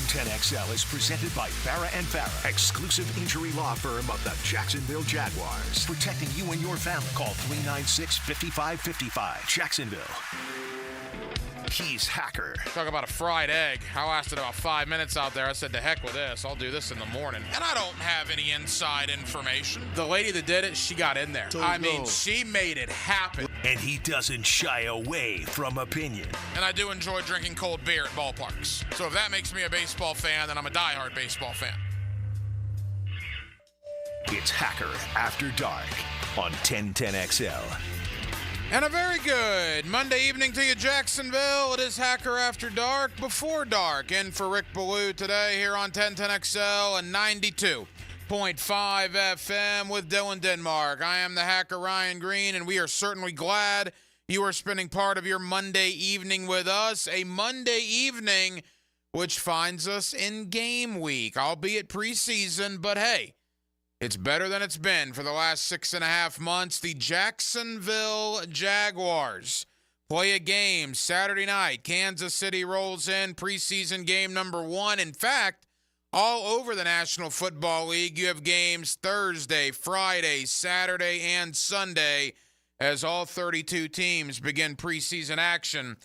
1010XL is presented by Farah and Farah, exclusive injury law firm of the Jacksonville Jaguars. Protecting you and your family. Call 396-5555. Jacksonville. He's Hacker. Talk about a fried egg. I lasted about 5 minutes out there. I said, to heck with this. I'll do this in the morning. And I don't have any inside information. The lady that did it, she got in there. She made it happen. And he doesn't shy away from opinion. And I do enjoy drinking cold beer at ballparks. So if that makes me a baseball fan, then I'm a diehard baseball fan. It's Hacker After Dark on 1010XL. And a very good Monday evening to you, Jacksonville. It is Hacker After Dark, Before Dark. In for Rick Ballou today here on 1010XL and 92.5 FM with Dylan Denmark. I am the Hacker Ryan Green, and we are certainly glad you are spending part of your Monday evening with us. A Monday evening which finds us in game week, albeit preseason, but hey, it's better than it's been for the last 6.5 months. The Jacksonville Jaguars play a game Saturday night. Kansas City rolls in, preseason game number 1. In fact, all over the National Football League, you have games Thursday, Friday, Saturday, and Sunday as all 32 teams begin preseason action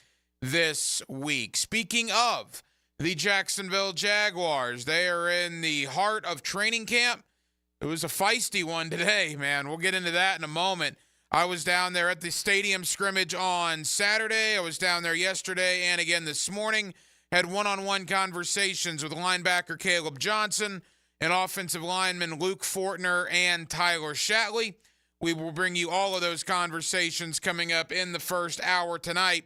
this week. Speaking of the Jacksonville Jaguars, they are in the heart of training camp. It was a feisty one today, man. We'll get into that in a moment. I was down there at the stadium scrimmage on Saturday. I was down there yesterday and again this morning. Had one-on-one conversations with linebacker Caleb Johnson and offensive lineman Luke Fortner and Tyler Shatley. We will bring you all of those conversations coming up in the first hour tonight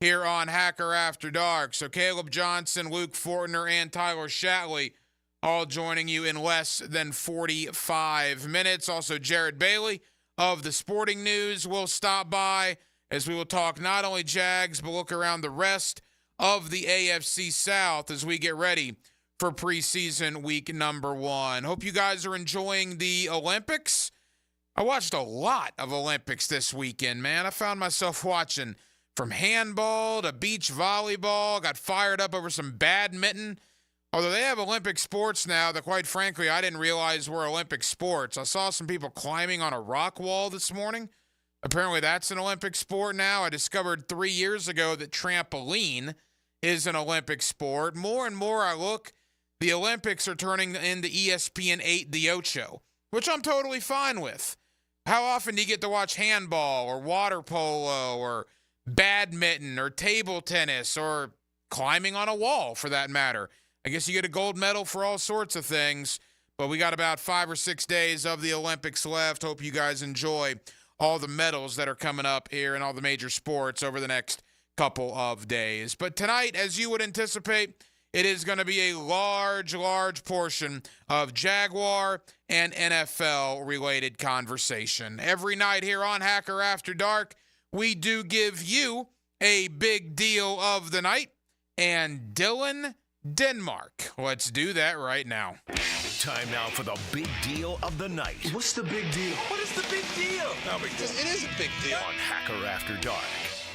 here on Hacker After Dark. So Caleb Johnson, Luke Fortner, and Tyler Shatley all joining you in less than 45 minutes. Also, Jared Bailey of the Sporting News will stop by as we will talk not only Jags, but look around the rest of the AFC South as we get ready for preseason week number 1. Hope you guys are enjoying the Olympics. I watched a lot of Olympics this weekend, man. I found myself watching from handball to beach volleyball. Got fired up over some badminton. Although they have Olympic sports now that, quite frankly, I didn't realize were Olympic sports. I saw some people climbing on a rock wall this morning. Apparently that's an Olympic sport now. I discovered 3 years ago that trampoline is an Olympic sport. More and more I look, the Olympics are turning into ESPN 8 The Ocho, which I'm totally fine with. How often do you get to watch handball or water polo or badminton or table tennis or climbing on a wall, for that matter? I guess you get a gold medal for all sorts of things, but we got about 5 or 6 days of the Olympics left. Hope you guys enjoy all the medals that are coming up here in all the major sports over the next couple of days. But tonight, as you would anticipate, it is going to be a large portion of Jaguar and NFL-related conversation. Every night here on Hacker After Dark, we do give you a big deal of the night, and Dylan Denmark. Let's do that right now. Time now for the big deal of the night. What's the big deal? What is the big deal? No big deal. It is a big deal. On Hacker After Dark.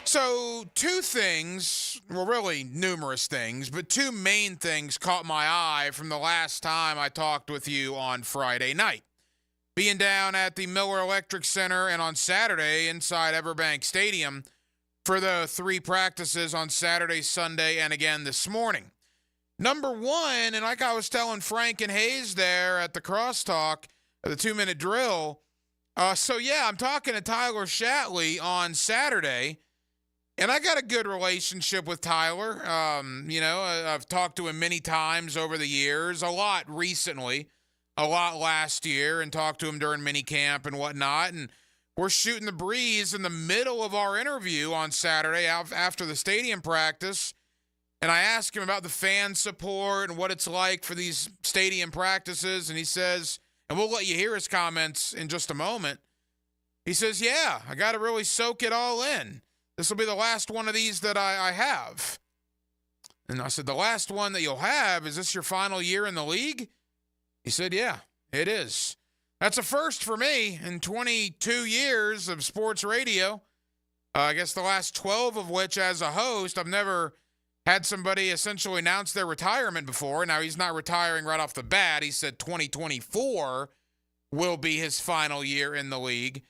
So 2 things, well, really numerous things, but 2 main things caught my eye from the last time I talked with you on Friday night. Being down at the Miller Electric Center and on Saturday inside Everbank Stadium for the 3 practices on Saturday, Sunday, and again this morning. Number 1, and like I was telling Frank and Hayes there at the crosstalk, the 2-minute drill, I'm talking to Tyler Shatley on Saturday, and I got a good relationship with Tyler. I've talked to him many times over the years, a lot recently, a lot last year, and talked to him during minicamp and whatnot, and we're shooting the breeze in the middle of our interview on Saturday after the stadium practice. And I asked him about the fan support and what it's like for these stadium practices. And he says, and we'll let you hear his comments in just a moment. He says, yeah, I got to really soak it all in. This will be the last one of these that I have. And I said, the last one that you'll have, is this your final year in the league? He said, yeah, it is. That's a first for me in 22 years of sports radio. I guess the last 12 of which as a host. I've never had somebody essentially announce their retirement before. Now, he's not retiring right off the bat. He said 2024 will be his final year in the league.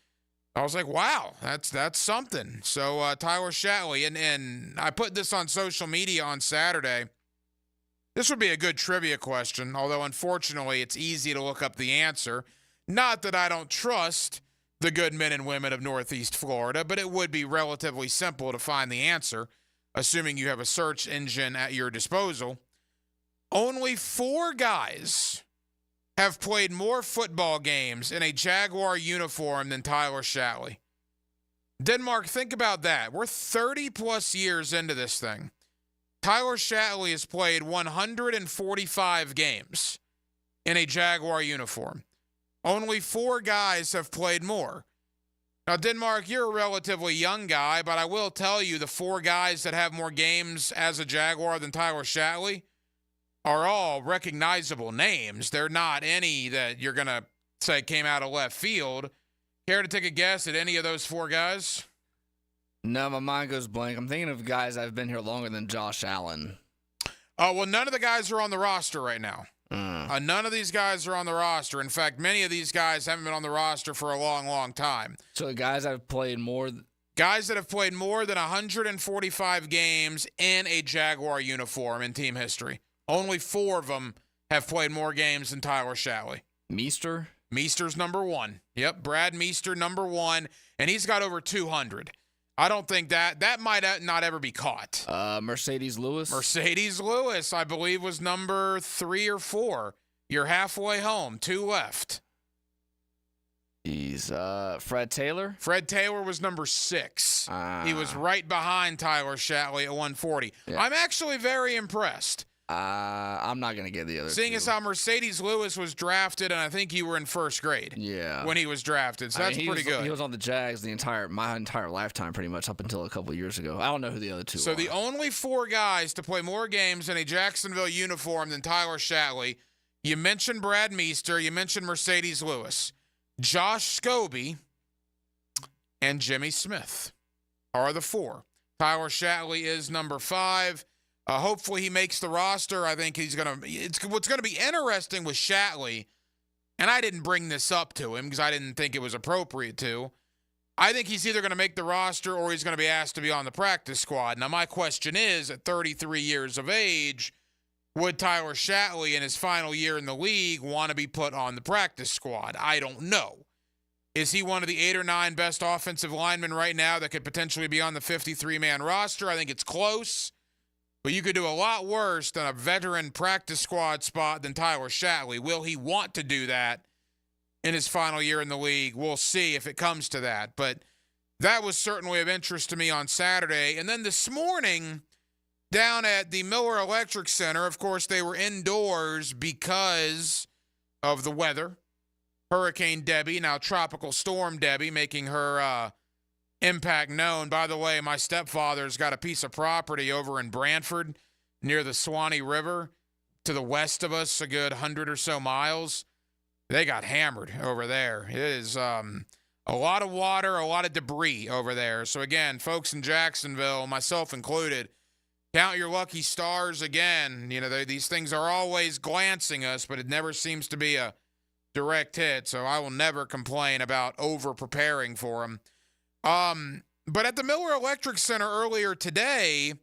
I was like, wow, that's something. So Tyler Shatley, and I put this on social media on Saturday. This would be a good trivia question, although unfortunately it's easy to look up the answer. Not that I don't trust the good men and women of Northeast Florida, but it would be relatively simple to find the answer, assuming you have a search engine at your disposal. Only 4 guys have played more football games in a Jaguar uniform than Tyler Shatley. Denmark, think about that. We're 30-plus years into this thing. Tyler Shatley has played 145 games in a Jaguar uniform. Only 4 guys have played more. Now, Denmark, you're a relatively young guy, but I will tell you the 4 guys that have more games as a Jaguar than Tyler Shatley are all recognizable names. They're not any that you're going to say came out of left field. Care to take a guess at any of those 4 guys? No, my mind goes blank. I'm thinking of guys that have been here longer than Josh Allen. Oh, well, none of the guys are on the roster right now. None of these guys are on the roster. In fact, many of these guys haven't been on the roster for a long, long time. So the guys that have played more... Guys that have played more than 145 games in a Jaguar uniform in team history. Only 4 of them have played more games than Tyler Shatley. Meester? Meester's number 1. Yep, Brad Meester, number 1. And he's got over 200. I don't think that might not ever be caught. Mercedes Lewis? Mercedes Lewis, I believe, was number 3 or 4. You're halfway home. 2 left. He's Fred Taylor? Fred Taylor was number 6. He was right behind Tyler Shatley at 140. Yeah. I'm actually very impressed. I'm not going to get the other Seeing 2. as how Mercedes Lewis was drafted, and I think you were in first grade when he was drafted, so that's pretty good. He was on the Jags my entire lifetime pretty much up until a couple years ago. I don't know who the other 2 are. So the only 4 guys to play more games in a Jacksonville uniform than Tyler Shatley, you mentioned Brad Meester, you mentioned Mercedes Lewis. Josh Scobie and Jimmy Smith are the 4. Tyler Shatley is number 5. Hopefully he makes the roster. I think he's going to – what's going to be interesting with Shatley, and I didn't bring this up to him because I didn't think it was appropriate to. I think he's either going to make the roster or he's going to be asked to be on the practice squad. Now, my question is, at 33 years of age, would Tyler Shatley in his final year in the league want to be put on the practice squad? I don't know. Is he one of the 8 or 9 best offensive linemen right now that could potentially be on the 53-man roster? I think it's close. But you could do a lot worse than a veteran practice squad spot than Tyler Shatley. Will he want to do that in his final year in the league? We'll see if it comes to that. But that was certainly of interest to me on Saturday. And then this morning, down at the Miller Electric Center, of course, they were indoors because of the weather. Hurricane Debbie, now Tropical Storm Debbie, making her impact known. By the way, my stepfather's got a piece of property over in Brantford near the Swanee River to the west of us, a good 100 or so miles. They got hammered over there. It is a lot of water, a lot of debris over there. So, again, folks in Jacksonville, myself included, count your lucky stars again. You know, these things are always glancing us, but it never seems to be a direct hit. So I will never complain about over-preparing for them. But at the Miller Electric Center earlier today,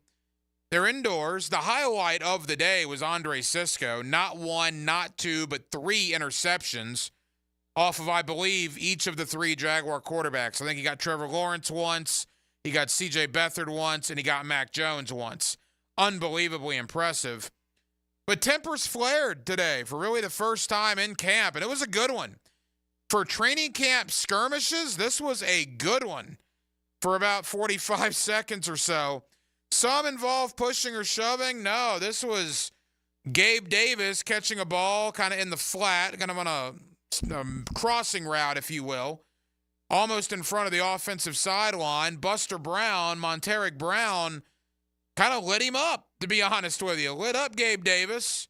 they're indoors. The highlight of the day was Andre Sisco. Not 1, not 2, but 3 interceptions off of, I believe, each of the 3 Jaguar quarterbacks. I think he got Trevor Lawrence once, he got C.J. Beathard once, and he got Mac Jones once. Unbelievably impressive. But tempers flared today for really the first time in camp, and it was a good one. For training camp skirmishes, this was a good one for about 45 seconds or so. Some involved pushing or shoving. No, this was Gabe Davis catching a ball kind of in the flat, kind of on a crossing route, if you will, almost in front of the offensive sideline. Buster Brown, Monteric Brown, kind of lit him up, to be honest with you. Lit up Gabe Davis,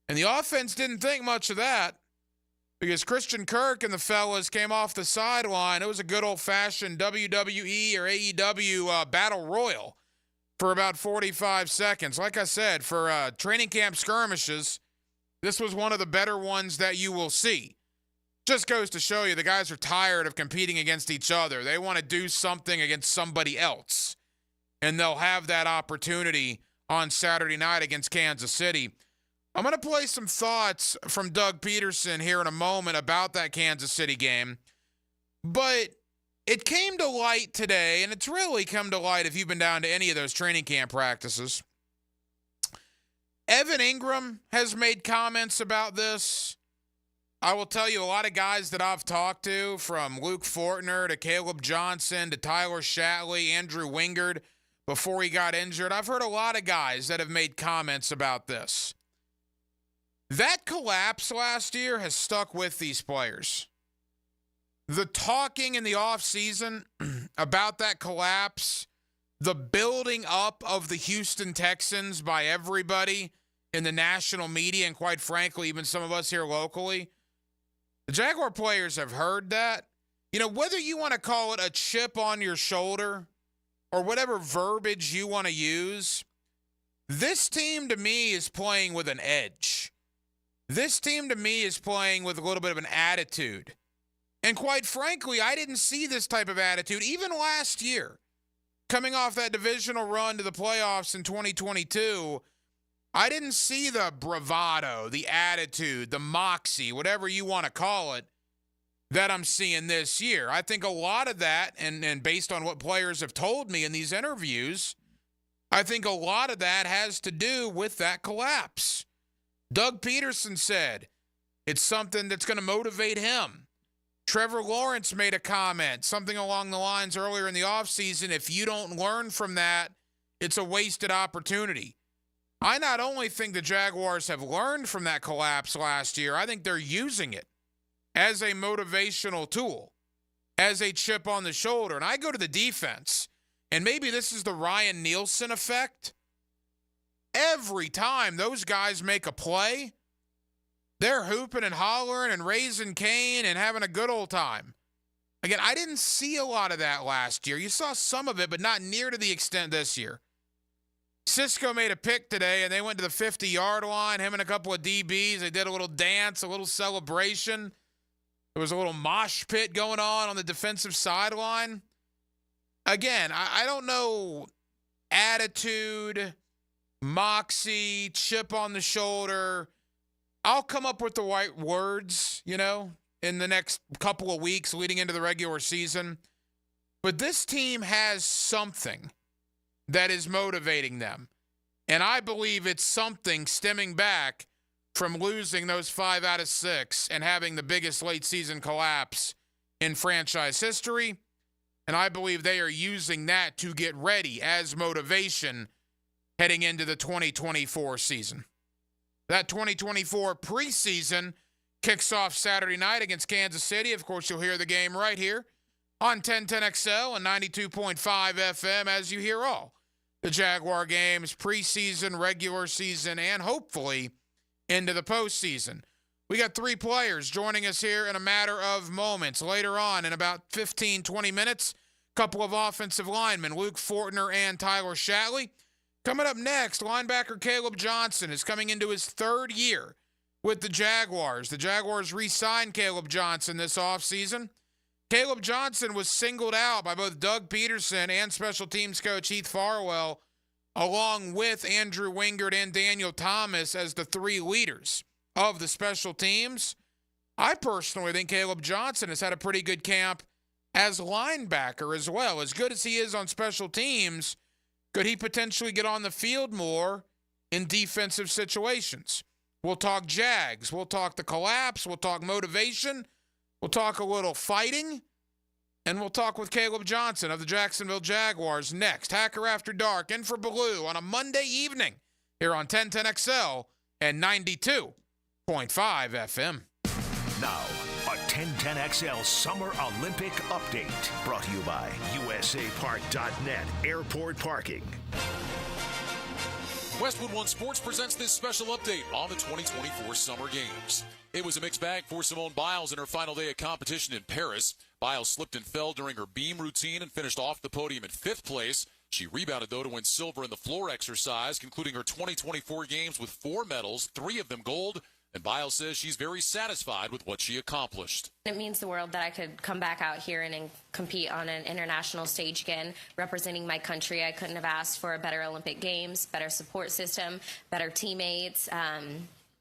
and the offense didn't think much of that. Because Christian Kirk and the fellas came off the sideline. It was a good old-fashioned WWE or AEW battle royal for about 45 seconds. Like I said, for training camp skirmishes, this was one of the better ones that you will see. Just goes to show you the guys are tired of competing against each other. They want to do something against somebody else, and they'll have that opportunity on Saturday night against Kansas City. I'm going to play some thoughts from Doug Peterson here in a moment about that Kansas City game, but it came to light today, and it's really come to light if you've been down to any of those training camp practices. Evan Ingram has made comments about this. I will tell you, a lot of guys that I've talked to, from Luke Fortner to Caleb Johnson to Tyler Shatley, Andrew Wingard, before he got injured, I've heard a lot of guys that have made comments about this. That collapse last year has stuck with these players. The talking in the offseason about that collapse, the building up of the Houston Texans by everybody in the national media, and quite frankly, even some of us here locally, the Jaguar players have heard that. You know, whether you want to call it a chip on your shoulder or whatever verbiage you want to use, this team to me is playing with an edge. This team to me is playing with a little bit of an attitude. And quite frankly, I didn't see this type of attitude even last year. Coming off that divisional run to the playoffs in 2022, I didn't see the bravado, the attitude, the moxie, whatever you want to call it, that I'm seeing this year. I think a lot of that, and based on what players have told me in these interviews, I think a lot of that has to do with that collapse. Doug Peterson said it's something that's going to motivate him. Trevor Lawrence made a comment, something along the lines earlier in the offseason, if you don't learn from that, it's a wasted opportunity. I not only think the Jaguars have learned from that collapse last year, I think they're using it as a motivational tool, as a chip on the shoulder. And I go to the defense, and maybe this is the Ryan Nielsen effect. Every time those guys make a play, they're hooping and hollering and raising Cain and having a good old time. Again, I didn't see a lot of that last year. You saw some of it, but not near to the extent this year. Cisco made a pick today, and they went to the 50-yard line, him and a couple of DBs. They did a little dance, a little celebration. There was a little mosh pit going on the defensive sideline. Again, I don't know, attitude, moxie, chip on the shoulder. I'll come up with the right words, in the next couple of weeks leading into the regular season. But this team has something that is motivating them. And I believe it's something stemming back from losing those 5 out of 6 and having the biggest late season collapse in franchise history. And I believe they are using that to get ready as motivation heading into the 2024 season. That 2024 preseason kicks off Saturday night against Kansas City. Of course, you'll hear the game right here on 1010XL and 92.5 FM as you hear all the Jaguar games, preseason, regular season, and hopefully into the postseason. We got 3 players joining us here in a matter of moments. Later on, in about 15, 20 minutes, a couple of offensive linemen, Luke Fortner and Tyler Shatley. Coming up next, linebacker Caleb Johnson is coming into his 3rd year with the Jaguars. The Jaguars re-signed Caleb Johnson this offseason. Caleb Johnson was singled out by both Doug Peterson and special teams coach Heath Farwell, along with Andrew Wingard and Daniel Thomas as the 3 leaders of the special teams. I personally think Caleb Johnson has had a pretty good camp as linebacker as well. As good as he is on special teams, could he potentially get on the field more in defensive situations? We'll talk Jags. We'll talk the collapse. We'll talk motivation. We'll talk a little fighting. And we'll talk with Caleb Johnson of the Jacksonville Jaguars next. Hacker After Dark in for Baloo on a Monday evening here on 1010XL and 92.5 FM. Now, a 1010XL Summer Olympic Update brought to you by USAPark.net Airport Parking. Westwood One Sports presents this special update on the 2024 Summer Games. It was a mixed bag for Simone Biles in her final day of competition in Paris. Biles slipped and fell during her beam routine and finished off the podium in 5th place. She rebounded, though, to win silver in the floor exercise, concluding her 2024 games with 4 medals, 3 of them gold. And Biles says she's very satisfied with what she accomplished. It means the world that I could come back out here and compete on an international stage again, representing my country. I couldn't have asked for a better Olympic Games, better support system, better teammates.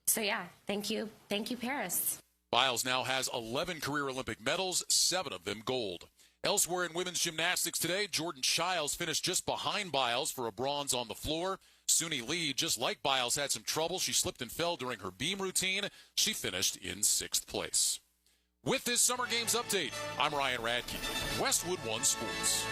So, yeah, thank you. Thank you, Paris. Biles now has 11 career Olympic medals, 7 of them gold. Elsewhere in women's gymnastics today, Jordan Childs finished just behind Biles for a bronze on the floor. Suni Lee, just like Biles, had some trouble. She slipped and fell during her beam routine. She finished in 6th place. With this Summer Games update, I'm Ryan Radke, Westwood One Sports.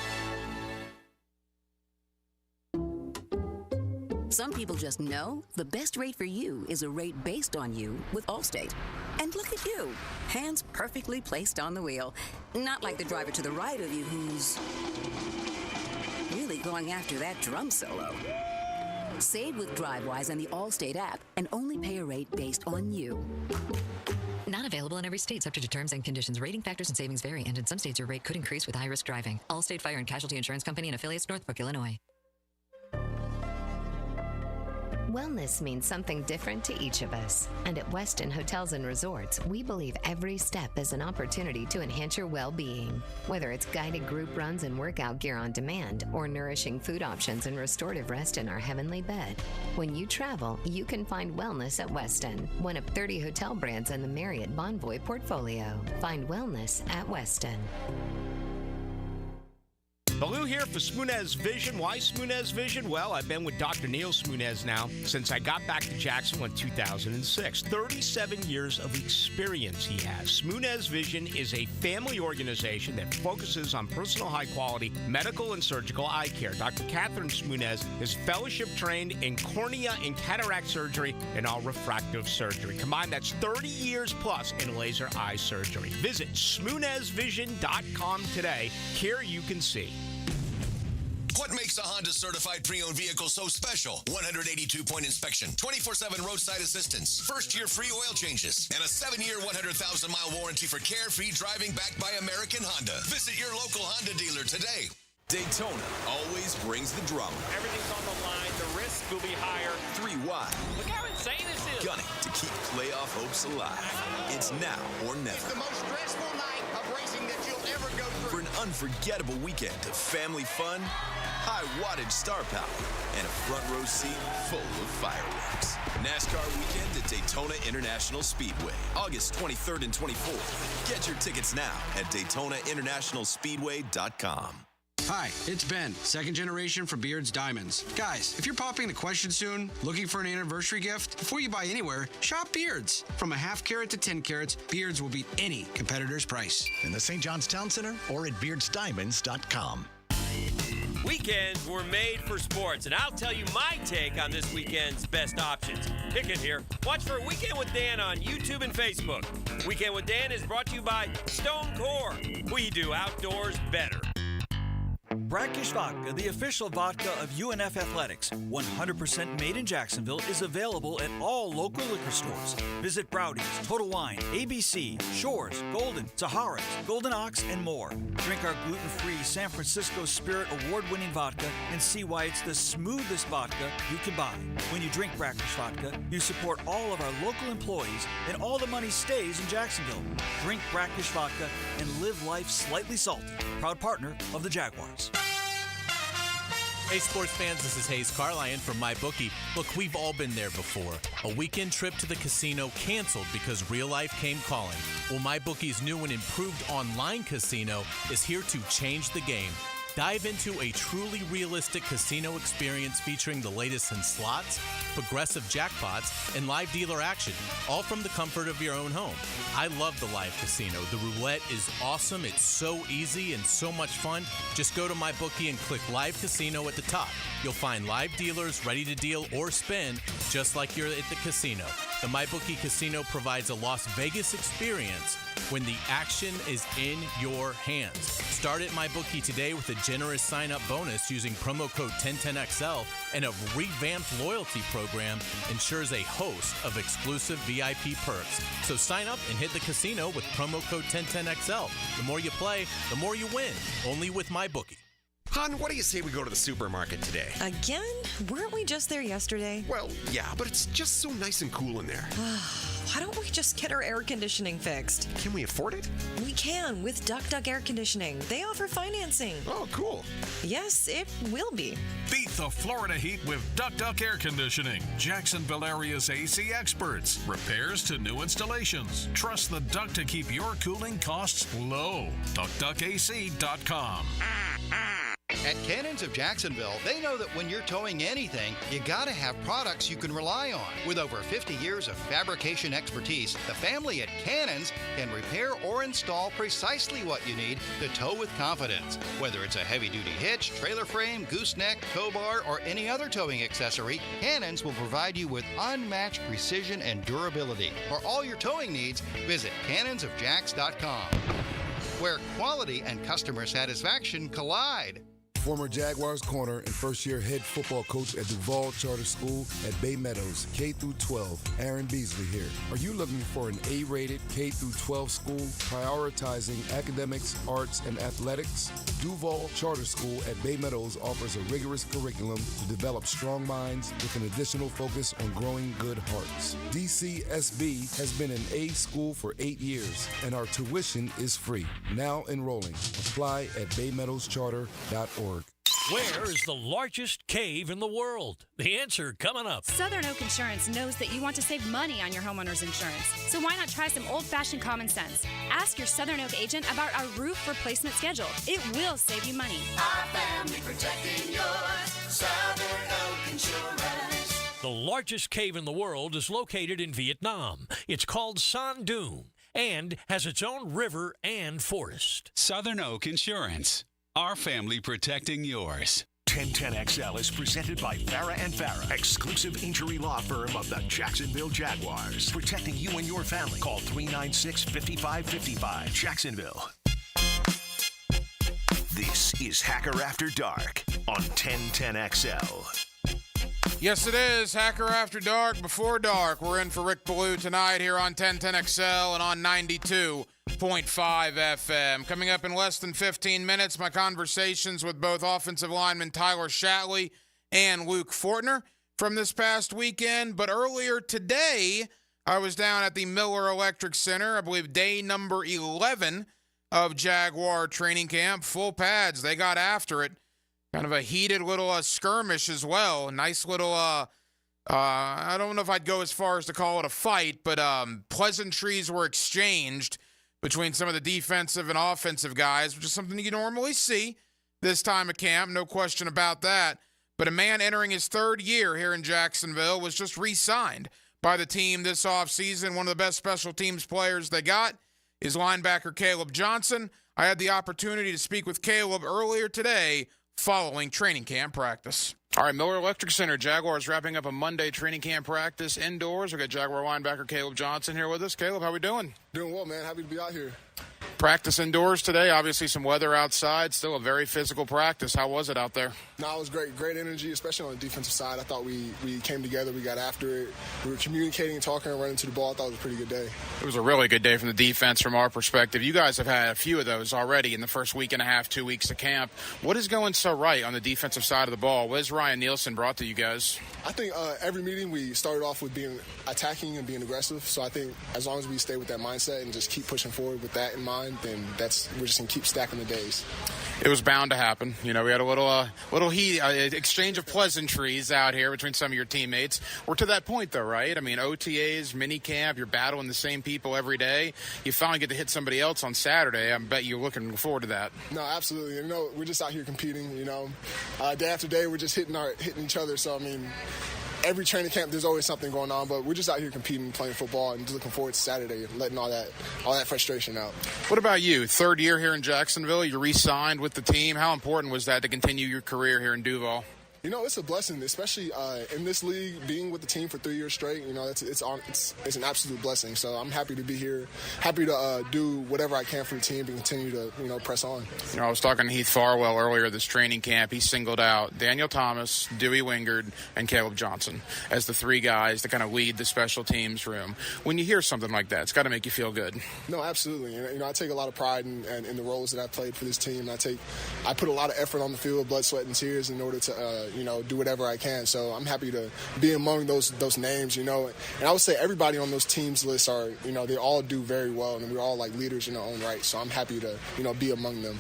Some people just know the best rate for you is a rate based on you with Allstate. And look at you, hands perfectly placed on the wheel. Not like the driver to the right of you who's really going after that drum solo. Save with DriveWise and the Allstate app and only pay a rate based on you. Not available in every state, subject to terms and conditions. Rating factors and savings vary, and in some states your rate could increase with high-risk driving. Allstate Fire and Casualty Insurance Company and affiliates, Northbrook, Illinois. Wellness means something different to each of us. And at Westin Hotels and Resorts, we believe every step is an opportunity to enhance your well-being. Whether it's guided group runs and workout gear on demand, or nourishing food options and restorative rest in our heavenly bed. When you travel, you can find wellness at Westin, one of 30 hotel brands in the Marriott Bonvoy portfolio. Find wellness at Westin. Baloo here for Smoonez Vision. Why Smoonez Vision? Well, I've been with Dr. Neil Smoonez now since I got back to Jacksonville in 2006. 37 years of experience he has. Smoonez Vision is a family organization that focuses on personal high-quality medical and surgical eye care. Dr. Catherine Smoonez is fellowship trained in cornea and cataract surgery and all refractive surgery. Combined, that's 30 years plus in laser eye surgery. Visit SmoonezVision.com today. Here you can see. What makes a Honda certified pre-owned vehicle so special? 182-point inspection, 24/7 roadside assistance, first-year free oil changes, and a 7-year, 100,000-mile warranty for carefree driving backed by American Honda. Visit your local Honda dealer today. Daytona always brings the drama. Everything's on the line. The risk will be higher. 3 wide. Look how insane this is. Gunning to keep playoff hopes alive. It's now or never. It's the most stressful night of racing that you'll ever go through. For an unforgettable weekend of family fun, high wattage star power, and a front row seat full of fireworks. NASCAR weekend at Daytona International Speedway, August 23rd and 24th. Get your tickets now at DaytonaInternationalSpeedway.com. Hi, it's Ben, second generation from Beard's Diamonds. Guys, if you're popping the question soon, looking for an anniversary gift, before you buy anywhere, shop Beard's. From a half carat to 10 carats, Beard's will beat any competitor's price. In the St. John's Town Center or at BeardsDiamonds.com. Weekends were made for sports, and I'll tell you my take on this weekend's best options. Pick it here. Watch for Weekend with Dan on YouTube and Facebook. Weekend with Dan is brought to you by Stone Core. We do outdoors better. Brackish Vodka, the official vodka of UNF Athletics, 100% made in Jacksonville, is available at all local liquor stores. Visit Browdy's, Total Wine, ABC, Shores, Golden, Sahara's, Golden Ox, and more. Drink our gluten-free San Francisco Spirit award-winning vodka and see why it's the smoothest vodka you can buy. When you drink Brackish Vodka, you support all of our local employees, and all the money stays in Jacksonville. Drink Brackish Vodka and live life slightly salty. Proud partner of the Jaguars. Hey, sports fans, this is Hayes Carlyon from MyBookie. Look, we've all been there before. A weekend trip to the casino canceled because real life came calling. Well, MyBookie's new and improved online casino is here to change the game. Dive into a truly realistic casino experience featuring the latest in slots, progressive jackpots, and live dealer action, all from the comfort of your own home. I love the live casino. The roulette is awesome. It's so easy and so much fun. Just go to MyBookie and click Live Casino at the top. You'll find live dealers ready to deal or spin just like you're at the casino. The MyBookie Casino provides a Las Vegas experience when the action is in your hands. Start at MyBookie today with a generous sign-up bonus using promo code 1010XL, and a revamped loyalty program ensures a host of exclusive VIP perks. So sign up and hit the casino with promo code 1010XL. The more you play, the more you win. Only with MyBookie. Hon, what do you say we go to the supermarket today? Again? Weren't we just there yesterday? Well, yeah, but it's just so nice and cool in there. Why don't we just get our air conditioning fixed? Can we afford it? We can with Duck Air Conditioning. They offer financing. Oh, cool. Yes, it will be. Beat the Florida heat with Duck Air Conditioning. Jacksonville area's AC experts. Repairs to new installations. Trust the Duck to keep your cooling costs low. DuckDuckAC.com. At Cannons of Jacksonville, they know that when you're towing anything, you gotta have products you can rely on. With over 50 years of fabrication expertise, the family at Cannons can repair or install precisely what you need to tow with confidence. Whether it's a heavy-duty hitch, trailer frame, gooseneck, tow bar, or any other towing accessory, Cannons will provide you with unmatched precision and durability. For all your towing needs, visit cannonsofjacks.com, where quality and customer satisfaction collide. Former Jaguars corner and first-year head football coach at Duval Charter School at Bay Meadows, K-12, Aaron Beasley here. Are you looking for an A-rated K-12 school prioritizing academics, arts, and athletics? Duval Charter School at Bay Meadows offers a rigorous curriculum to develop strong minds with an additional focus on growing good hearts. DCSB has been an A school for 8 years, and our tuition is free. Now enrolling. Apply at baymeadowscharter.org. Where is the largest cave in the world? The answer coming up. Southern Oak Insurance knows that you want to save money on your homeowner's insurance. So why not try some old-fashioned common sense? Ask your Southern Oak agent about our roof replacement schedule. It will save you money. Our family protecting yours. Southern Oak Insurance. The largest cave in the world is located in Vietnam. It's called San Dun and has its own river and forest. Southern Oak Insurance. Our family protecting yours. 1010XL is presented by Farah & Farah, exclusive injury law firm of the Jacksonville Jaguars. Protecting you and your family. Call 396-5555. Jacksonville. This is Hacker After Dark on 1010XL. Yes, it is. Hacker After Dark, Before Dark. We're in for Rick Ballou tonight here on 1010XL and on 92.5 FM. Coming up in less than 15 minutes, my conversations with both offensive lineman Tyler Shatley and Luke Fortner from this past weekend. But earlier today, I was down at the Miller Electric Center, I believe day number 11 of Jaguar training camp. Full pads. They got after it. Kind of a heated little skirmish as well. Nice little, I don't know if I'd go as far as to call it a fight, but pleasantries were exchanged between some of the defensive and offensive guys, which is something you normally see this time of camp, no question about that. But a man entering his third year here in Jacksonville was just re-signed by the team this offseason. One of the best special teams players they got is linebacker Caleb Johnson. I had the opportunity to speak with Caleb earlier today following training camp practice. All right, Miller Electric Center, Jaguars wrapping up a Monday training camp practice indoors. We got Jaguar linebacker Caleb Johnson here with us. Caleb, how we doing? Doing well, man. Happy to be out here. Practice indoors today. Obviously some weather outside. Still a very physical practice. How was it out there? No, it was great. Great energy, especially on the defensive side. I thought we came together. We got after it. We were communicating, talking, and running to the ball. I thought it was a pretty good day. It was a really good day from the defense from our perspective. You guys have had a few of those already in the first week and a half, 2 weeks of camp. What is going so right on the defensive side of the ball? What has Ryan Nielsen brought to you guys? I think every meeting we started off with being attacking and being aggressive. So I think as long as we stay with that mindset and just keep pushing forward with that in mind, then we're just going to keep stacking the days. It was bound to happen. You know, we had a little heat, exchange of pleasantries out here between some of your teammates. We're to that point, though, right? I mean, OTAs, mini camp, you're battling the same people every day. You finally get to hit somebody else on Saturday. I bet you're looking forward to that. No, absolutely. You know, we're just out here competing, you know. Day after day, we're just hitting each other. So, I mean, every training camp, there's always something going on, but we're just out here competing, playing football, and just looking forward to Saturday and letting all that frustration out. What about you? Third year here in Jacksonville, you re-signed with the team. How important was that to continue your career here in Duval? You know, it's a blessing, especially in this league, being with the team for 3 years straight. You know, it's an absolute blessing. So I'm happy to be here, happy to do whatever I can for the team and continue to, you know, press on. You know, I was talking to Heath Farwell earlier this training camp. He singled out Daniel Thomas, Dewey Wingard, and Caleb Johnson as the three guys that kind of lead the special teams room. When you hear something like that, it's got to make you feel good. No, absolutely. You know, I take a lot of pride in the roles that I've played for this team. I put a lot of effort on the field, blood, sweat, and tears in order to, you know, do whatever I can. So I'm happy to be among those names, you know. And I would say everybody on those teams lists are, you know, they all do very well, and we're all like leaders in our own right. So I'm happy to, you know, be among them.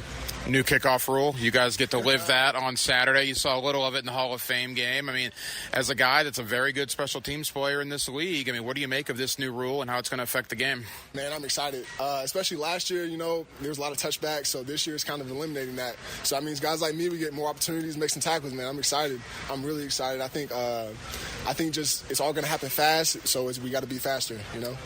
New kickoff rule. You guys get to live that on Saturday. You saw a little of it in the Hall of Fame game. I mean, as a guy that's a very good special teams player in this league, I mean, what do you make of this new rule and how it's going to affect the game? Man, I'm excited. Especially last year, you know, there was a lot of touchbacks, so this year is kind of eliminating that. So that means guys like me, we get more opportunities, make some tackles, man. I'm excited. I'm really excited. I think just it's all going to happen fast, so we got to be faster, you know?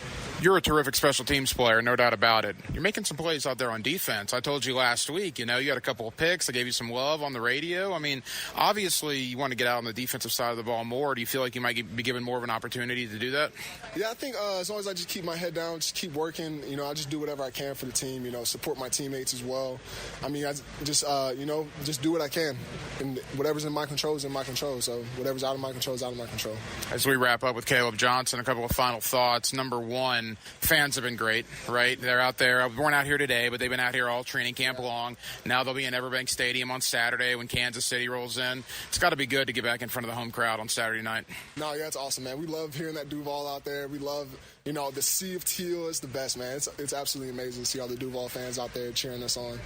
You're a terrific special teams player, no doubt about it. You're making some plays out there on defense. I told you last week, you know, you had a couple of picks. I gave you some love on the radio. I mean, obviously you want to get out on the defensive side of the ball more. Do you feel like you might be given more of an opportunity to do that? Yeah, I think as long as I just keep my head down, just keep working, you know, I just do whatever I can for the team, you know, support my teammates as well. I mean, I just, you know, just do what I can. And whatever's in my control is in my control. So whatever's out of my control is out of my control. As we wrap up with Caleb Johnson, a couple of final thoughts. Number one, fans have been great, right? They're out there. We weren't out here today, but they've been out here all training camp long. Now they'll be in Everbank Stadium on Saturday when Kansas City rolls in. It's got to be good to get back in front of the home crowd on Saturday night. No, yeah, it's awesome, man. We love hearing that Duval out there. We love, you know, the sea of teal is the best, man. It's absolutely amazing to see all the Duval fans out there cheering us on.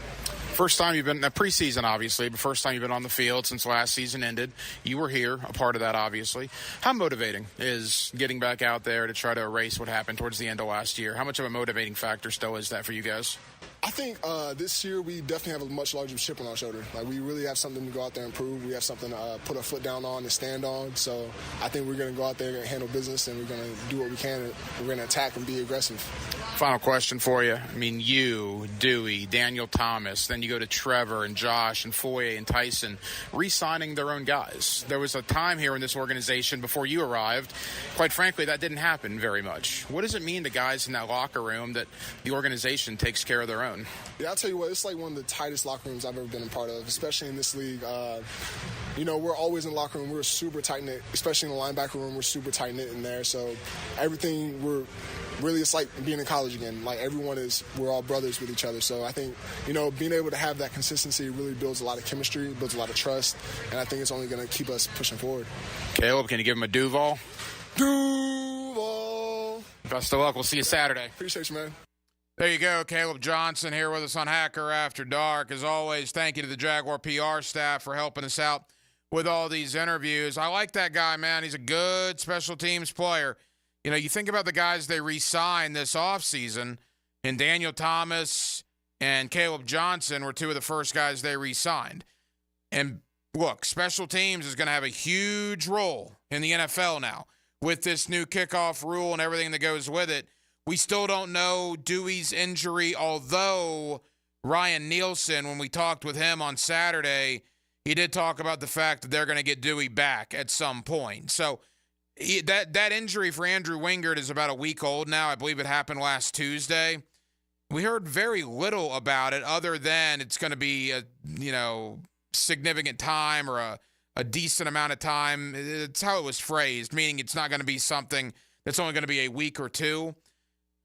First time you've been in the preseason, obviously, but first time you've been on the field since last season ended. You were here, a part of that, obviously. How motivating is getting back out there to try to erase what happened towards the end of last year? How much of a motivating factor still is that for you guys? I think this year we definitely have a much larger chip on our shoulder. Like, we really have something to go out there and prove. We have something to put our foot down on and stand on. So I think we're going to go out there and handle business, and we're going to do what we can. We're going to attack and be aggressive. Final question for you. I mean, you, Dewey, Daniel Thomas, then you go to Trevor and Josh and Foye and Tyson, re-signing their own guys. There was a time here in this organization before you arrived. Quite frankly, that didn't happen very much. What does it mean to guys in that locker room that the organization takes care of their own? Yeah, I'll tell you what, it's like one of the tightest locker rooms I've ever been a part of, especially in this league. You know, we're always in the locker room. We're super tight-knit, especially in the linebacker room. We're super tight-knit in there. So everything, it's like being in college again. Like, we're all brothers with each other. So I think, you know, being able to have that consistency really builds a lot of chemistry, builds a lot of trust, and I think it's only going to keep us pushing forward. Caleb, can you give him a Duval? Duval! Best of luck. We'll see you Saturday. Appreciate you, man. There you go. Caleb Johnson here with us on Hacker After Dark. As always, thank you to the Jaguar PR staff for helping us out with all these interviews. I like that guy, man. He's a good special teams player. You know, you think about the guys they re-signed this offseason, and Daniel Thomas and Caleb Johnson were two of the first guys they re-signed. And look, special teams is going to have a huge role in the NFL now with this new kickoff rule and everything that goes with it. We still don't know Dewey's injury, although Ryan Nielsen, when we talked with him on Saturday, he did talk about the fact that they're going to get Dewey back at some point. So that injury for Andrew Wingard is about a week old now. I believe it happened last Tuesday. We heard very little about it other than it's going to be a, you know, significant time or a decent amount of time. It's how it was phrased, meaning it's not going to be something that's only going to be a week or two.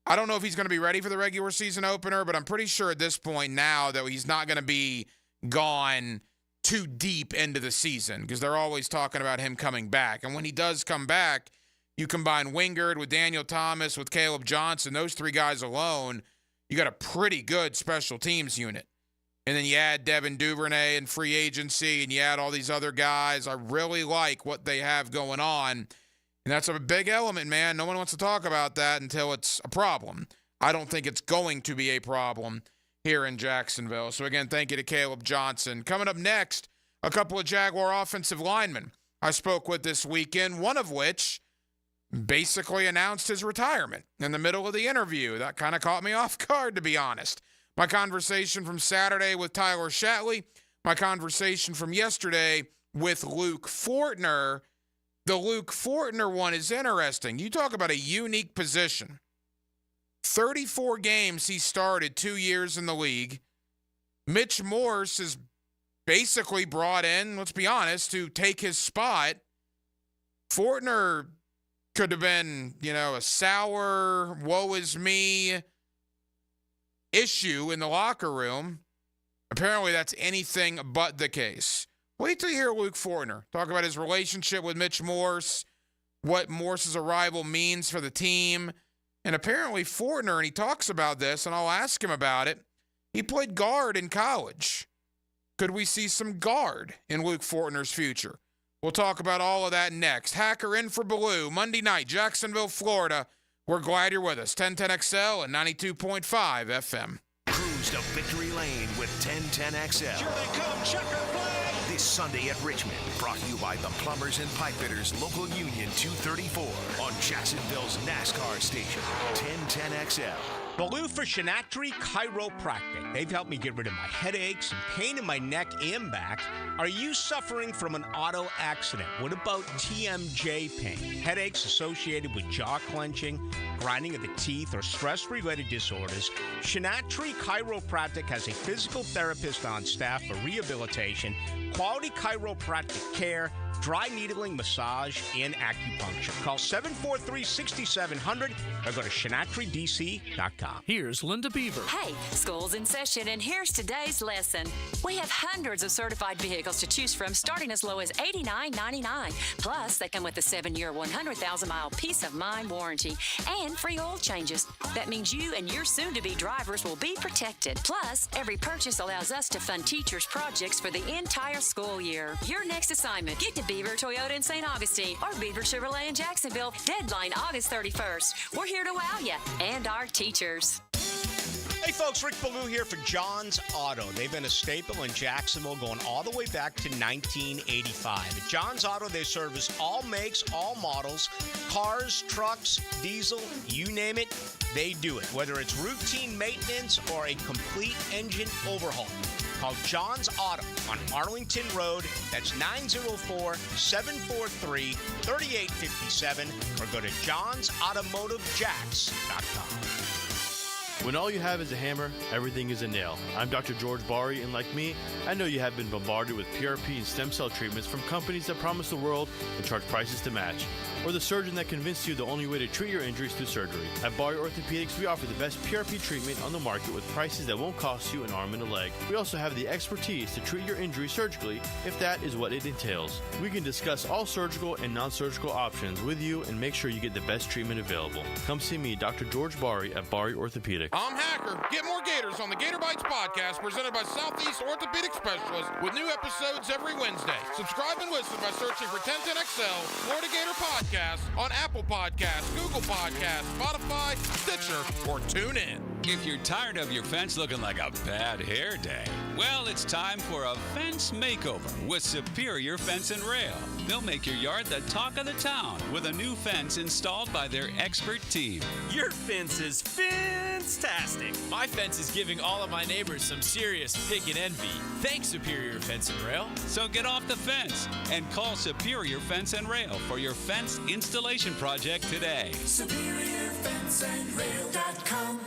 I don't know if he's going to be ready for the regular season opener, but I'm pretty sure at this point now that he's not going to be gone too deep into the season because they're always talking about him coming back. And when he does come back, you combine Wingard with Daniel Thomas, with Caleb Johnson, those three guys alone, you got a pretty good special teams unit. And then you add Devin Duvernay in free agency, and you add all these other guys. I really like what they have going on. And that's a big element, man. No one wants to talk about that until it's a problem. I don't think it's going to be a problem here in Jacksonville. So, again, thank you to Caleb Johnson. Coming up next, a couple of Jaguar offensive linemen I spoke with this weekend, one of which basically announced his retirement in the middle of the interview. That kind of caught me off guard, to be honest. My conversation from Saturday with Tyler Shatley, my conversation from yesterday with Luke Fortner. The Luke Fortner one is interesting. You talk about a unique position. 34 games he started, 2 years in the league. Mitch Morse is basically brought in, let's be honest, to take his spot. Fortner could have been, a sour, woe is me issue in the locker room. Apparently that's anything but the case. Wait till you hear Luke Fortner talk about his relationship with Mitch Morse, what Morse's arrival means for the team. And apparently Fortner, and he talks about this, and I'll ask him about it, he played guard in college. Could we see some guard in Luke Fortner's future? We'll talk about all of that next. Hacker in for Baloo, Monday night, Jacksonville, Florida. We're glad you're with us. 1010XL and 92.5 FM. Cruise to victory lane with 1010XL. Here they come, checker flag. This Sunday at Richmond, brought to you by the Plumbers and Pipefitters Local Union 234 on Jacksonville's NASCAR station, 1010XL. Baloo for Shinatri Chiropractic. They've helped me get rid of my headaches and pain in my neck and back. Are you suffering from an auto accident? What about TMJ pain? Headaches associated with jaw clenching, grinding of the teeth, or stress-related disorders? Shinatri Chiropractic has a physical therapist on staff for rehabilitation, quality chiropractic care, dry needling, massage, and acupuncture. Call 743-6700 or go to ShinatriDC.com. Here's Linda Beaver. Hey, school's in session, and here's today's lesson. We have hundreds of certified vehicles to choose from, starting as low as $89.99. Plus, they come with a 7-year, 100,000-mile peace of mind warranty and free oil changes. That means you and your soon-to-be drivers will be protected. Plus, every purchase allows us to fund teachers' projects for the entire school year. Your next assignment, get to Beaver Toyota in St. Augustine or Beaver Chevrolet in Jacksonville. Deadline August 31st. We're here to wow you and our teachers. Hey folks, Rick Ballou here for John's Auto. They've been a staple in Jacksonville going all the way back to 1985. At John's Auto, they service all makes, all models, cars, trucks, diesel, you name it, they do it. Whether it's routine maintenance or a complete engine overhaul. Call John's Auto on Arlington Road. That's 904-743-3857 or go to johnsautomotivejacks.com. When all you have is a hammer, everything is a nail. I'm Dr. George Bari, and like me, I know you have been bombarded with PRP and stem cell treatments from companies that promise the world and charge prices to match. Or the surgeon that convinced you the only way to treat your injuries through surgery. At Bari Orthopedics, we offer the best PRP treatment on the market with prices that won't cost you an arm and a leg. We also have the expertise to treat your injury surgically if that is what it entails. We can discuss all surgical and non-surgical options with you and make sure you get the best treatment available. Come see me, Dr. George Bari at Bari Orthopedics. I'm Hacker. Get more Gators on the Gator Bites podcast presented by Southeast Orthopedic Specialists with new episodes every Wednesday. Subscribe and listen by searching for 1010XL Florida Gator Podcast on Apple Podcasts, Google Podcasts, Spotify, Stitcher, or TuneIn. If you're tired of your fence looking like a bad hair day, well, it's time for a fence makeover with Superior Fence and Rail. They'll make your yard the talk of the town with a new fence installed by their expert team. Your fence is fantastic. My fence is giving all of my neighbors some serious pick and envy. Thanks, Superior Fence and Rail. So get off the fence and call Superior Fence and Rail for your fence installation project today. SuperiorFenceandRail.com.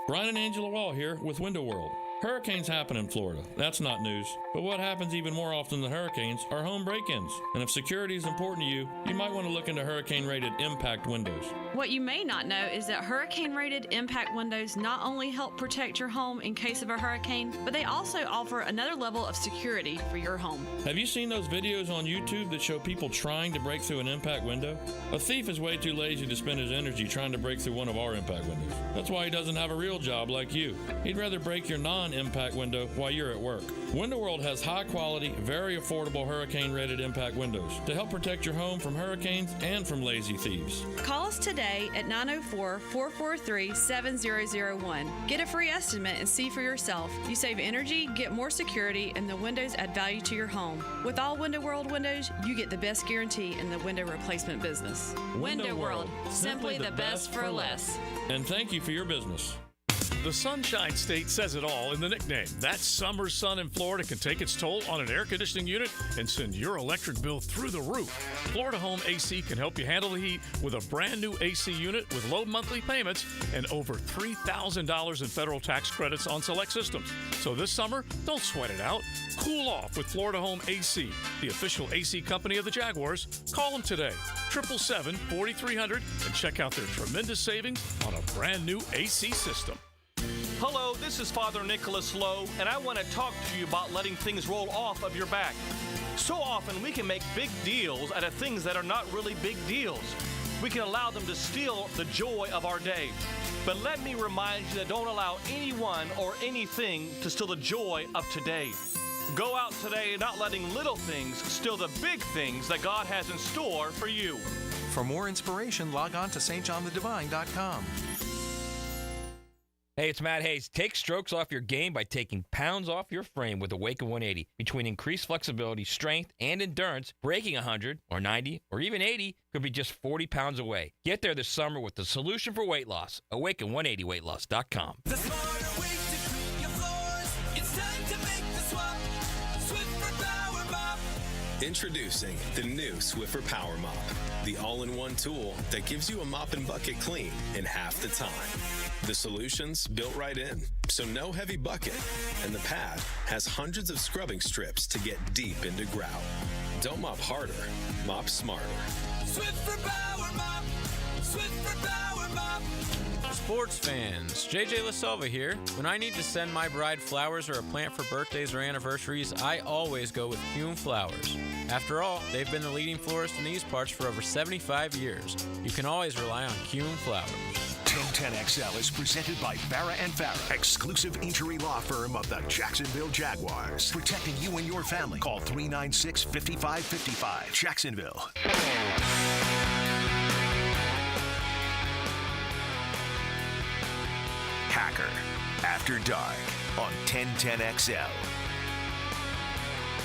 Brian and Angela Wall here with Window World. Hurricanes happen in Florida. That's not news. But what happens even more often than hurricanes are home break-ins. And if security is important to you, you might want to look into hurricane-rated impact windows. What you may not know is that hurricane-rated impact windows not only help protect your home in case of a hurricane, but they also offer another level of security for your home. Have you seen those videos on YouTube that show people trying to break through an impact window? A thief is way too lazy to spend his energy trying to break through one of our impact windows. That's why he doesn't have a real job like you. He'd rather break your non-impact window while you're at work. Window World has high-quality, very affordable hurricane-rated impact windows to help protect your home from hurricanes and from lazy thieves. Call us today at 904-443-7001. Get a free estimate and see for yourself. You save energy, get more security, and the windows add value to your home. With all Window World windows, you get the best guarantee in the window replacement business. Window World, simply the best for less. And thank you for your business. The Sunshine State says it all in the nickname. That summer sun in Florida can take its toll on an air conditioning unit and send your electric bill through the roof. Florida Home AC can help you handle the heat with a brand new AC unit with low monthly payments and over $3,000 in federal tax credits on select systems. So this summer, don't sweat it out. Cool off with Florida Home AC, the official AC company of the Jaguars. Call them today, 777-4300, and check out their tremendous savings on a brand new AC system. Hello, this is Father Nicholas Lowe, and I want to talk to you about letting things roll off of your back. So often we can make big deals out of things that are not really big deals. We can allow them to steal the joy of our day. But let me remind you that don't allow anyone or anything to steal the joy of today. Go out today not letting little things steal the big things that God has in store for you. For more inspiration, log on to stjohnthedivine.com. Hey, it's Matt Hayes. Take strokes off your game by taking pounds off your frame with Awaken 180. Between increased flexibility, strength, and endurance, breaking 100 or 90 or even 80 could be just 40 pounds away. Get there this summer with the solution for weight loss. Awaken180weightloss.com. The smarter way to clean your floors. It's time to make the swap. Swiffer Power Mop. Introducing the new Swiffer Power Mop, the all-in-one tool that gives you a mop and bucket clean in half the time. The solution's built right in, so no heavy bucket, and the pad has hundreds of scrubbing strips to get deep into grout. Don't mop harder, mop smarter. Swiffer Power Mop. Swiffer Power Mop. Sports fans, JJ LaSelva here. When I need to send my bride flowers or a plant for birthdays or anniversaries, I always go with Hume Flowers. After all, they've been the leading florist in these parts for over 75 years. You can always rely on Hume Flowers. 1010XL is presented by Farrah & Farrah, exclusive injury law firm of the Jacksonville Jaguars. Protecting you and your family. Call 396-5555. Jacksonville. Hacker After Dark on 1010XL.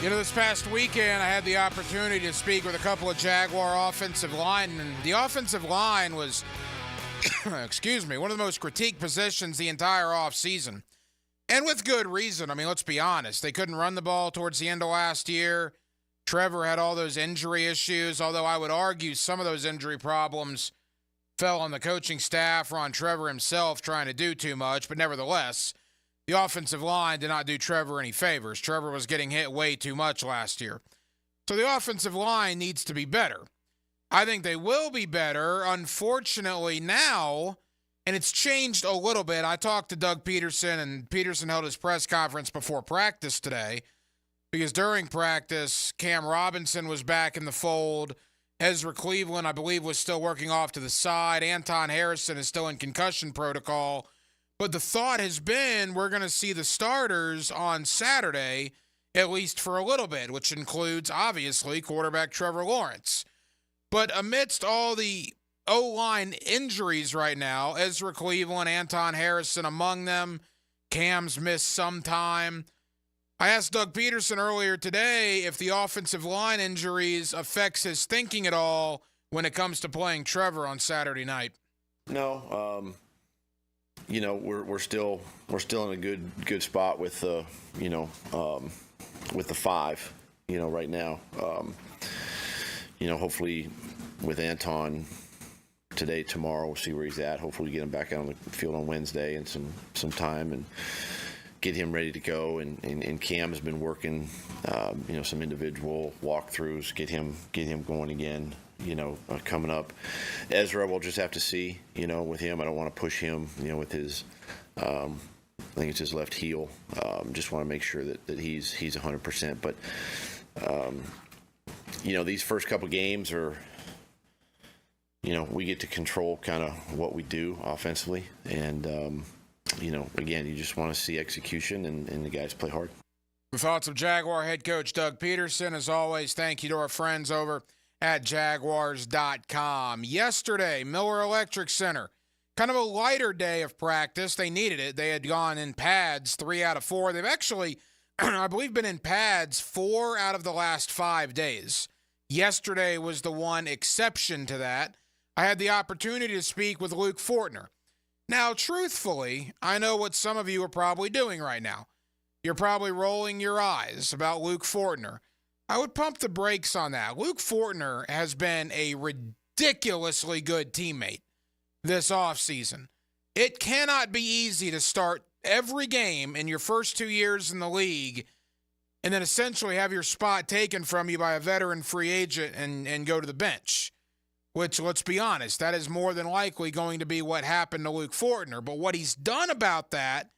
You know, this past weekend, I had the opportunity to speak with a couple of Jaguar offensive linemen, and the offensive line was excuse me, one of the most critiqued positions the entire offseason. And with good reason. I mean, let's be honest. They couldn't run the ball towards the end of last year. Trevor had all those injury issues, although I would argue some of those injury problems fell on the coaching staff or on Trevor himself trying to do too much. But nevertheless, the offensive line did not do Trevor any favors. Trevor was getting hit way too much last year. So the offensive line needs to be better. I think they will be better. Unfortunately now, and it's changed a little bit. I talked to Doug Peterson, and Peterson held his press conference before practice today because during practice, Cam Robinson was back in the fold. Ezra Cleveland, I believe, was still working off to the side. Anton Harrison is still in concussion protocol. But the thought has been we're going to see the starters on Saturday, at least for a little bit, which includes, obviously, quarterback Trevor Lawrence. But amidst all the O-line injuries right now, Ezra Cleveland, Anton Harrison among them, Cam's missed some time. I asked Doug Peterson earlier today if the offensive line injuries affects his thinking at all when it comes to playing Trevor on Saturday night. No, you know, we're still in a good spot with with the five, you know, right now. You know, hopefully with Anton today, tomorrow, we'll see where he's at. Hopefully we get him back out on the field on Wednesday and some time and get him ready to go. And Cam has been working, you know, some individual walkthroughs, get him going again, you know, coming up. Ezra, we'll just have to see, you know, with him. I don't want to push him, you know, with his, I think it's his left heel. Just want to make sure that he's 100%. But, you know, these first couple games are, you know, we get to control kind of what we do offensively. And, you know, again, you just want to see execution and the guys play hard. The thoughts of Jaguar head coach Doug Peterson. As always, thank you to our friends over at Jaguars.com. Yesterday, Miller Electric Center. Kind of a lighter day of practice. They needed it. They had gone in pads 3 out of 4. They've actually, I believe, been in pads 4 out of the last 5 days. Yesterday was the one exception to that. I had the opportunity to speak with Luke Fortner. Now, truthfully, I know what some of you are probably doing right now. You're probably rolling your eyes about Luke Fortner. I would pump the brakes on that. Luke Fortner has been a ridiculously good teammate this offseason. It cannot be easy to start every game in your first 2 years in the league and then essentially have your spot taken from you by a veteran free agent and go to the bench. Which, let's be honest, that is more than likely going to be what happened to Luke Fortner. But what he's done about that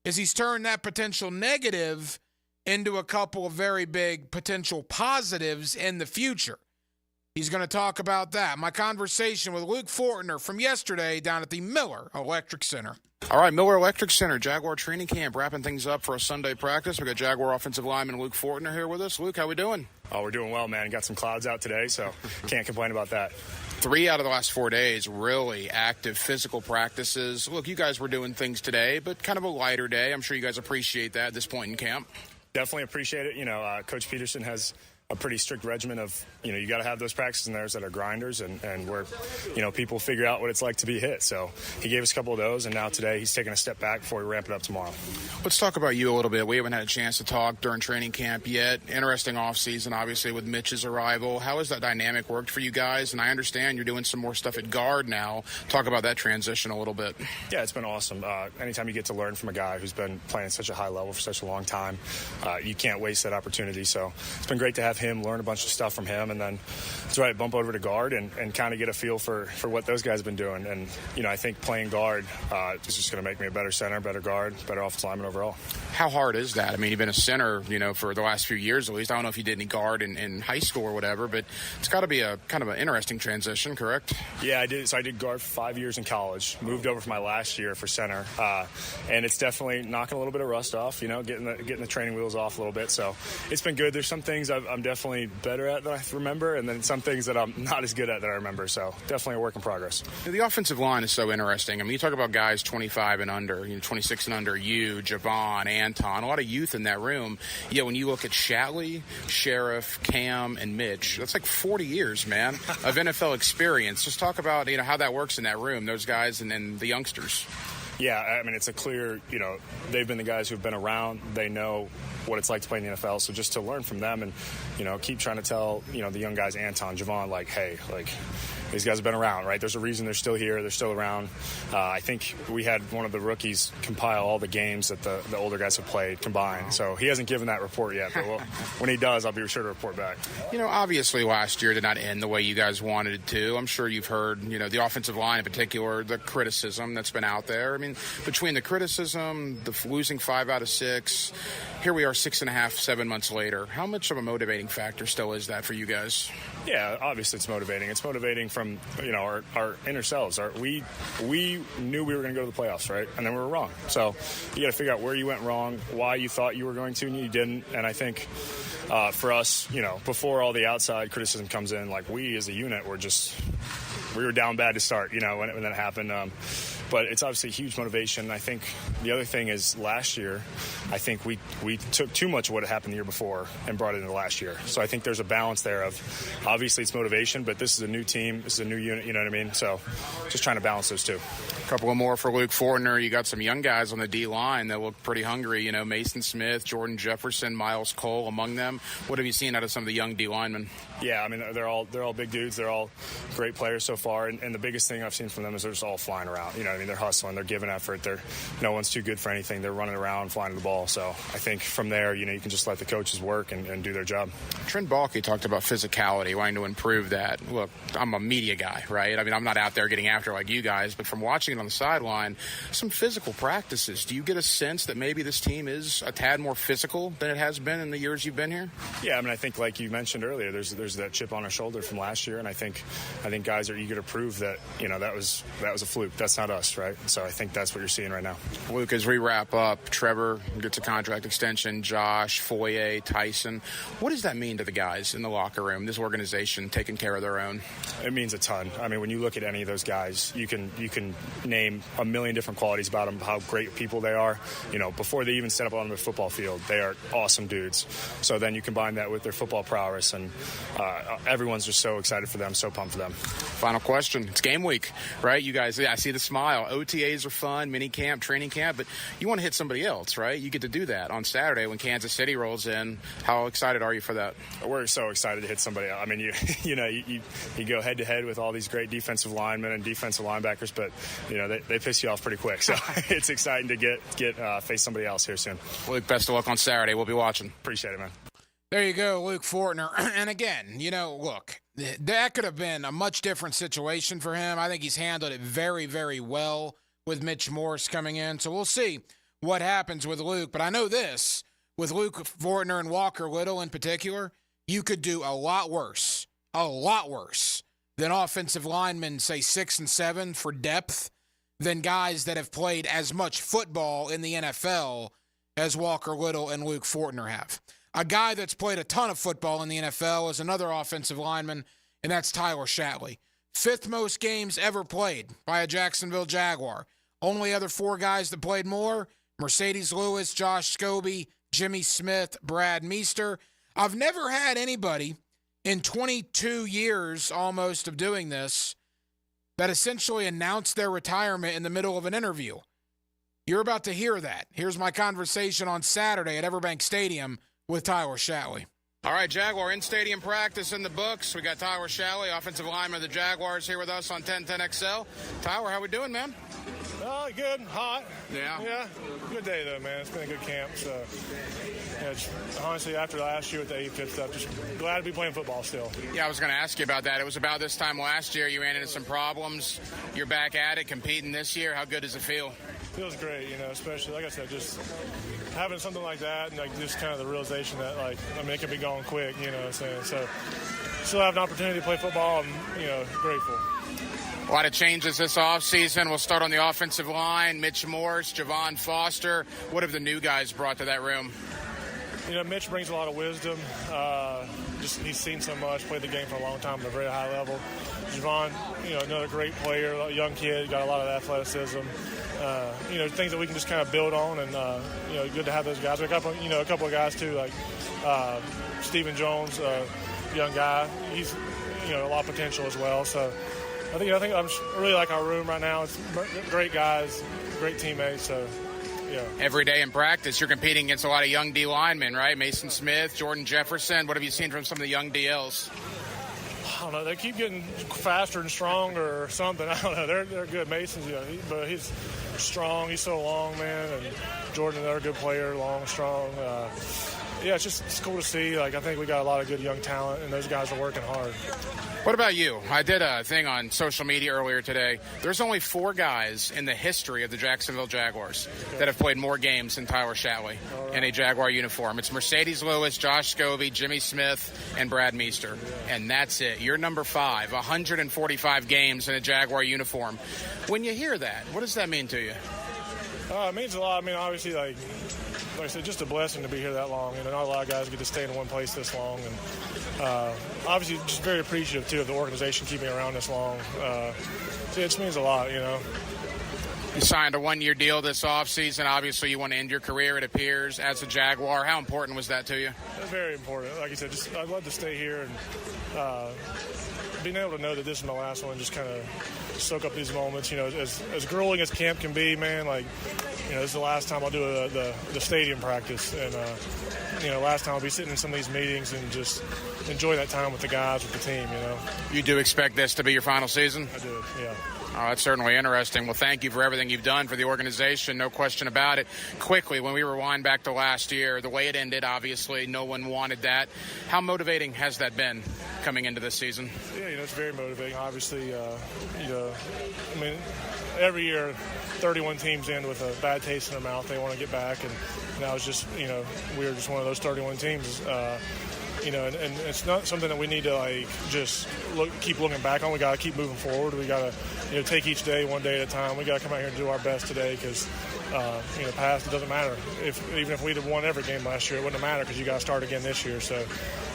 is he's turned that potential negative into a couple of very big potential positives in the future. He's going to talk about that. My conversation with Luke Fortner from yesterday down at the Miller Electric Center. All right, Miller Electric Center, Jaguar training camp, wrapping things up for a Sunday practice. We got Jaguar offensive lineman Luke Fortner here with us. Luke, how we doing? Oh, we're doing well, man. Got some clouds out today, so can't complain about that. 3 out of the last 4 days, really active physical practices. Look, you guys were doing things today, but kind of a lighter day. I'm sure you guys appreciate that at this point in camp. Definitely appreciate it. You know, Coach Peterson has a pretty strict regimen of, you know, you got to have those practices in there that are grinders and where, you know, people figure out what it's like to be hit. So he gave us a couple of those, and now today he's taking a step back before we ramp it up tomorrow. Let's talk about you a little bit. We haven't had a chance to talk during training camp yet. Interesting offseason, obviously, with Mitch's arrival. How has that dynamic worked for you guys? And I understand you're doing some more stuff at guard now. Talk about that transition a little bit. Yeah, it's been awesome. Anytime you get to learn from a guy who's been playing at such a high level for such a long time, you can't waste that opportunity. So it's been great to have him, learn a bunch of stuff from him, and then it's right, bump over to guard and kind of get a feel for what those guys have been doing. And, you know, I think playing guard is just going to make me a better center, better guard, better offensive lineman overall. How hard is that? I mean, you've been a center, you know, for the last few years at least. I don't know if you did any guard in high school or whatever, but it's got to be a kind of an interesting transition, correct? Yeah, I did. So I did guard for 5 years in college, moved over for my last year for center, and it's definitely knocking a little bit of rust off, you know, getting the training wheels off a little bit. So it's been good. There's some things I'm definitely better at than I remember, and then some things that I'm not as good at that I remember. So definitely a work in progress. The offensive line is so interesting. I mean, you talk about guys 25 and under, you know, 26 and under, you, Javon, Anton, a lot of youth in that room. Yeah, when you look at Shatley, Sheriff, Cam, and Mitch, that's like 40 years, man, of NFL experience. Just talk about, you know, how that works in that room, those guys and then the youngsters. Yeah, I mean, it's a clear, you know, they've been the guys who've been around. They know what it's like to play in the NFL. So just to learn from them and, you know, keep trying to tell, you know, the young guys, Anton, Javon, like, hey, like, these guys have been around, right? There's a reason they're still here. They're still around. I think we had one of the rookies compile all the games that the older guys have played combined. So he hasn't given that report yet, but when he does, I'll be sure to report back. You know, obviously last year did not end the way you guys wanted it to. I'm sure you've heard, you know, the offensive line in particular, the criticism that's been out there. I mean, between the criticism, the losing 5 out of 6, here we are 6.5, 7 months later. How much of a motivating factor still is that for you guys? Yeah, obviously it's motivating. It's motivating from, you know, our inner selves. We knew we were going to go to the playoffs, right? And then we were wrong. So you got to figure out where you went wrong, why you thought you were going to and you didn't. And I think for us, you know, before all the outside criticism comes in, like we as a unit we were down bad to start, you know, when that happened. But it's obviously a huge motivation. I think the other thing is last year, I think we took too much of what had happened the year before and brought it into last year. So I think there's a balance there of obviously it's motivation, but this is a new team. This is a new unit, you know what I mean? So just trying to balance those two. A couple of more for Luke Fortner. You got some young guys on the D-line that look pretty hungry. You know, Mason Smith, Jordan Jefferson, Miles Cole among them. What have you seen out of some of the young D-linemen? Yeah, I mean, they're all big dudes. They're all great players so far. And the biggest thing I've seen from them is they're just all flying around. You know what I mean? They're hustling. They're giving effort. No one's too good for anything. They're running around, flying the ball. So I think from there, you know, you can just let the coaches work and do their job. Trent Baalke talked about physicality, wanting to improve that. Look, I'm a media guy, right? I mean, I'm not out there getting after like you guys, but from watching it on the sideline, some physical practices. Do you get a sense that maybe this team is a tad more physical than it has been in the years you've been here? Yeah, I mean, I think like you mentioned earlier, there's that chip on our shoulder from last year, and I think guys are eager to prove that, you know, that was a fluke. That's not us, right? So I think that's what you're seeing right now. Luke, as we wrap up, Trevor gets a contract extension, Josh, Foye, Tyson. What does that mean to the guys in the locker room, this organization taking care of their own? It means a ton. I mean, when you look at any of those guys, you can name a million different qualities about them, how great people they are. You know, before they even step up on the football field, they are awesome dudes. So then you combine that with their football prowess, and everyone's just so excited for them, so pumped for them. Final question. It's game week, right? You guys, I see the smile. OTAs are fun, mini camp, training camp, but you want to hit somebody else, right? You get to do that on Saturday when Kansas City rolls in. How excited are you for that? We're so excited to hit somebody else. I mean, you go head-to-head with all these great defensive linemen and defensive linebackers, but, they piss you off pretty quick. So it's exciting to get face somebody else here soon. Luke, best of luck on Saturday. We'll be watching. Appreciate it, man. There you go, Luke Fortner. And again, look, that could have been a much different situation for him. I think he's handled it very, very well with Mitch Morse coming in. So we'll see what happens with Luke. But I know this, with Luke Fortner and Walker Little in particular, you could do a lot worse than offensive linemen, say 6 and 7 for depth, than guys that have played as much football in the NFL as Walker Little and Luke Fortner have. A guy that's played a ton of football in the NFL is another offensive lineman, and that's Tyler Shatley. 5th most games ever played by a Jacksonville Jaguar. Only other 4 guys that played more, Mercedes Lewis, Josh Scobie, Jimmy Smith, Brad Meester. I've never had anybody in 22 years almost of doing this that essentially announced their retirement in the middle of an interview. You're about to hear that. Here's my conversation on Saturday at Everbank Stadium with Tyler Shatley. All right, Jaguar in-stadium practice in the books. We got Tyler Shatley, offensive lineman of the Jaguars, here with us on 1010XL. Tyler, how we doing, man? Good, hot. Yeah. Good day though, man. It's been a good camp. So, honestly, after last year with the AFib stuff, just glad to be playing football still. Yeah, I was going to ask you about that. It was about this time last year. You ran into some problems. You're back at it, competing this year. How good does it feel? Feels great, especially, like I said, just having something like that and, just kind of the realization that, it can be going quick, what I'm saying? So, still have an opportunity to play football. I'm, grateful. A lot of changes this offseason. We'll start on the offensive line. Mitch Morse, Javon Foster. What have the new guys brought to that room? Mitch brings a lot of wisdom. He's seen so much, played the game for a long time at a very high level. Javon, another great player, a young kid, got a lot of athleticism. Things that we can just kind of build on, and good to have those guys. A couple of guys too, like Stephen Jones, young guy. He's a lot of potential as well. So I think I really like our room right now. It's great guys, great teammates. So. Yeah. Every day in practice, you're competing against a lot of young D linemen, right? Mason Smith, Jordan Jefferson. What have you seen from some of the young DLs? I don't know. They keep getting faster and stronger or something. I don't know. They're good. Mason's, but he's strong. He's so long, man. And Jordan, another good player, long, strong. It's cool to see. I think we got a lot of good young talent, and those guys are working hard. What about you? I did a thing on social media earlier today. There's only 4 guys in the history of the Jacksonville Jaguars that have played more games than Tyler Shatley in a Jaguar uniform. It's Mercedes Lewis, Josh Scobie, Jimmy Smith, and Brad Meester. And that's it. You're number 5, 145 games in a Jaguar uniform. When you hear that, what does that mean to you? It means a lot. I mean, obviously, like I said, just a blessing to be here that long. Not a lot of guys get to stay in one place this long. And obviously, just very appreciative, too, of the organization keeping me around this long. It just means a lot, You signed a 1-year deal this offseason. Obviously, you want to end your career, it appears, as a Jaguar. How important was that to you? It was very important. Like I said, I'd love to stay here and being able to know that this is my last one, just kind of soak up these moments. As grueling as camp can be, man, this is the last time I'll do the stadium practice. And, last time I'll be sitting in some of these meetings and just enjoy that time with the guys, with the team, You do expect this to be your final season? I do, yeah. Oh, that's certainly interesting. Well, thank you for everything you've done for the organization. No question about it. Quickly, when we rewind back to last year, the way it ended, obviously, no one wanted that. How motivating has that been coming into this season? Yeah, it's very motivating. Obviously, every year 31 teams end with a bad taste in their mouth. They want to get back, and now it's just, we were just one of those 31 teams. And it's not something that we need to keep looking back on. We got to keep moving forward. We got to take each day one day at a time. We got to come out here and do our best today because past, it doesn't matter. Even if we'd have won every game last year, it wouldn't matter because you got to start again this year. So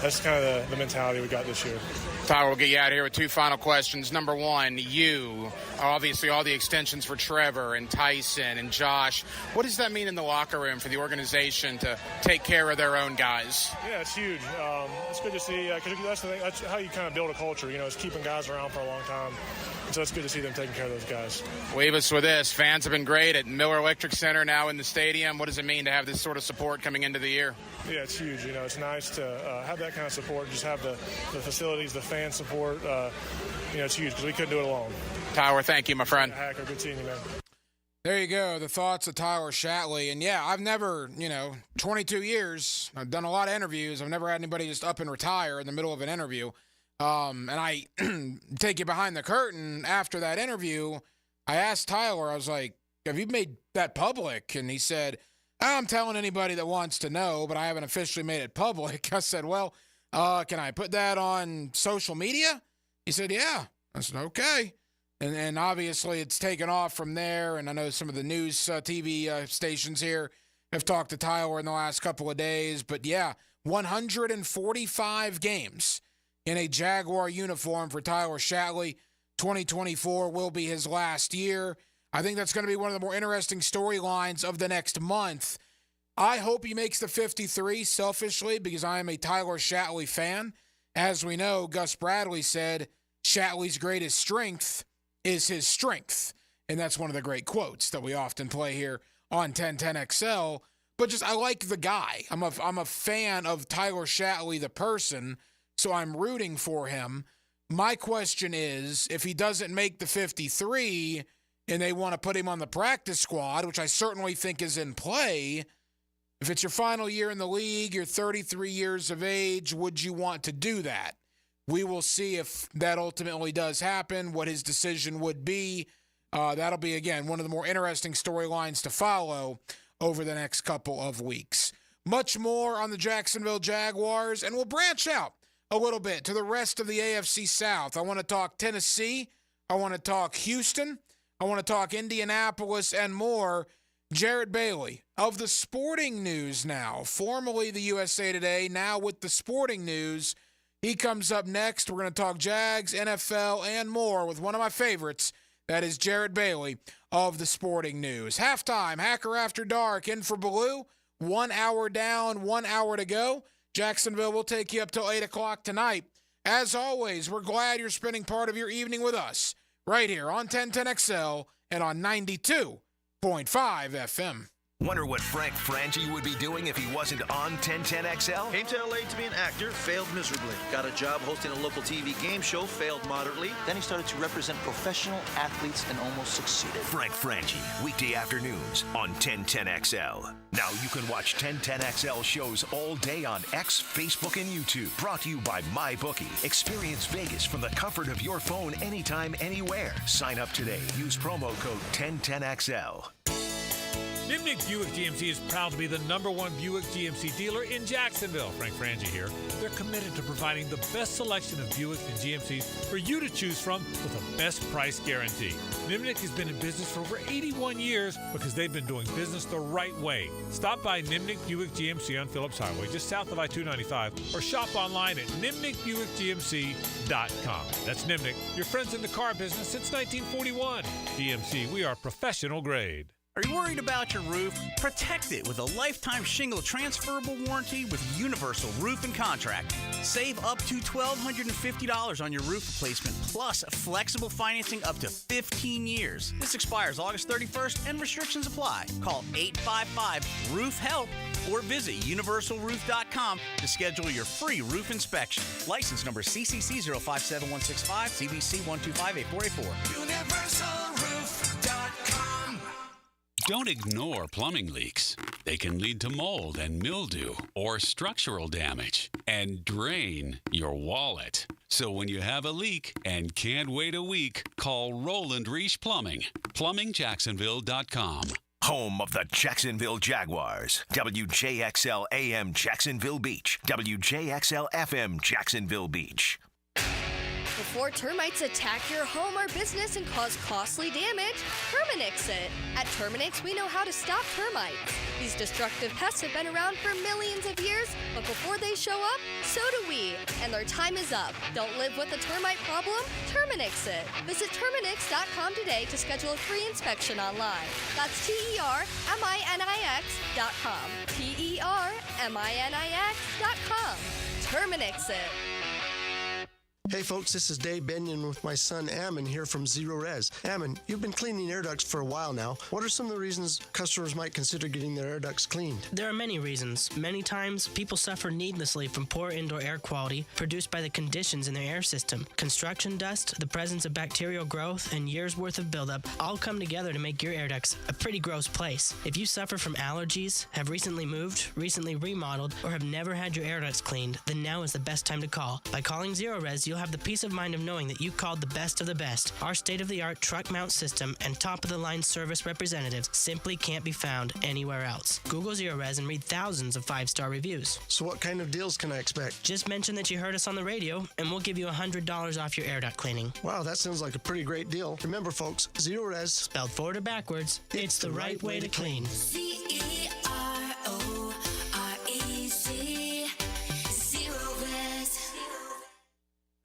that's kind of the mentality we got this year. Tyler, we'll get you out of here with two final questions. Number one, you, obviously all the extensions for Trevor and Tyson and Josh. What does that mean in the locker room for the organization to take care of their own guys? Yeah, it's huge. It's good to see, because that's the thing, that's how you kind of build a culture, is keeping guys around for a long time. And so it's good to see them taking care of those guys. Leave us with this. Fans have been great at Miller Electric Center, now in the stadium. What does it mean to have this sort of support coming into the year? Yeah, it's huge. It's nice to have that kind of support, just have the facilities, the fan support. It's huge because we couldn't do it alone. Tyler, thank you, my friend. Hacker, good seeing you, man. There you go, the thoughts of Tyler Shatley. And, yeah, I've never, 22 years, I've done a lot of interviews. I've never had anybody just up and retire in the middle of an interview. And I take you behind the curtain after that interview. I asked Tyler, I was like, have you made that public? And he said, I'm telling anybody that wants to know, but I haven't officially made it public. I said, well, can I put that on social media? He said, yeah. I said, okay. And obviously it's taken off from there. And I know some of the news TV stations here have talked to Tyler in the last couple of days. But, yeah, 145 games in a Jaguar uniform for Tyler Shatley. 2024 will be his last year. I think that's going to be one of the more interesting storylines of the next month. I hope he makes the 53 selfishly because I am a Tyler Shatley fan. As we know, Gus Bradley said Shatley's greatest strength is his strength. And that's one of the great quotes that we often play here on 1010XL. But just I like the guy. I'm a fan of Tyler Shatley, the person, so I'm rooting for him. My question is, if he doesn't make the 53 and they want to put him on the practice squad, which I certainly think is in play, if it's your final year in the league, you're 33 years of age, would you want to do that? We will see if that ultimately does happen, what his decision would be. That'll be, again, one of the more interesting storylines to follow over the next couple of weeks. Much more on the Jacksonville Jaguars, and we'll branch out a little bit to the rest of the AFC South. I want to talk Tennessee. I want to talk Houston. I want to talk Indianapolis and more. Jared Bailey of the Sporting News now, formerly the USA Today, now with the Sporting News. He comes up next. We're going to talk Jags, NFL, and more with one of my favorites. That is Jared Bailey of the Sporting News. Halftime, Hacker After Dark, in for Baloo. 1 hour down, 1 hour to go. Jacksonville will take you up till 8 o'clock tonight. As always, we're glad you're spending part of your evening with us right here on 1010XL and on 92.5 FM. Wonder what Frank Frangie would be doing if he wasn't on 1010XL? Came to LA to be an actor, failed miserably. Got a job hosting a local TV game show, failed moderately. Then he started to represent professional athletes and almost succeeded. Frank Frangie, weekday afternoons on 1010XL. Now you can watch 1010XL shows all day on X, Facebook, and YouTube. Brought to you by MyBookie. Experience Vegas from the comfort of your phone anytime, anywhere. Sign up today. Use promo code 1010XL. Nimnick Buick GMC is proud to be the #1 Buick GMC dealer in Jacksonville. Frank Frangie here. They're committed to providing the best selection of Buicks and GMCs for you to choose from with a best price guarantee. Nimnick has been in business for over 81 years because they've been doing business the right way. Stop by Nimnick Buick GMC on Phillips Highway, just south of I-295, or shop online at nimnickbuickgmc.com. That's Nimnick, your friends in the car business since 1941. GMC, we are professional grade. Are you worried about your roof? Protect it with a lifetime shingle transferable warranty with Universal Roof and Contract. Save up to $1,250 on your roof replacement, plus flexible financing up to 15 years. This expires August 31st and restrictions apply. Call 855-ROOF-HELP or visit universalroof.com to schedule your free roof inspection. License number CCC 057165, CBC 1258484. UniversalRoof.com. Don't ignore plumbing leaks. They can lead to mold and mildew or structural damage and drain your wallet. So when you have a leak and can't wait a week, call Roland Reich Plumbing. PlumbingJacksonville.com. Home of the Jacksonville Jaguars. WJXL AM Jacksonville Beach. WJXL FM Jacksonville Beach. Before termites attack your home or business and cause costly damage, Terminix it. At Terminix, we know how to stop termites. These destructive pests have been around for millions of years, but before they show up, so do we. And their time is up. Don't live with a termite problem? Terminix it. Visit Terminix.com today to schedule a free inspection online. That's TERMINIX.com. TERMINIX.com. Terminix it. Hey folks, this is Dave Benyon with my son Ammon here from Zero Res. Ammon, you've been cleaning air ducts for a while now. What are some of the reasons customers might consider getting their air ducts cleaned? There are many reasons. Many times, people suffer needlessly from poor indoor air quality produced by the conditions in their air system. Construction dust, the presence of bacterial growth, and years' worth of buildup all come together to make your air ducts a pretty gross place. If you suffer from allergies, have recently moved, recently remodeled, or have never had your air ducts cleaned, then now is the best time to call. By calling Zero Res, you'll have the peace of mind of knowing that you called the best of the best. Our state-of-the-art truck mount system and top-of-the-line service representatives simply can't be found anywhere else. Google Zero Res and read thousands of 5-star reviews. So what kind of deals can I expect? Just mention that you heard us on the radio, and we'll give you $100 off your air duct cleaning. Wow, that sounds like a pretty great deal. Remember, folks, Zero Res, spelled forward or backwards, it's the right way to clean. CEROREC. Zero Res.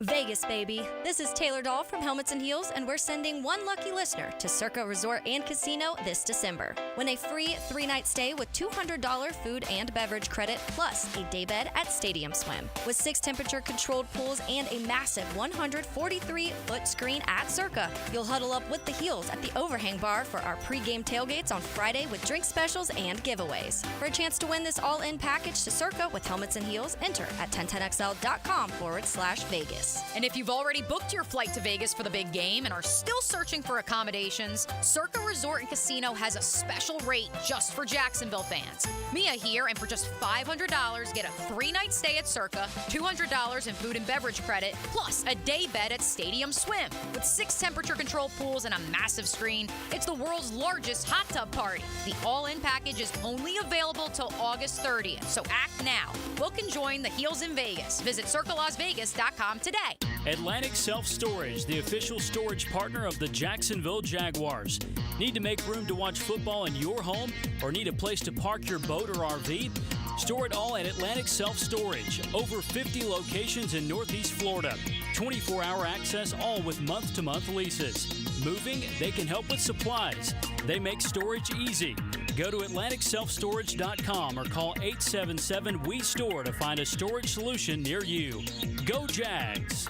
Vegas, baby. This is Taylor Dahl from Helmets and Heels, and we're sending one lucky listener to Circa Resort and Casino this December. Win a free 3-night stay with $200 food and beverage credit, plus a daybed at Stadium Swim. With 6 temperature-controlled pools and a massive 143-foot screen at Circa, you'll huddle up with the Heels at the Overhang Bar for our pregame tailgates on Friday with drink specials and giveaways. For a chance to win this all-in package to Circa with Helmets and Heels, enter at 1010xl.com/Vegas. And if you've already booked your flight to Vegas for the big game and are still searching for accommodations, Circa Resort and Casino has a special rate just for Jacksonville fans. Mia here, and for just $500, get a 3-night stay at Circa, $200 in food and beverage credit, plus a day bed at Stadium Swim. With 6 temperature-controlled pools and a massive screen, it's the world's largest hot tub party. The all-in package is only available till August 30th, so act now. Book and join the Heels in Vegas. Visit CircaLasVegas.com today. Atlantic Self Storage, the official storage partner of the Jacksonville Jaguars. Need to make room to watch football in your home, or need a place to park your boat or RV? Store it all at Atlantic Self Storage. Over 50 locations in Northeast Florida. 24-hour access, all with month-to-month leases. Moving? They can help with supplies. They make storage easy. Go to AtlanticSelfStorage.com or call 877-WE-STORE to find a storage solution near you. Go Jags!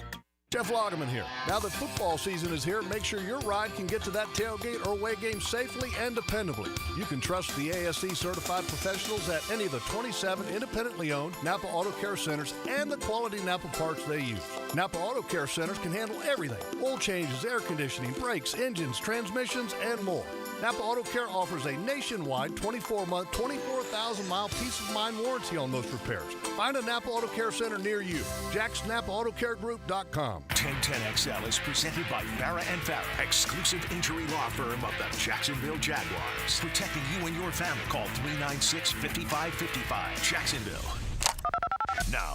Jeff Lagerman here. Now that football season is here, make sure your ride can get to that tailgate or away game safely and dependably. You can trust the ASE certified professionals at any of the 27 independently owned Napa Auto Care Centers and the quality Napa parts they use. Napa Auto Care Centers can handle everything: oil changes, air conditioning, brakes, engines, transmissions, and more. Napa Auto Care offers a nationwide 24-month, 24,000-mile peace-of-mind warranty on those repairs. Find a Napa Auto Care Center near you. JacksNapaAutoCareGroup.com. 1010XL is presented by Farah & Farah, exclusive injury law firm of the Jacksonville Jaguars. Protecting you and your family. Call 396-5555. Jacksonville. Now,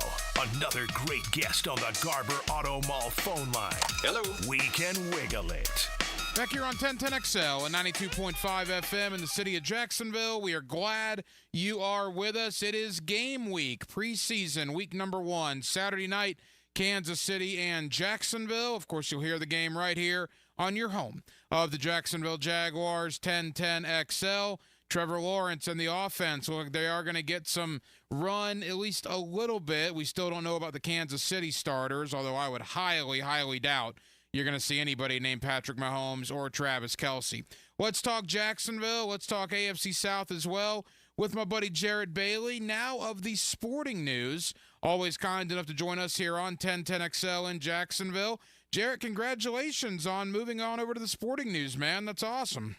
another great guest on the Garber Auto Mall phone line. Hello. We can wiggle it. Back here on 1010XL and 92.5 FM in the city of Jacksonville. We are glad you are with us. It is game week, preseason, week number 1, Saturday night, Kansas City and Jacksonville. Of course, you'll hear the game right here on your home of the Jacksonville Jaguars, 1010XL. Trevor Lawrence and the offense, well, they are going to get some run, at least a little bit. We still don't know about the Kansas City starters, although I would highly, highly doubt you're going to see anybody named Patrick Mahomes or Travis Kelce. Let's talk Jacksonville. Let's talk AFC South as well with my buddy Jared Bailey, now of the Sporting News. Always kind enough to join us here on 1010XL in Jacksonville. Jared, congratulations on moving on over to the Sporting News, man. That's awesome.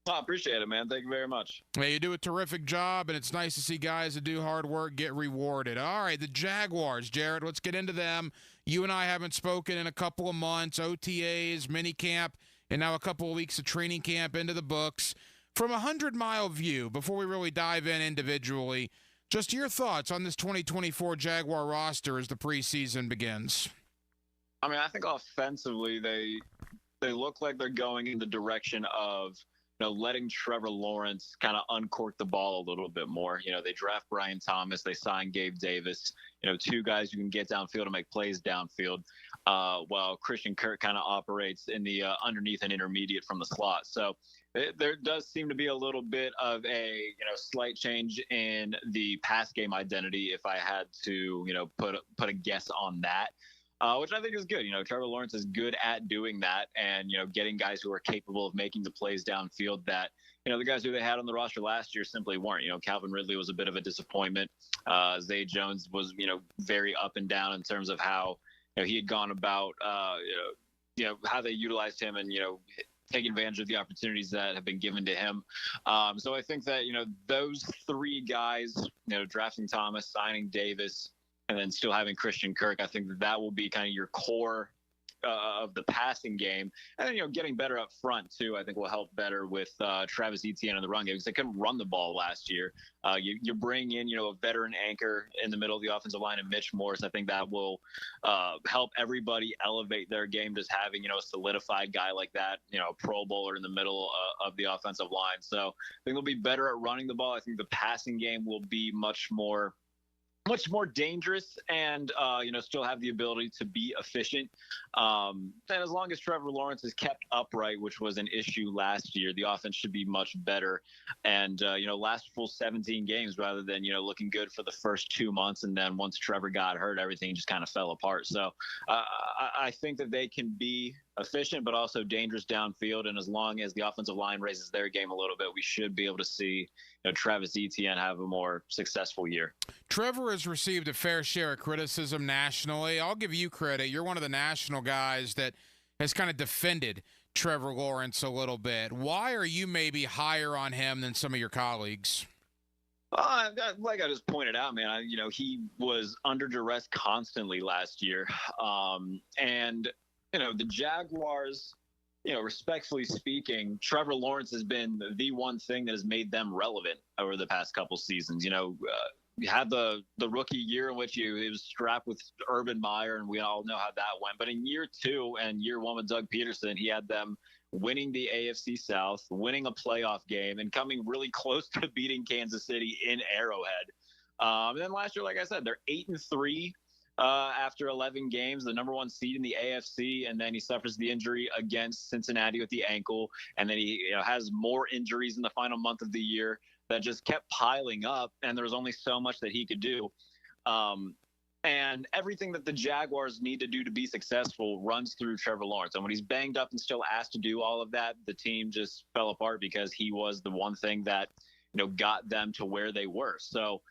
I appreciate it, man. Thank you very much. Hey, you do a terrific job, and it's nice to see guys that do hard work get rewarded. All right, the Jaguars, Jared, let's get into them. You and I haven't spoken in a couple of months, OTAs, minicamp, and now a couple of weeks of training camp into the books. From a 100-mile view, before we really dive in individually, just your thoughts on this 2024 Jaguar roster as the preseason begins. I mean, I think offensively they look like they're going in the direction of letting Trevor Lawrence kind of uncork the ball a little bit more. They draft Brian Thomas, they sign Gabe Davis, two guys who can get downfield and make plays downfield, while Christian Kirk kind of operates in the underneath and intermediate from the slot. So there does seem to be a little bit of a slight change in the pass game identity, if I had to put a guess on that. Which I think is good. Trevor Lawrence is good at doing that and, getting guys who are capable of making the plays downfield that, the guys who they had on the roster last year simply weren't. Calvin Ridley was a bit of a disappointment. Zay Jones was, very up and down in terms of how, he had gone about, how they utilized him and, taking advantage of the opportunities that have been given to him. So I think that, those three guys, drafting Thomas, signing Davis, and then still having Christian Kirk, I think that will be kind of your core of the passing game. And then, getting better up front, too, I think will help better with Travis Etienne in the run game because they couldn't run the ball last year. You bring in, a veteran anchor in the middle of the offensive line and Mitch Morse. I think that will help everybody elevate their game, just having, a solidified guy like that, a Pro Bowler in the middle of the offensive line. So I think they'll be better at running the ball. I think the passing game will be much more dangerous and, still have the ability to be efficient. And as long as Trevor Lawrence is kept upright, which was an issue last year, the offense should be much better and, last full 17 games rather than, looking good for the first 2 months. And then once Trevor got hurt, everything just kind of fell apart. So I think that they can be efficient, but also dangerous downfield. And as long as the offensive line raises their game a little bit, we should be able to see Travis Etienne have a more successful year. Trevor has received a fair share of criticism nationally. I'll give you credit. You're one of the national guys that has kind of defended Trevor Lawrence a little bit. Why are you maybe higher on him than some of your colleagues? Like I just pointed out, man, he was under duress constantly last year. And the Jaguars, respectfully speaking, Trevor Lawrence has been the one thing that has made them relevant over the past couple seasons. You had the rookie year in which he was strapped with Urban Meyer, and we all know how that went. But in year two and year one with Doug Peterson, he had them winning the AFC South, winning a playoff game, and coming really close to beating Kansas City in Arrowhead. And then last year, like I said, they're 8-3. After 11 games, the number one seed in the AFC, and then he suffers the injury against Cincinnati with the ankle, and then he has more injuries in the final month of the year that just kept piling up, and there was only so much that he could do. And everything that the Jaguars need to do to be successful runs through Trevor Lawrence. And when he's banged up and still asked to do all of that, the team just fell apart because he was the one thing that, got them to where they were. So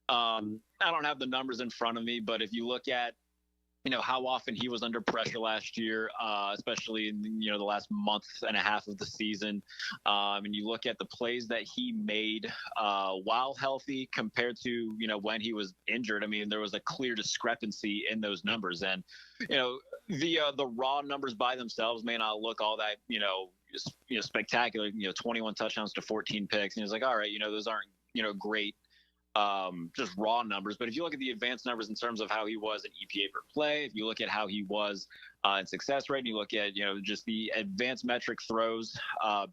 I don't have the numbers in front of me, but if you look at, how often he was under pressure last year, especially in, the last month and a half of the season, and you look at the plays that he made while healthy compared to, when he was injured, I mean, there was a clear discrepancy in those numbers. And, the raw numbers by themselves may not look all that, spectacular, 21 touchdowns to 14 picks. And it's like, all right, those aren't, great just raw numbers. But if you look at the advanced numbers in terms of how he was in EPA per play, if you look at how he was in success rate, and you look at, just the advanced metric throws,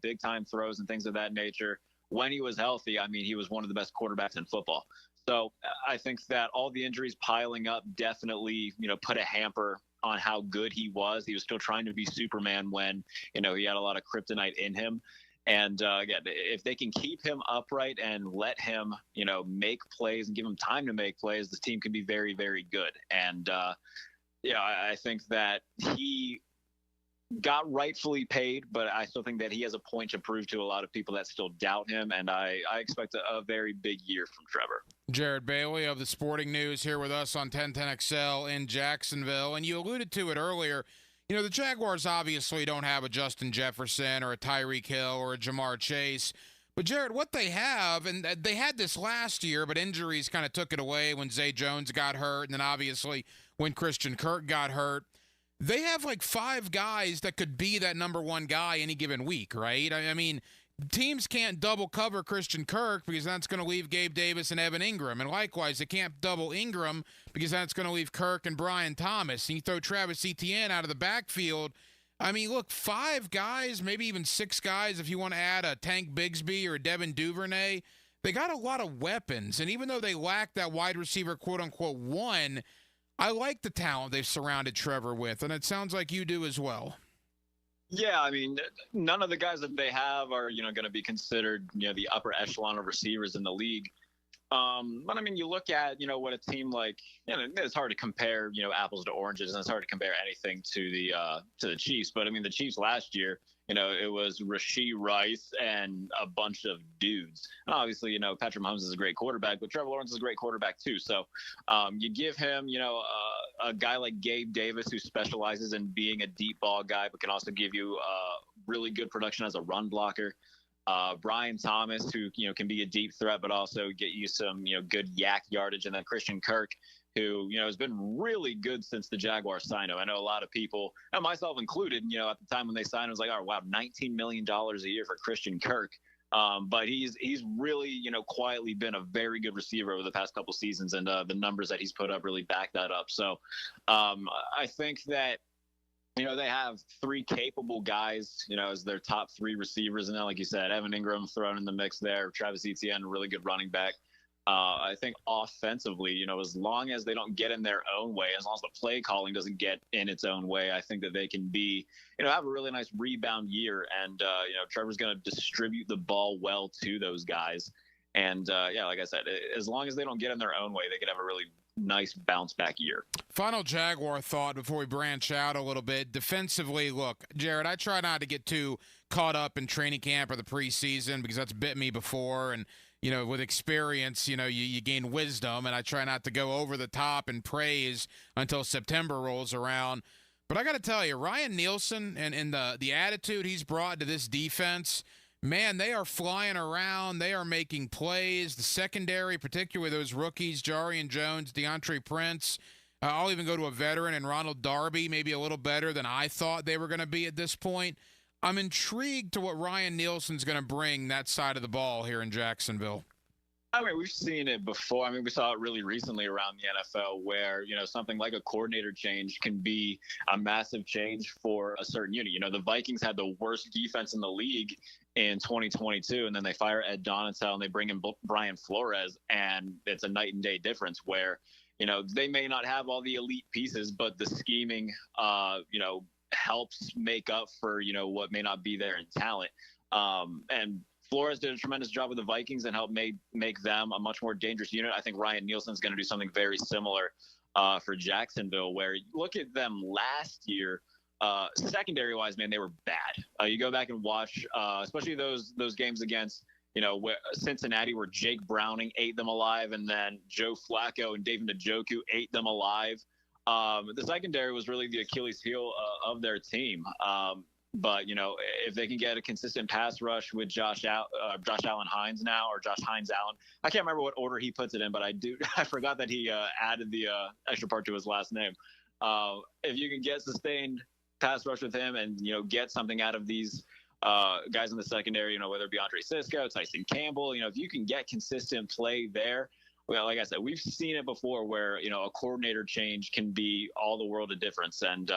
big time throws and things of that nature, when he was healthy, I mean, he was one of the best quarterbacks in football. So I think that all the injuries piling up definitely, put a hamper on how good he was. He was still trying to be Superman when, he had a lot of kryptonite in him. And again, if they can keep him upright and let him, make plays and give him time to make plays, this team can be very, very good. And, I think that he got rightfully paid, but I still think that he has a point to prove to a lot of people that still doubt him. And I expect a very big year from Trevor. Jared Bailey of the Sporting News here with us on 1010XL in Jacksonville. And you alluded to it earlier. The Jaguars obviously don't have a Justin Jefferson or a Tyreek Hill or a Jamar Chase. But, Jared, what they have, and they had this last year, but injuries kind of took it away when Zay Jones got hurt, and then obviously when Christian Kirk got hurt. They have like 5 guys that could be that number one guy any given week, right? I mean, teams can't double cover Christian Kirk because that's going to leave Gabe Davis and Evan Ingram. And likewise, they can't double Ingram because that's going to leave Kirk and Brian Thomas. And you throw Travis Etienne out of the backfield. I mean, look, 5 guys, maybe even 6 guys if you want to add a Tank Bigsby or a Devin Duvernay. They got a lot of weapons. And even though they lack that wide receiver, quote-unquote, 1, I like the talent they've surrounded Trevor with. And it sounds like you do as well. Yeah, I mean, none of the guys that they have are, going to be considered, the upper echelon of receivers in the league. But I mean, you look at, what a team like, it's hard to compare, apples to oranges, and it's hard to compare anything to the Chiefs. But I mean, the Chiefs last year, it was Rashee Rice and a bunch of dudes. And obviously, Patrick Mahomes is a great quarterback, but Trevor Lawrence is a great quarterback too. So you give him, a guy like Gabe Davis who specializes in being a deep ball guy, but can also give you really good production as a run blocker. Brian Thomas, who, can be a deep threat, but also get you some, good yak yardage. And then Christian Kirk, who, has been really good since the Jaguars signed him. I know a lot of people, and myself included, at the time when they signed him, was like, oh, wow, $19 million a year for Christian Kirk. But he's really, quietly been a very good receiver over the past couple seasons, and the numbers that he's put up really back that up. So I think that, they have 3 capable guys, as their top 3 receivers. And then, like you said, Evan Ingram thrown in the mix there, Travis Etienne, a really good running back. I think offensively, as long as they don't get in their own way, as long as the play calling doesn't get in its own way, I think that they can be, have a really nice rebound year. And, Trevor's going to distribute the ball well to those guys. And, like I said, as long as they don't get in their own way, they can have a really nice bounce back year. Final Jaguar thought before we branch out a little bit. Defensively, look, Jared, I try not to get too caught up in training camp or the preseason because that's bit me before. And, with experience, you gain wisdom, and I try not to go over the top and praise until September rolls around. But I got to tell you, Ryan Nielsen and the attitude he's brought to this defense, man, they are flying around. They are making plays. The secondary, particularly those rookies, Jarian Jones, DeAndre Prince. I'll even go to a veteran and Ronald Darby, maybe a little better than I thought they were going to be at this point. I'm intrigued to what Ryan Nielsen's going to bring that side of the ball here in Jacksonville. I mean, we've seen it before. I mean, we saw it really recently around the NFL where, something like a coordinator change can be a massive change for a certain unit. The Vikings had the worst defense in the league in 2022, and then they fire Ed Donatel and they bring in Brian Flores, and it's a night and day difference where, they may not have all the elite pieces, but the scheming, helps make up for, what may not be there in talent. And Flores did a tremendous job with the Vikings and helped make them a much more dangerous unit. I think Ryan Nielsen's going to do something very similar for Jacksonville, where you look at them last year, secondary-wise, man, they were bad. You go back and watch, especially those games against, where Cincinnati, where Jake Browning ate them alive, and then Joe Flacco and David Njoku ate them alive. The secondary was really the Achilles heel of their team. But, if they can get a consistent pass rush with Josh Allen Hines now, or Josh Hines Allen, I can't remember what order he puts it in, but I forgot that he added the extra part to his last name. If you can get sustained pass rush with him and, get something out of these guys in the secondary, whether it be Andre Sisco, Tyson Campbell, if you can get consistent play there. Well, like I said, we've seen it before where, a coordinator change can be all the world of difference. And,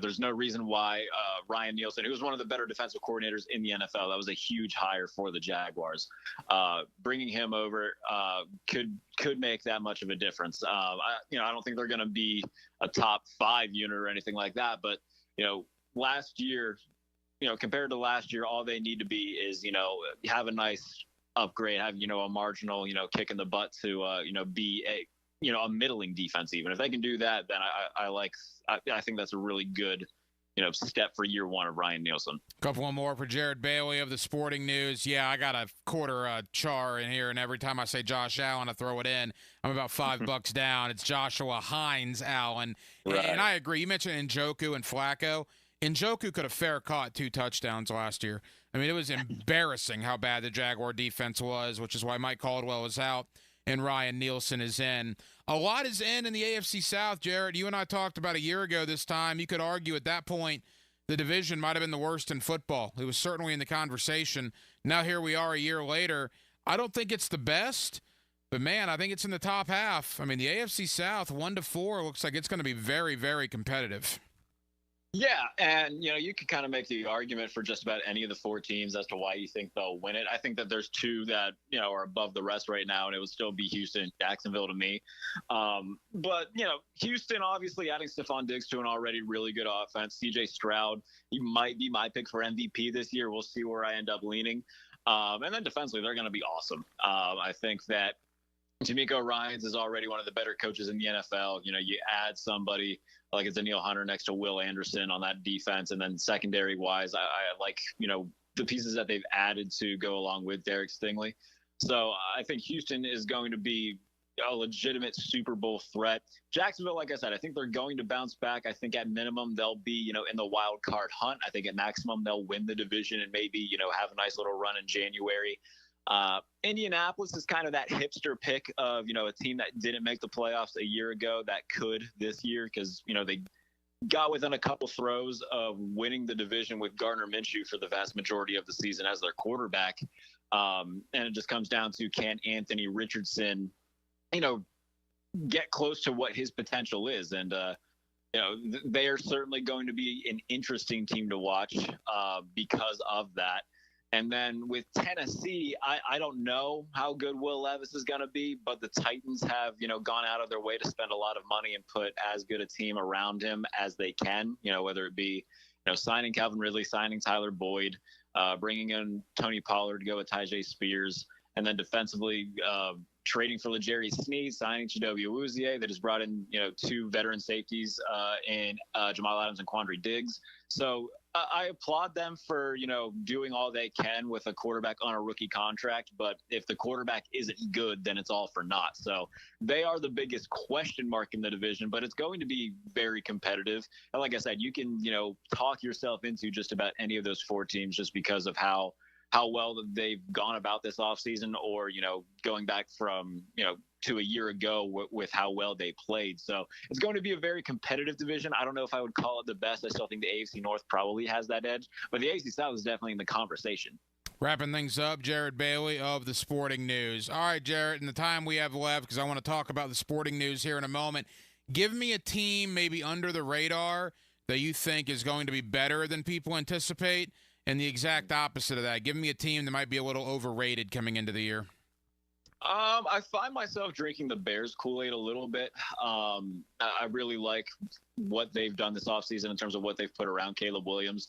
there's no reason why Ryan Nielsen, who was one of the better defensive coordinators in the NFL, that was a huge hire for the Jaguars. Bringing him over could make that much of a difference. I don't think they're going to be a top 5 unit or anything like that. But, last year, compared to last year, all they need to be is, have a nice upgrade, have, a marginal, kick in the butt to, be a middling defense. Even if they can do that, then I think that's a really good, step for year 1 of Ryan Nielsen. Couple more for Jared Bailey of the Sporting News. Yeah, I got a quarter char in here, and every time I say Josh Allen, I throw it in. I'm about $5 down. It's Joshua Hines Allen. Right. And I agree. You mentioned Njoku and Flacco. Njoku could have fair caught 2 touchdowns last year. I mean, it was embarrassing how bad the Jaguar defense was, which is why Mike Caldwell is out and Ryan Nielsen is in. A lot is in the AFC South, Jared. You and I talked about a year ago this time. You could argue at that point the division might have been the worst in football. It was certainly in the conversation. Now here we are a year later. I don't think it's the best, but, man, I think it's in the top half. I mean, the AFC South, 1-4, looks like it's going to be very, very competitive. Yeah, and, you could kind of make the argument for just about any of the four teams as to why you think they'll win it. I think that there's two that, are above the rest right now, and it would still be Houston and Jacksonville to me. But, Houston obviously adding Stephon Diggs to an already really good offense. C.J. Stroud, he might be my pick for MVP this year. We'll see where I end up leaning. And then defensively, they're going to be awesome. I think that D'Amico Ryans is already one of the better coaches in the NFL. You add somebody like a Daniil Hunter next to Will Anderson on that defense. And then secondary wise, I like, the pieces that they've added to go along with Derek Stingley. So I think Houston is going to be a legitimate Super Bowl threat. Jacksonville, like I said, I think they're going to bounce back. I think at minimum they'll be, in the wild card hunt. I think at maximum they'll win the division and maybe, have a nice little run in January. Indianapolis is kind of that hipster pick of, a team that didn't make the playoffs a year ago that could this year because, they got within a couple throws of winning the division with Gardner Minshew for the vast majority of the season as their quarterback. And it just comes down to, can Anthony Richardson, get close to what his potential is. And, they are certainly going to be an interesting team to watch because of that. And then with Tennessee, I don't know how good Will Levis is going to be, but the Titans have, gone out of their way to spend a lot of money and put as good a team around him as they can, whether it be, signing Calvin Ridley, signing Tyler Boyd, bringing in Tony Pollard to go with Tyjae Spears, and then defensively trading for L'Jarius Sneed, signing Chidobe Awuzie. They just brought in, two veteran safeties in Jamal Adams and Quandre Diggs. So I applaud them for, doing all they can with a quarterback on a rookie contract. But if the quarterback isn't good, then it's all for naught. So they are the biggest question mark in the division, but it's going to be very competitive. And like I said, you can, talk yourself into just about any of those four teams just because of how well they've gone about this offseason or, going back from, to a year ago with how well they played. So it's going to be a very competitive division. I don't know if I would call it the best. I still think the AFC North probably has that edge, but the AFC South is definitely in the conversation. Wrapping things up, Jared Bailey of the Sporting News. All right, Jared, in the time we have left, because I want to talk about the Sporting News here in a moment, give me a team maybe under the radar that you think is going to be better than people anticipate, and the exact opposite of that. Give me a team that might be a little overrated coming into the year. I find myself drinking the Bears Kool-Aid a little bit. I really like what they've done this offseason in terms of what they've put around Caleb Williams,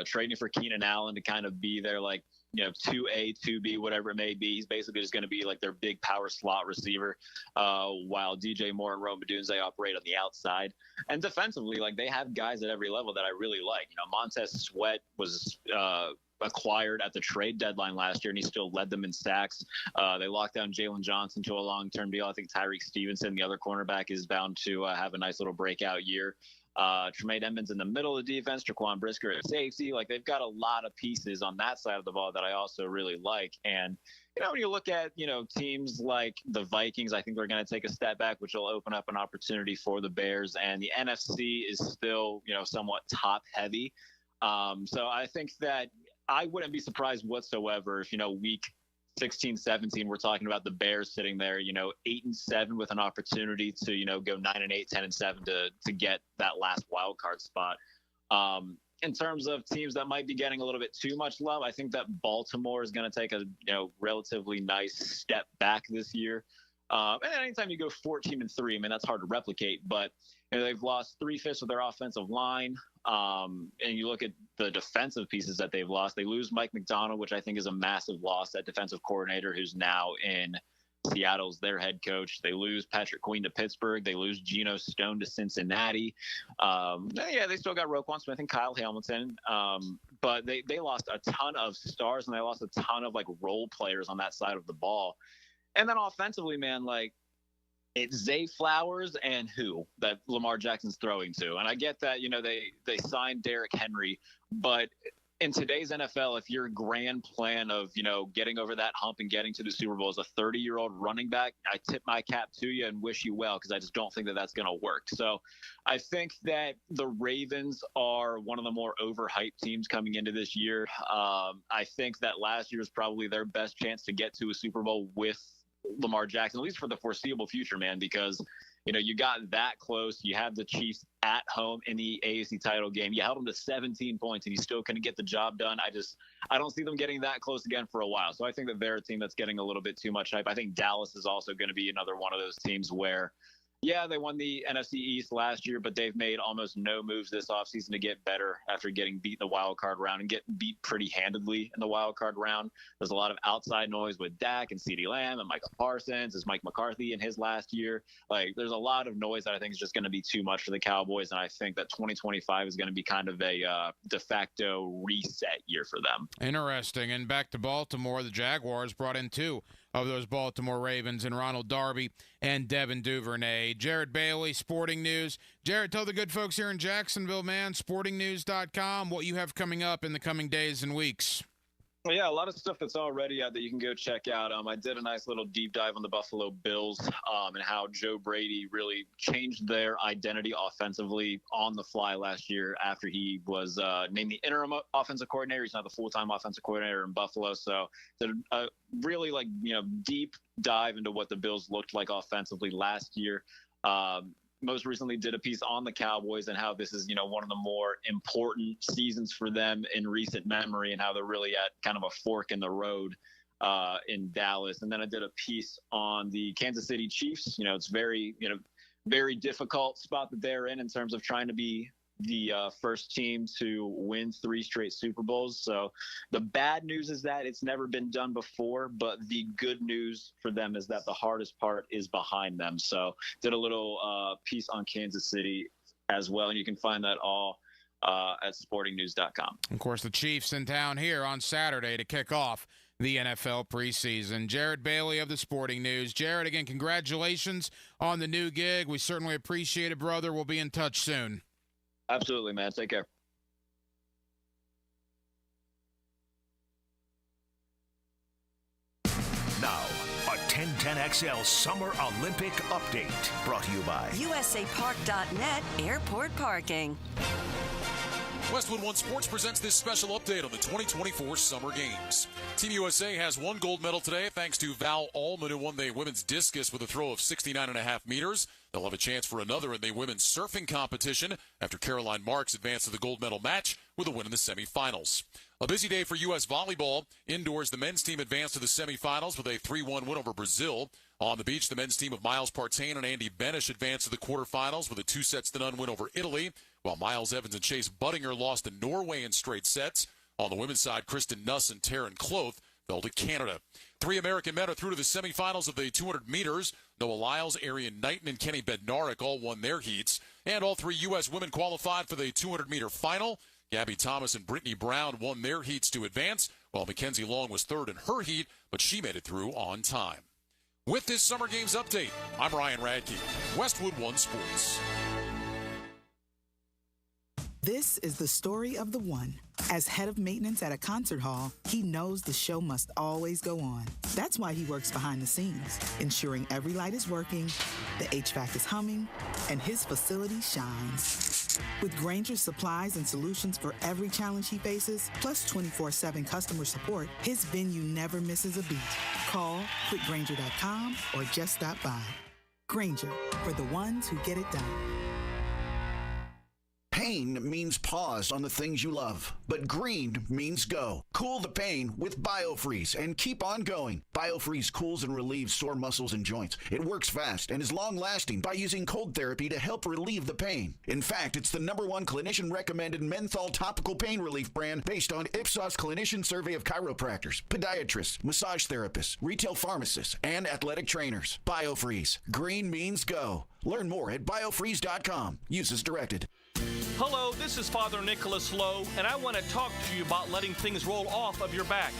trading for Keenan Allen to kind of be their 2A, 2B, whatever it may be. He's basically just going to be like their big power slot receiver, while DJ Moore and Rome Odunze operate on the outside. And defensively, they have guys at every level that I really like. Montez Sweat was acquired at the trade deadline last year, and he still led them in sacks. They locked down Jalen Johnson to a long-term deal. I think Tyreek Stevenson, the other cornerback, is bound to have a nice little breakout year. Tremaine Edmonds in the middle of the defense, Jaquan Brisker at safety. They've got a lot of pieces on that side of the ball that I also really like. And, when you look at, teams like the Vikings, I think they're going to take a step back, which will open up an opportunity for the Bears. And the NFC is still, somewhat top heavy. So I think that I wouldn't be surprised whatsoever if, week 16, 17, we're talking about the Bears sitting there, 8-7 with an opportunity to, go 9-8, 10-7 to get that last wild card spot. In terms of teams that might be getting a little bit too much love, I think that Baltimore is going to take a, relatively nice step back this year. And anytime you go 14-3, that's hard to replicate, but they've lost 3/5 of their offensive line. And you look at the defensive pieces that they've lost. They lose Mike McDonald, which I think is a massive loss, that defensive coordinator who's now in Seattle's their head coach. They lose Patrick Queen to Pittsburgh. They lose Geno Stone to Cincinnati. They still got Roquan Smith and Kyle Hamilton. But they lost a ton of stars, and they lost a ton of role players on that side of the ball. And then offensively, it's Zay Flowers and who that Lamar Jackson's throwing to. And I get that, they signed Derrick Henry, but in today's NFL, if your grand plan of, getting over that hump and getting to the Super Bowl as a 30-year-old running back, I tip my cap to you and wish you well, because I just don't think that that's going to work. So I think that the Ravens are one of the more overhyped teams coming into this year. I think that last year is probably their best chance to get to a Super Bowl with Lamar Jackson, at least for the foreseeable future, man, because you got that close. You have the Chiefs at home in the AFC title game. You held them to 17 points, and you still couldn't get the job done. I don't see them getting that close again for a while. So I think that they're a team that's getting a little bit too much hype. I think Dallas is also going to be another one of those teams where, yeah, they won the NFC East last year, but they've made almost no moves this offseason to get better after getting beat in the wild card round and getting beat pretty handedly in the wild card round. There's a lot of outside noise with Dak and CeeDee Lamb and Michael Parsons. Is Mike McCarthy in his last year? There's a lot of noise that I think is just going to be too much for the Cowboys, and I think that 2025 is going to be kind of a de facto reset year for them. Interesting. And back to Baltimore, the Jaguars brought in two of those Baltimore Ravens and Ronald Darby and Devin Duvernay. Jared Bailey, Sporting News. Jared, tell the good folks here in Jacksonville, man, sportingnews.com, what you have coming up in the coming days and weeks. Well, yeah, a lot of stuff that's already out that you can go check out. I did a nice little deep dive on the Buffalo Bills and how Joe Brady really changed their identity offensively on the fly last year after he was named the interim offensive coordinator. He's not the full-time offensive coordinator in Buffalo. So did a really deep dive into what the Bills looked like offensively last year. Most recently did a piece on the Cowboys and how this is, one of the more important seasons for them in recent memory, and how they're really at kind of a fork in the road in Dallas. And then I did a piece on the Kansas City Chiefs. It's very difficult spot that they're in terms of trying to be the first team to win 3 straight Super Bowls. So the bad news is that it's never been done before, but the good news for them is that the hardest part is behind them. So did a little piece on Kansas City as well, and you can find that all at sportingnews.com. Of course, the Chiefs in town here on Saturday to kick off the NFL preseason. Jared Bailey of the Sporting News. Jared, again, congratulations on the new gig. We certainly appreciate it, brother. We'll be in touch soon. Absolutely, man. Take care. Now, a 1010XL Summer Olympic Update brought to you by USAPark.net Airport Parking. Westwood One Sports presents this special update on the 2024 Summer Games. Team USA has 1 gold medal today thanks to Val Allman, who won the women's discus with a throw of 69.5 meters. They'll have a chance for another in the women's surfing competition after Caroline Marks advanced to the gold medal match with a win in the semifinals. A busy day for U.S. volleyball. Indoors, the men's team advanced to the semifinals with a 3-1 win over Brazil. On the beach, the men's team of Miles Partain and Andy Benish advanced to the quarterfinals with a 2-0 win over Italy, while Miles Evans and Chase Buttinger lost to Norway in straight sets. On the women's side, Kristen Nuss and Taryn Cloth fell to Canada. 3 American men are through to the semifinals of the 200 meters. Noah Lyles, Arian Knighton, and Kenny Bednarik all won their heats. And all 3 U.S. women qualified for the 200-meter final. Gabby Thomas and Brittany Brown won their heats to advance, while Mackenzie Long was third in her heat, but she made it through on time. With this Summer Games update, I'm Ryan Radke, Westwood One Sports. This is the story of the one. As head of maintenance at a concert hall, he knows the show must always go on. That's why he works behind the scenes, ensuring every light is working, the HVAC is humming, and his facility shines. With Grainger's supplies and solutions for every challenge he faces, plus 24/7 customer support, his venue never misses a beat. Call quickgrainger.com or just stop by. Grainger, for the ones who get it done. Pain means pause on the things you love, but green means go. Cool the pain with BioFreeze and keep on going. BioFreeze cools and relieves sore muscles and joints. It works fast and is long-lasting by using cold therapy to help relieve the pain. In fact, it's the #1 clinician-recommended menthol topical pain relief brand based on Ipsos clinician survey of chiropractors, podiatrists, massage therapists, retail pharmacists, and athletic trainers. BioFreeze. Green means go. Learn more at biofreeze.com. Use as directed. Hello, this is Father Nicholas Lowe, and I want to talk to you about letting things roll off of your back.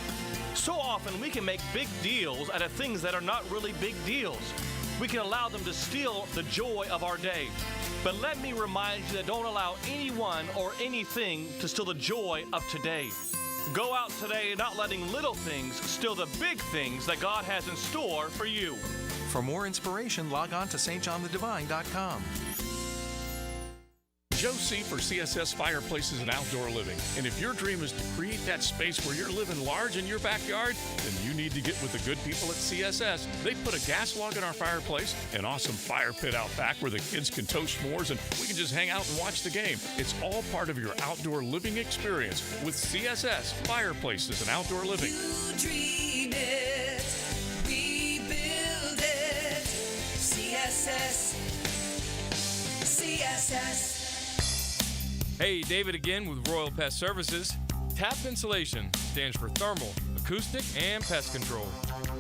So often we can make big deals out of things that are not really big deals. we can allow them to steal the joy of our day. But let me remind you that don't allow anyone or anything to steal the joy of today. Go out today not letting little things steal the big things that God has in store for you. For more inspiration, log on to stjohnthedivine.com. Joe C. for CSS Fireplaces and Outdoor Living. And if your dream is to create that space where you're living large in your backyard, then you need to get with the good people at CSS. They put a gas log in our fireplace, an awesome fire pit out back where the kids can toast s'mores and we can just hang out and watch the game. It's all part of your outdoor living experience with CSS Fireplaces and Outdoor Living. You dream it, we build it. CSS. Hey, David again with Royal Pest Services. TAP Insulation stands for thermal, acoustic, and pest control.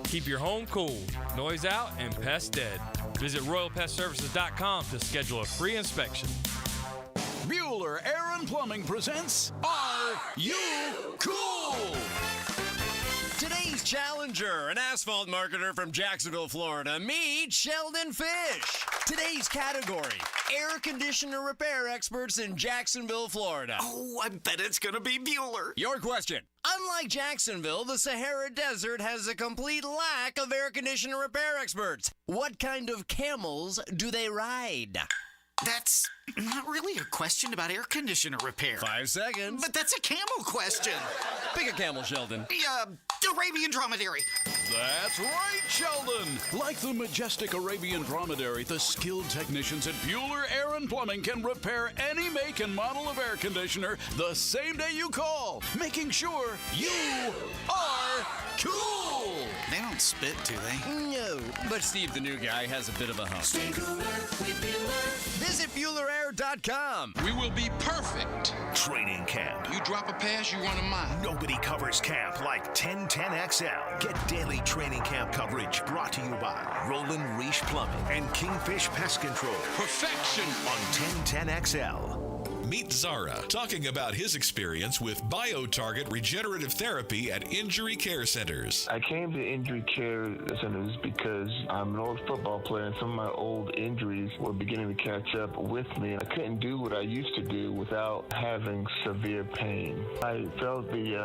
Keep your home cool, noise out, and pests dead. Visit RoyalPestServices.com to schedule a free inspection. Bueller Air and Plumbing presents Are You Cool? Today's challenger, an asphalt marketer from Jacksonville, Florida. Meet Sheldon Fish. Today's category, air conditioner repair experts in Jacksonville, Florida. Oh, I bet it's going to be Bueller. Your question. Unlike Jacksonville, the Sahara Desert has a complete lack of air conditioner repair experts. What kind of camels do they ride? That's not really a question about air conditioner repair. 5 seconds. But that's a camel question. Pick a camel, Sheldon. The Arabian dromedary. That's right, Sheldon. Like the majestic Arabian dromedary, the skilled technicians at Bueller Air and Plumbing can repair any make and model of air conditioner the same day you call, making sure you are cool. They don't spit, do they? No, but Steve, the new guy, has a bit of a hump. Stay cooler with Bueller. Visit BuellerAir.com. We will be perfect. Training camp. You drop a pass, you run a mile. Nobody covers camp like 1010XL. Get daily training camp coverage brought to you by Roland Reach Plumbing and Kingfish Pest Control. Perfection on 1010XL. Meet Zara talking about his experience with BioTarget regenerative therapy at injury care centers. I came to injury care centers because I'm an old football player and some of my old injuries were beginning to catch up with me. I couldn't do what I used to do without having severe pain. I felt the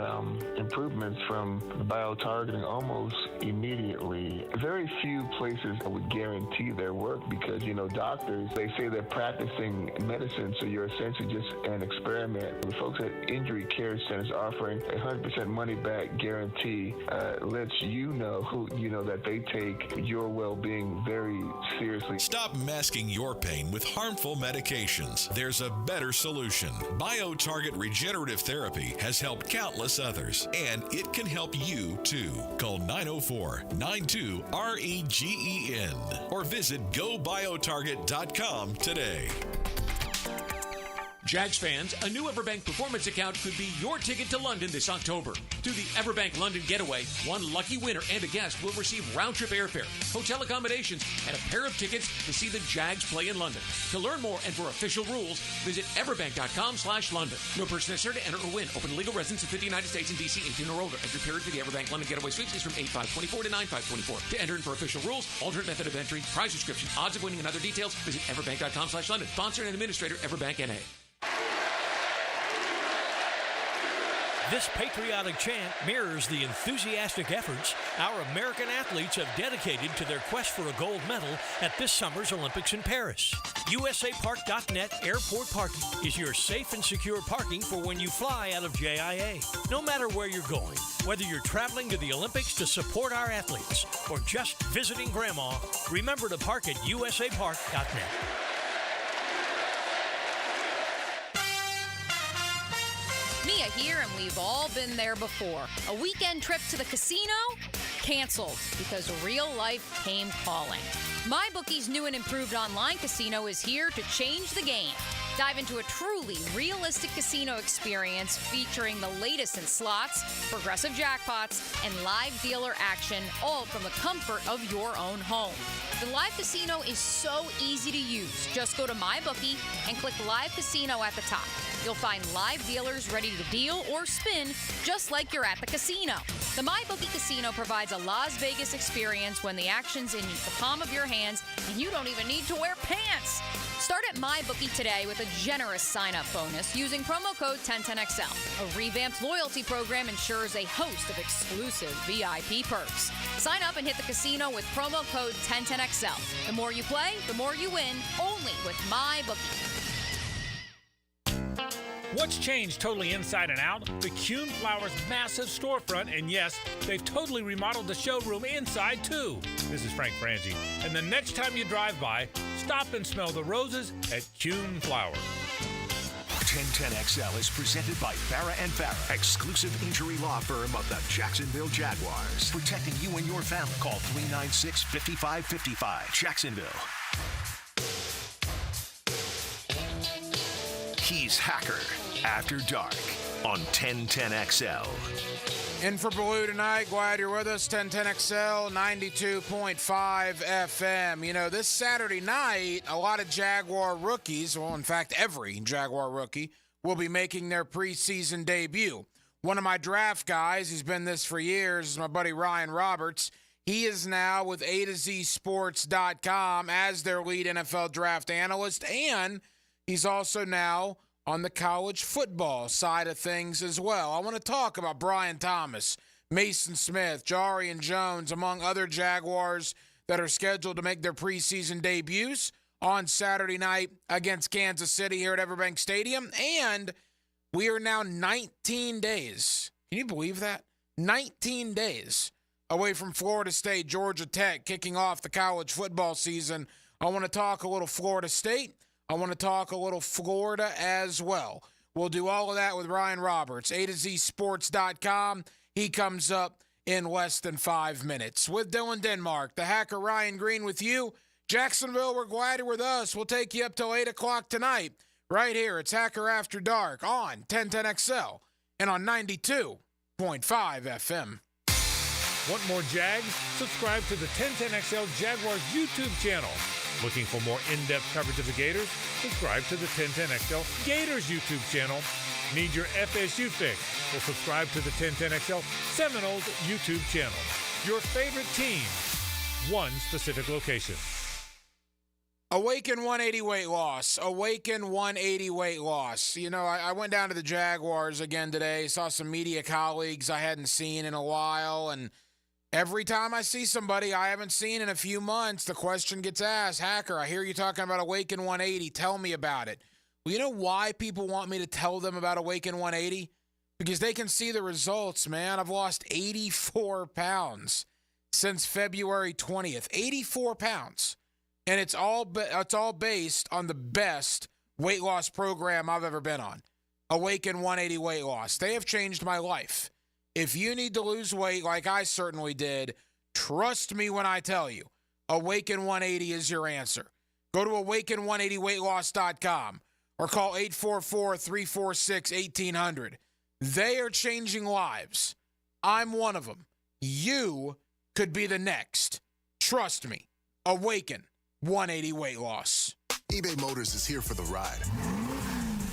improvements from the BioTargeting almost immediately. Very few places would guarantee their work because, doctors, they say they're practicing medicine, so you're essentially just an experiment. The folks at injury care centers offering a 100% money back guarantee lets you know that they take your well-being very seriously. Stop masking your pain with harmful medications. There's a better solution. BioTarget regenerative therapy has helped countless others, and it can help you too. Call 904-92-REGEN or visit GoBioTarget.com today. Jags fans, a new Everbank Performance account could be your ticket to London this October. Through the Everbank London Getaway, one lucky winner and a guest will receive round-trip airfare, hotel accommodations, and a pair of tickets to see the Jags play in London. To learn more and for official rules, visit everbank.com/London. No person necessary to enter or win. Open to legal residents of 50 United States and D.C. 18 or older. Entry period for the Everbank London Getaway Sweeps is from 8/5/24 to 9/5/24. To enter in for official rules, alternate method of entry, prize description, odds of winning, and other details, visit everbank.com/London. Sponsor and administrator, Everbank N.A. This patriotic chant mirrors the enthusiastic efforts our American athletes have dedicated to their quest for a gold medal at this summer's Olympics in Paris. USAPark.net Airport Parking is your safe and secure parking for when you fly out of JIA. No matter where you're going, whether you're traveling to the Olympics to support our athletes or just visiting Grandma, remember to park at USAPark.net. Mia here, and we've all been there before. A weekend trip to the casino? Canceled because real life came calling. MyBookie's new and improved online casino is here to change the game. Dive into a truly realistic casino experience featuring the latest in slots, progressive jackpots, and live dealer action, all from the comfort of your own home. The live casino is so easy to use. Just go to MyBookie and click Live Casino at the top. You'll find live dealers ready to deal or spin just like you're at the casino. The MyBookie Casino provides a Las Vegas experience when the action's in the palm of your hands and you don't even need to wear pants. Start at MyBookie today with a generous sign-up bonus using promo code 1010XL. A revamped loyalty program ensures a host of exclusive VIP perks. Sign up and hit the casino with promo code 1010XL. The more you play, the more you win, only with MyBookie. What's changed totally inside and out? The Kuhn Flowers massive storefront, and yes, they've totally remodeled the showroom inside too. This is Frank Frangie, and the next time you drive by, stop and smell the roses at Kuhn Flowers. 1010XL is presented by Farah & Farah, exclusive injury law firm of the Jacksonville Jaguars. Protecting you and your family. Call 396-5555. Jacksonville. He's Hacker After Dark on 1010XL. In for Blue tonight. Glad you're with us. 1010XL, 92.5 FM. You know, this Saturday night, a lot of Jaguar rookies, well, in fact, every Jaguar rookie, will be making their preseason debut. One of my draft guys, he's been this for years, is my buddy Ryan Roberts. He is now with A to Z Sports.com as their lead NFL draft analyst, and he's also now on the college football side of things as well. I want to talk about Brian Thomas, Mason Smith, Jarian Jones, among other Jaguars that are scheduled to make their preseason debuts on Saturday night against Kansas City here at Everbank Stadium. And we are now 19 days. Can you believe that? 19 days away from Florida State, Georgia Tech kicking off the college football season. I want to talk a little Florida State. I want to talk a little Florida as well. We'll do all of that with Ryan Roberts, A to Z Sports.com. He comes up in less than 5 minutes. With Dylan Denmark, the Hacker Ryan Green with you. Jacksonville, we're glad you're with us. We'll take you up till 8 o'clock tonight. Right here, it's Hacker After Dark on 1010XL and on 92.5 FM. Want more Jags? Subscribe to the 1010XL Jaguars YouTube channel. Looking for more in-depth coverage of the Gators? Subscribe to the 1010XL Gators YouTube channel. Need your FSU fix? Well, subscribe to the 1010XL Seminoles YouTube channel. Your favorite team, one specific location. Awaken 180 weight loss. Awaken 180 weight loss. You know, I went down to the Jaguars again today, saw some media colleagues I hadn't seen in a while, and every time I see somebody I haven't seen in a few months, the question gets asked, Hacker, I hear you talking about Awaken 180. Tell me about it. Well, you know why people want me to tell them about Awaken 180? Because they can see the results, man. I've lost 84 pounds since February 20th. 84 pounds. And it's all based on the best weight loss program I've ever been on. Awaken 180 weight loss. They have changed my life. If you need to lose weight like I certainly did, trust me when I tell you, Awaken 180 is your answer. Go to awaken180weightloss.com or call 844-346-1800. They are changing lives. I'm one of them. You could be the next. Trust me. Awaken 180 weight loss. eBay Motors is here for the ride.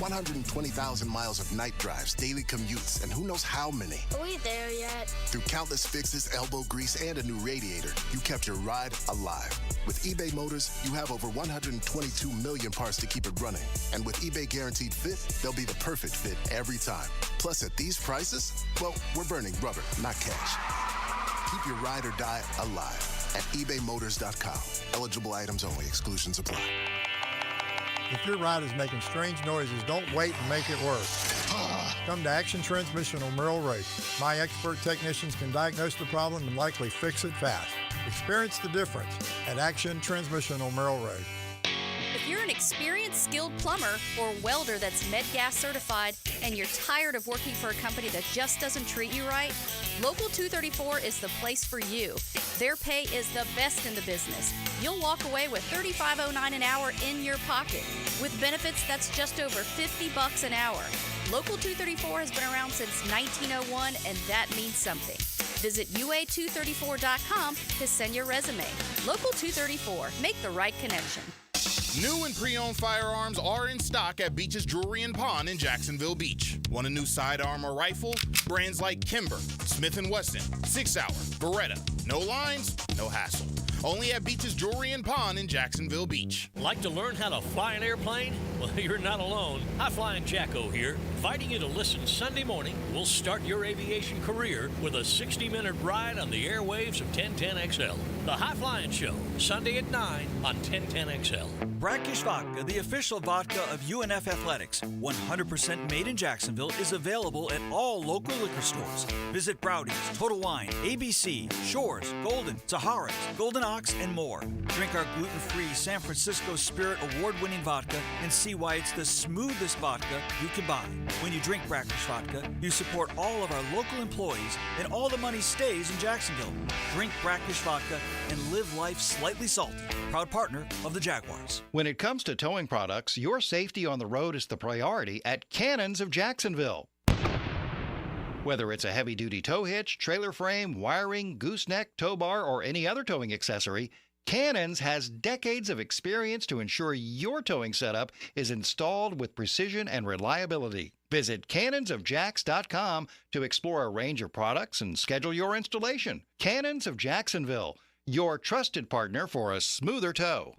120,000 miles of night drives, daily commutes, and who knows how many. Are we there yet? Through countless fixes, elbow grease, and a new radiator, you kept your ride alive. With eBay Motors, you have over 122 million parts to keep it running. And with eBay Guaranteed Fit, they'll be the perfect fit every time. Plus, at these prices, well, we're burning rubber, not cash. Keep your ride or die alive at ebaymotors.com. Eligible items only. Exclusions apply. If your ride is making strange noises, don't wait and make it worse. Come to Action Transmission on Merrill Road. My expert technicians can diagnose the problem and likely fix it fast. Experience the difference at Action Transmission on Merrill Road. If you're an experienced, skilled plumber or welder that's MedGas certified and you're tired of working for a company that just doesn't treat you right, Local 234 is the place for you. Their pay is the best in the business. You'll walk away with $35.09 an hour in your pocket. With benefits, that's just over $50 an hour. Local 234 has been around since 1901, and that means something. Visit UA234.com to send your resume. Local 234, make the right connection. New and pre-owned firearms are in stock at Beach's Jewelry and Pawn in Jacksonville Beach. Want a new sidearm or rifle? Brands like Kimber, Smith & Wesson, 6 Hour, Beretta. No lines, no hassle. Only at Beach's Jewelry and Pawn in Jacksonville Beach. Like to learn how to fly an airplane? Well, you're not alone. High Flying Jacko here, inviting you to listen Sunday morning. We'll start your aviation career with a 60-minute ride on the airwaves of 1010XL. The High Flying Show, Sunday at 9 on 1010XL. Brackish Vodka, the official vodka of UNF Athletics, 100% made in Jacksonville, is available at all local liquor stores. Visit Browdy's, Total Wine, ABC, Shores, Golden, Sahara's, Golden Ox, and more. Drink our gluten-free San Francisco Spirit award-winning vodka and see why it's the smoothest vodka you can buy. When you drink Brackish Vodka, you support all of our local employees and all the money stays in Jacksonville. Drink Brackish Vodka and live life slightly salty. Proud partner of the Jaguars. When it comes to towing products, your safety on the road is the priority at Cannons of Jacksonville. Whether it's a heavy-duty tow hitch, trailer frame, wiring, gooseneck, tow bar, or any other towing accessory, Cannons has decades of experience to ensure your towing setup is installed with precision and reliability. Visit cannonsofjacks.com to explore a range of products and schedule your installation. Cannons of Jacksonville, your trusted partner for a smoother tow.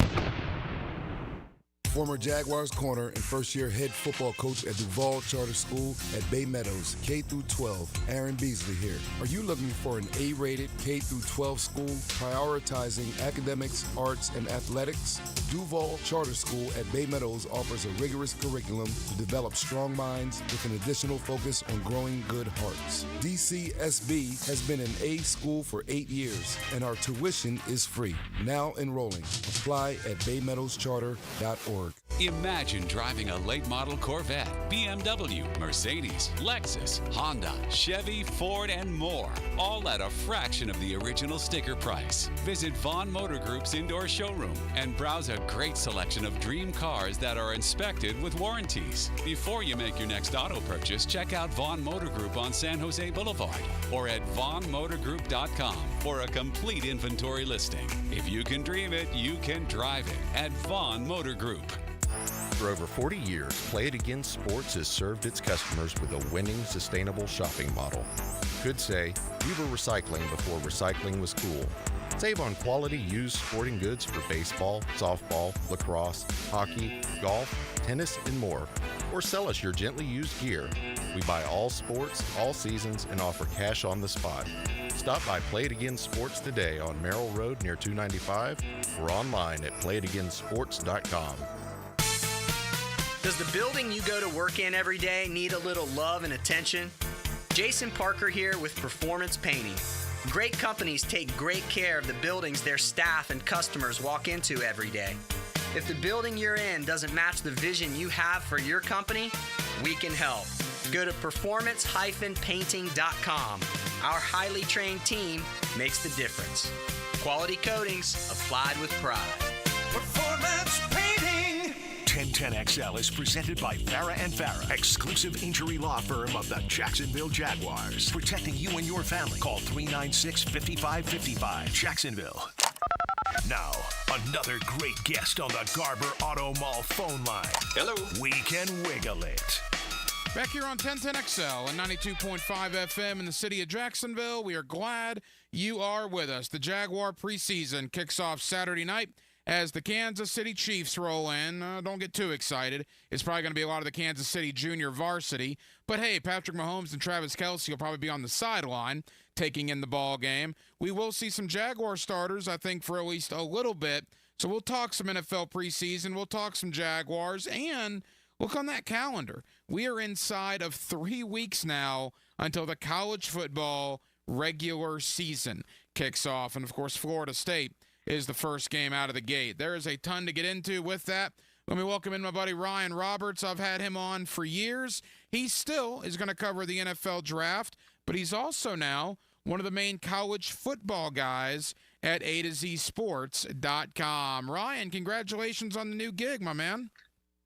Former Jaguars corner and first-year head football coach at Duval Charter School at Bay Meadows, K-12, Aaron Beasley here. Are you looking for an A-rated K-12 school prioritizing academics, arts, and athletics? Duval Charter School at Bay Meadows offers a rigorous curriculum to develop strong minds with an additional focus on growing good hearts. DCSB has been an A school for 8 years, and our tuition is free. Now enrolling. Apply at baymeadowscharter.org. Imagine driving a late model Corvette, BMW, Mercedes, Lexus, Honda, Chevy, Ford, and more, all at a fraction of the original sticker price. Visit Vaughn Motor Group's indoor showroom and browse a great selection of dream cars that are inspected with warranties. Before you make your next auto purchase, check out Vaughn Motor Group on San Jose Boulevard or at vaughnmotorgroup.com for a complete inventory listing. If you can dream it, you can drive it at Vaughn Motor Group. For over 40 years, Play It Again Sports has served its customers with a winning, sustainable shopping model. Could say, we were recycling before recycling was cool. Save on quality used sporting goods for baseball, softball, lacrosse, hockey, golf, tennis, and more. Or sell us your gently used gear. We buy all sports, all seasons, and offer cash on the spot. Stop by Play It Again Sports today on Merrill Road near 295 or online at playitagainsports.com. Does the building you go to work in every day need a little love and attention? Jason Parker here with Performance Painting. Great companies take great care of the buildings their staff and customers walk into every day. If the building you're in doesn't match the vision you have for your company, we can help. Go to performance-painting.com. Our highly trained team makes the difference. Quality coatings applied with pride. Performance Painting. 1010XL is presented by Farah & Farah, exclusive injury law firm of the Jacksonville Jaguars. Protecting you and your family. Call 396-5555. Jacksonville. Now, another great guest on the Garber Auto Mall phone line. Hello. We can wiggle it. Back here on 1010XL and 92.5 FM in the city of Jacksonville, we are glad you are with us. The Jaguar preseason kicks off Saturday night as the Kansas City Chiefs roll in. Don't get too excited. It's probably going to be a lot of the Kansas City junior varsity. But, hey, Patrick Mahomes and Travis Kelce will probably be on the sideline taking in the ball game. We will see some Jaguar starters, I think, for at least a little bit. So we'll talk some NFL preseason. We'll talk some Jaguars. And look on that calendar. We are inside of 3 weeks now until the college football regular season kicks off. And, of course, Florida State is the first game out of the gate. There is a ton to get into with that. Let me welcome in my buddy Ryan Roberts. I've had him on for years. He still is going to cover the NFL draft, but he's also now one of the main college football guys at A to Z Sports.com. Ryan, congratulations on the new gig, my man.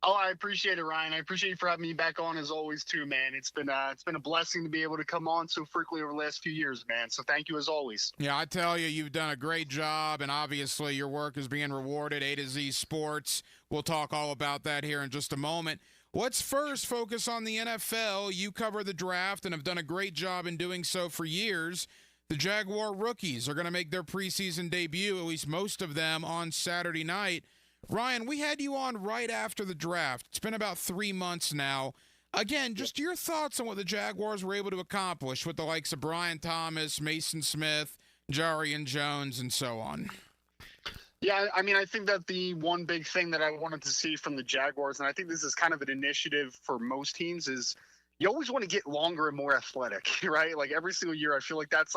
Oh, I appreciate it, Ryan. I appreciate you for having me back on as always, too, man. It's been a blessing to be able to come on so frequently over the last few years, man. So thank you as always. Yeah, I tell you, you've done a great job, and obviously your work is being rewarded. A to Z Sports. We'll talk all about that here in just a moment. Let's first focus on the NFL. You cover the draft and have done a great job in doing so for years. The Jaguar rookies are going to make their preseason debut, at least most of them, on Saturday night. Ryan, we had you on right after the draft. It's been about 3 months now. Again, just your thoughts on what the Jaguars were able to accomplish with the likes of Brian Thomas, Mason Smith, Jarian Jones, and so on. Yeah, I mean, I think that the one big thing that I wanted to see from the Jaguars, and I think this is kind of an initiative for most teams, is you always want to get longer and more athletic, right? Like every single year, I feel like that's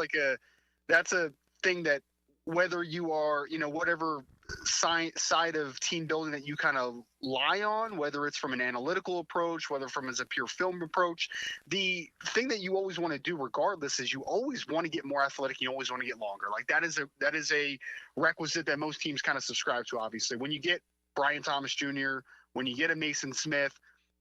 a thing that whether you are, whatever side of team building that you kind of lie on, whether it's from an analytical approach, whether from as a pure film approach, the thing that you always want to do regardless is you always want to get more athletic. You always want to get longer. Like that is a requisite that most teams kind of subscribe to, obviously. When you get Brian Thomas Jr., when you get a Mason Smith,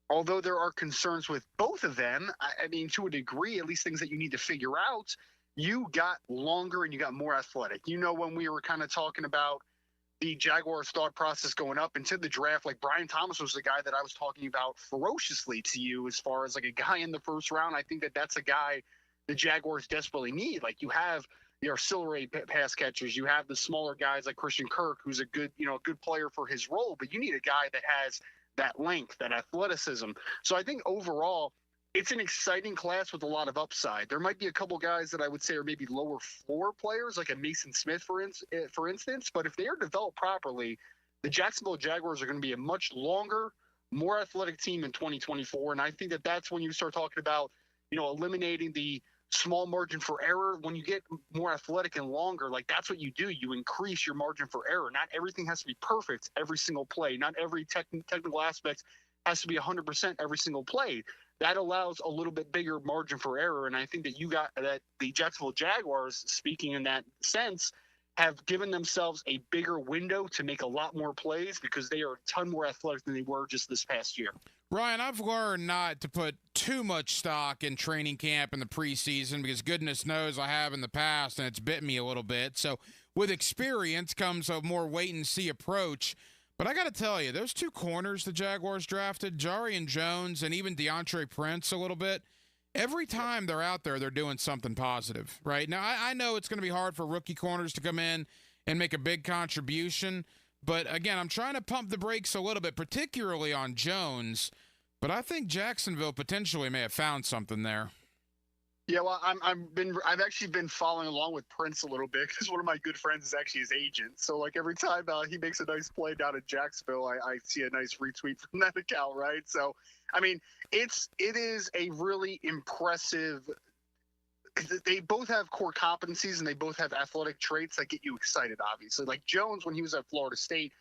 although there are concerns with both of them, I mean, to a degree, at least things that you need to figure out, you got longer and you got more athletic. When we were kind of talking about the Jaguars' thought process going up into the draft, like Brian Thomas was the guy that I was talking about ferociously to you as far as like a guy in the first round. I think that that's a guy the Jaguars desperately need. Like you have the artillery pass catchers, you have the smaller guys like Christian Kirk, who's a good player for his role, but you need a guy that has that length, that athleticism. So I think overall, it's an exciting class with a lot of upside. There might be a couple guys that I would say are maybe lower floor players, like a Mason Smith, for instance. But if they are developed properly, the Jacksonville Jaguars are going to be a much longer, more athletic team in 2024. And I think that that's when you start talking about, eliminating the small margin for error. When you get more athletic and longer, like that's what you do. You increase your margin for error. Not everything has to be perfect every single play. Not every technical aspect has to be 100% every single play. That allows a little bit bigger margin for error. And I think that the Jacksonville Jaguars, speaking in that sense, have given themselves a bigger window to make a lot more plays because they are a ton more athletic than they were just this past year. Ryan, I've learned not to put too much stock in training camp in the preseason because goodness knows I have in the past and it's bitten me a little bit. So with experience comes a more wait-and-see approach. But I got to tell you, those two corners the Jaguars drafted, Jarian Jones and even DeAndre Prince a little bit, every time they're out there, they're doing something positive, right? Now, I know it's going to be hard for rookie corners to come in and make a big contribution. But, again, I'm trying to pump the brakes a little bit, particularly on Jones. But I think Jacksonville potentially may have found something there. Yeah, well, I've actually been following along with Prince a little bit because one of my good friends is actually his agent. So, like, every time he makes a nice play down in Jacksonville, I see a nice retweet from that account, right? So, I mean, it is a really impressive. They both have core competencies and they both have athletic traits that get you excited, obviously. Like Jones, when he was at Florida State,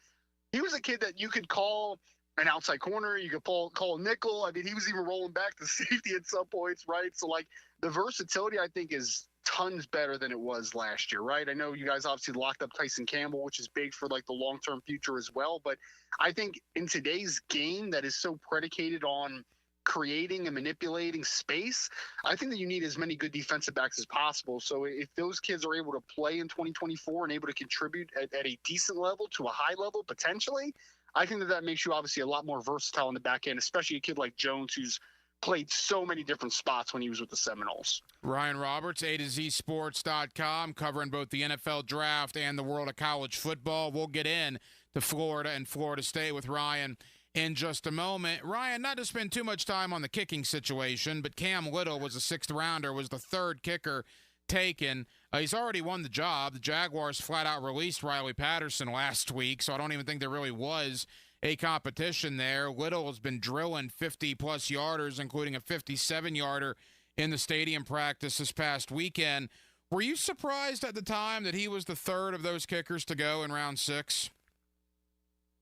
he was a kid that you could call an outside corner, you could call a nickel. I mean, he was even rolling back to safety at some points, right? So, like, the versatility, I think, is tons better than it was last year, right? I know you guys obviously locked up Tyson Campbell, which is big for, like, the long-term future as well. But I think in today's game that is so predicated on creating and manipulating space, I think that you need as many good defensive backs as possible. So if those kids are able to play in 2024 and able to contribute at a decent level to a high level, potentially, I think that makes you obviously a lot more versatile in the back end, especially a kid like Jones who's played so many different spots when he was with the Seminoles. Ryan Roberts, A to Z Sports.com, covering both the NFL draft and the world of college football. We'll get in to Florida and Florida State with Ryan in just a moment. Ryan, not to spend too much time on the kicking situation, but Cam Little was a sixth rounder, was the third kicker taken. He's already won the job. The Jaguars flat out released Riley Patterson last week, so I don't even think there really was a competition there. Little has been drilling 50-plus yarders, including a 57-yarder in the stadium practice this past weekend. Were you surprised at the time that he was the third of those kickers to go in round 6?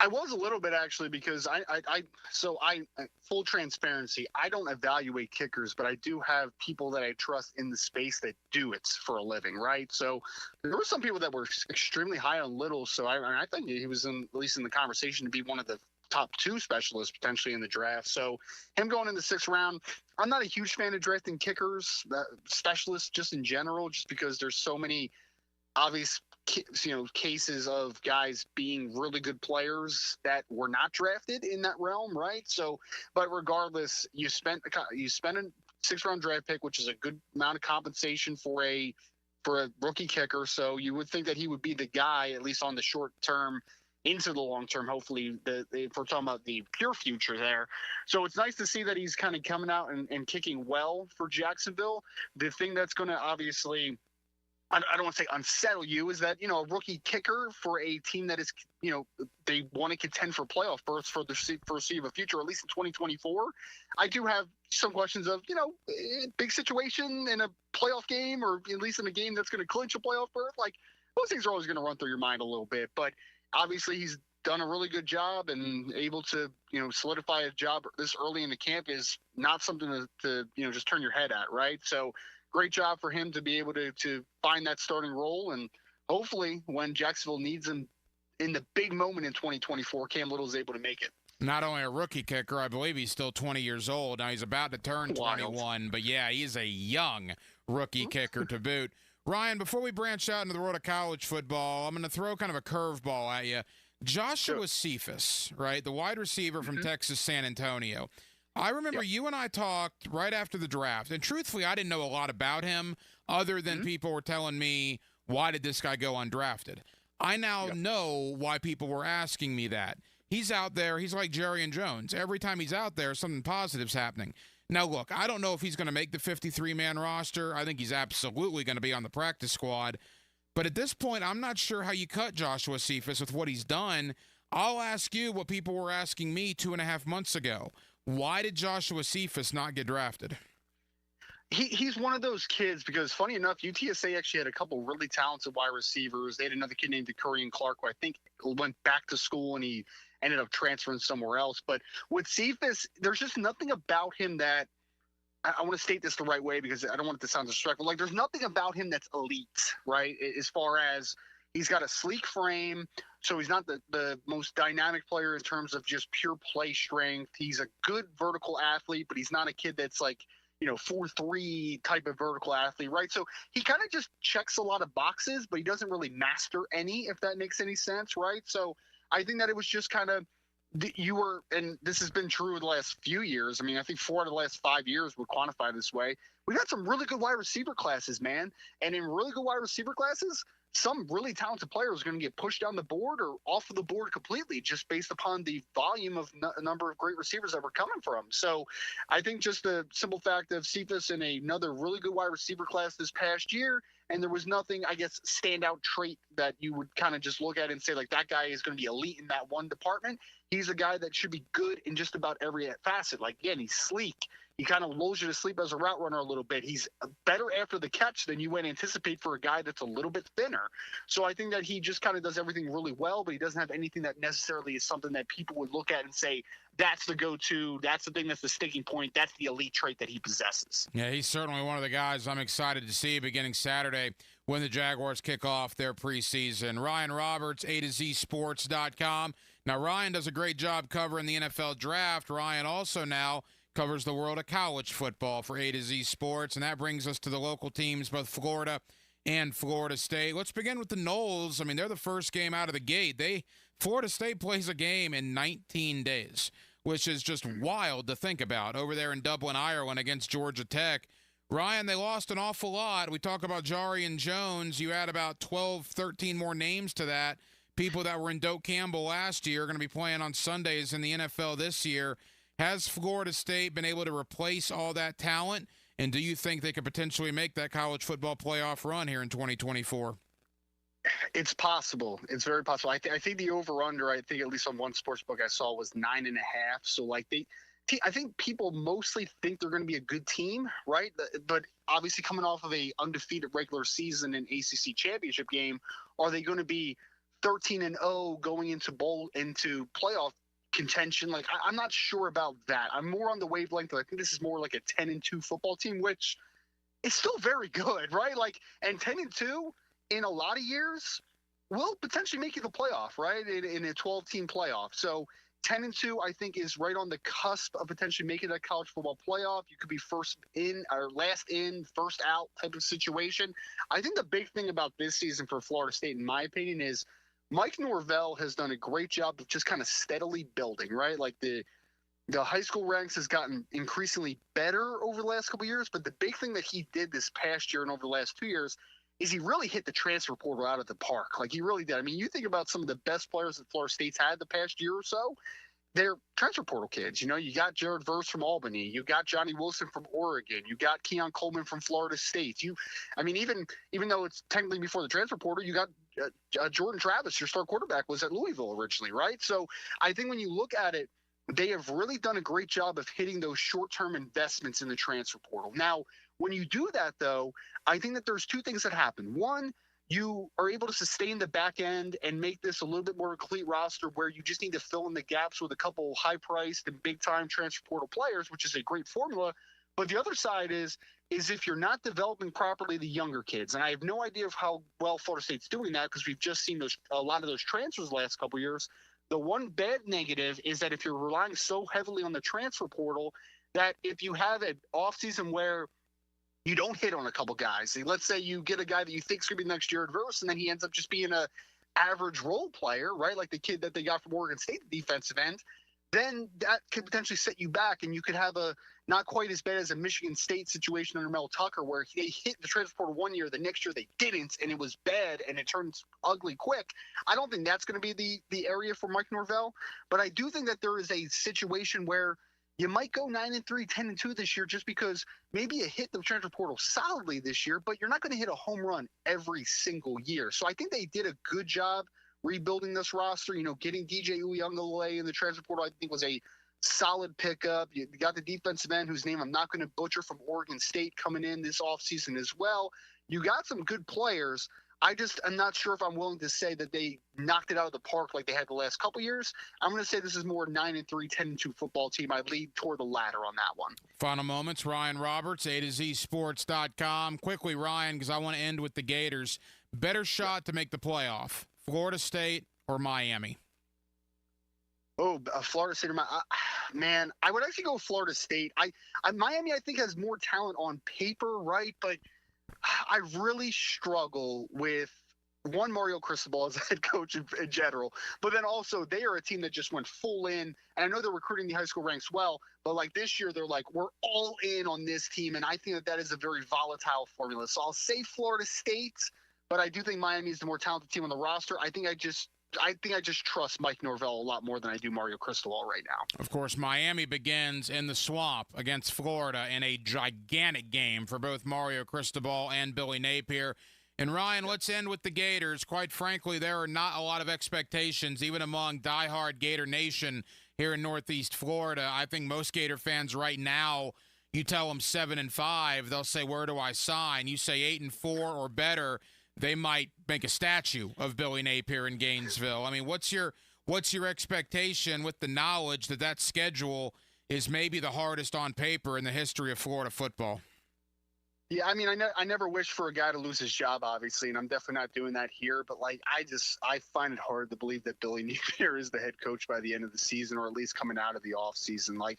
I was a little bit, actually, because full transparency, I don't evaluate kickers, but I do have people that I trust in the space that do it for a living, right? So there were some people that were extremely high on Little, so I think he was at least in the conversation to be one of the top 2 specialists potentially in the draft. So him going in the 6th round, I'm not a huge fan of drafting kickers, specialists just in general, just because there's so many obvious cases of guys being really good players that were not drafted in that realm, right? So, but regardless, you spent a 6th round draft pick, which is a good amount of compensation for a rookie kicker. So you would think that he would be the guy, at least on the short term into the long term, hopefully, if we're talking about the pure future there. So it's nice to see that he's kind of coming out and kicking well for Jacksonville. The thing that's going to obviously, I don't want to say unsettle you, is that, a rookie kicker for a team that is, they want to contend for playoff berths for the foreseeable future, at least in 2024. I do have some questions of, big situation in a playoff game, or at least in a game that's going to clinch a playoff berth. Like, those things are always going to run through your mind a little bit. But obviously he's done a really good job, and able to, solidify a job this early in the camp is not something to just turn your head at, right? So great job for him to be able to find that starting role. And hopefully when Jacksonville needs him in the big moment in 2024, Cam Little is able to make it. Not only a rookie kicker, I believe he's still 20 years old. Now he's about to turn 21, but yeah, he's a young rookie kicker to boot. Ryan, before we branch out into the world of college football, I'm going to throw kind of a curveball at you. Joshua Cephas, right, the wide receiver from Texas San Antonio. I remember you and I talked right after the draft, and truthfully, I didn't know a lot about him other than people were telling me, why did this guy go undrafted? I now know why people were asking me that. He's out there. He's like Jerry and Jones. Every time he's out there, something positive's happening. Now, look, I don't know if he's going to make the 53-man roster. I think he's absolutely going to be on the practice squad. But at this point, I'm not sure how you cut Joshua Cephas with what he's done. I'll ask you what people were asking me 2.5 months ago. Why did Joshua Cephas not get drafted? He's one of those kids, because funny enough, UTSA actually had a couple really talented wide receivers. They had another kid named Decurion Clark, who I think went back to school and he ended up transferring somewhere else. But with Cephas, there's just nothing about him that, I want to state this the right way because I don't want it to sound disrespectful. Like, there's nothing about him that's elite, right? As far as he's got a sleek frame, so he's not the most dynamic player in terms of just pure play strength. He's a good vertical athlete, but he's not a kid that's like, 4.3 type of vertical athlete, right? So he kind of just checks a lot of boxes, but he doesn't really master any, if that makes any sense, right? So I think that it was just kind of, and this has been true the last few years. I mean, I think 4 out of the last 5 years would quantify this way. We've had some really good wide receiver classes, man. And in really good wide receiver classes, some really talented players are going to get pushed down the board or off of the board completely, just based upon the volume of number of great receivers that were coming from. So I think just the simple fact of Cephas in another really good wide receiver class this past year, and there was nothing, I guess, standout trait that you would kind of just look at and say, like, that guy is going to be elite in that one department. He's a guy that should be good in just about every facet. Like, again, he's sleek. He kind of lulls you to sleep as a route runner a little bit. He's better after the catch than you would anticipate for a guy that's a little bit thinner. So I think that he just kind of does everything really well, but he doesn't have anything that necessarily is something that people would look at and say, that's the go-to, that's the thing that's the sticking point, that's the elite trait that he possesses. Yeah, he's certainly one of the guys I'm excited to see beginning Saturday when the Jaguars kick off their preseason. Ryan Roberts, A2ZSports.com. Now, Ryan does a great job covering the NFL draft. Ryan also now covers the world of college football for A to Z Sports, and that brings us to the local teams, both Florida and Florida State. Let's begin with the Noles. I mean, they're the first game out of the gate. Florida State plays a game in 19 days, which is just wild to think about, over there in Dublin, Ireland against Georgia Tech. Ryan, they lost an awful lot. We talk about Jari and Jones. You add about 12, 13 more names to that. People that were in Doak Campbell last year are going to be playing on Sundays in the NFL this year. Has Florida State been able to replace all that talent? And do you think they could potentially make that college football playoff run here in 2024? It's possible. It's very possible. I think the over-under, I think at least on one sports book I saw, was 9.5. So, like, I think people mostly think they're going to be a good team, right? But obviously coming off of a undefeated regular season and ACC championship game, are they going to be 13-0 going into playoff contention? Like, I'm not sure about that. I'm more on the wavelength of, I think this is more like a 10-2 football team, which is still very good, right? Like, and 10-2 in a lot of years will potentially make you the playoff, right? In a 12-team playoff. So 10-2, I think, is right on the cusp of potentially making that college football playoff. You could be first in or last in, first out type of situation. I think the big thing about this season for Florida State, in my opinion, is Mike Norvell has done a great job of just kind of steadily building, right? Like the high school ranks has gotten increasingly better over the last couple of years, but the big thing that he did this past year and over the last 2 years is he really hit the transfer portal out of the park. Like, he really did. I mean, you think about some of the best players that Florida State's had the past year or so, they're transfer portal kids. You know, you got Jared Verse from Albany. You got Johnny Wilson from Oregon. You got Keon Coleman from Florida State. Even though it's technically before the transfer portal, you got Jordan Travis, your star quarterback, was at Louisville originally, right? So I think when you look at it, they have really done a great job of hitting those short-term investments in the transfer portal. Now, when you do that, though, I think that there's two things that happen. One, you are able to sustain the back end and make this a little bit more complete roster where you just need to fill in the gaps with a couple high-priced and big-time transfer portal players, which is a great formula. But the other side is if you're not developing properly the younger kids, and I have no idea of how well Florida State's doing that because we've just seen a lot of those transfers the last couple of years. The one bad negative is that if you're relying so heavily on the transfer portal that if you have an offseason where you don't hit on a couple guys, let's say you get a guy that you think is going to be next year adverse, and then he ends up just being a average role player, right? Like the kid that they got from Oregon State, the defensive end, then that could potentially set you back, and you could have a not quite as bad as a Michigan State situation under Mel Tucker where they hit the transfer portal one year, the next year they didn't, and it was bad, and it turns ugly quick. I don't think that's going to be the area for Mike Norvell, but I do think that there is a situation where you might go 9-3, 10-2 this year just because maybe you hit the transfer portal solidly this year, but you're not going to hit a home run every single year. So I think they did a good job rebuilding this roster. You know, getting DJ Uyunglele in the transfer portal I think was a solid pickup. You got the defensive end whose name I'm not going to butcher from Oregon State coming in this offseason as well. You got some good players. I'm not sure if I'm willing to say that they knocked it out of the park like they had the last couple years. I'm going to say this is more 9-3, 10-2 football team. I lead toward the latter on that one. Final moments, Ryan Roberts, A2ZSports.com. Quickly, Ryan, because I want to end with the Gators. Better shot to make the playoff, Florida State or Miami? Oh, Florida State or man, I would actually go Florida State. Miami, I think, has more talent on paper, right? But I really struggle with Mario Cristobal as a head coach in general, but then also they are a team that just went full in. And I know they're recruiting the high school ranks well, but like this year they're like, we're all in on this team. And I think that is a very volatile formula. So I'll say Florida State, but I do think Miami is the more talented team on the roster. I think I just trust Mike Norvell a lot more than I do Mario Cristobal right now. Of course, Miami begins in the Swamp against Florida in a gigantic game for both Mario Cristobal and Billy Napier. And Ryan, let's end with the Gators. Quite frankly, there are not a lot of expectations, even among diehard Gator Nation here in Northeast Florida. I think most Gator fans right now, you tell them 7-5, they'll say, where do I sign? You say 8-4 or better, they might make a statue of Billy Napier in Gainesville. I mean, what's your expectation with the knowledge that schedule is maybe the hardest on paper in the history of Florida football? Yeah, I mean, I never wish for a guy to lose his job, obviously, and I'm definitely not doing that here. But like, I find it hard to believe that Billy Napier is the head coach by the end of the season, or at least coming out of the offseason. Like,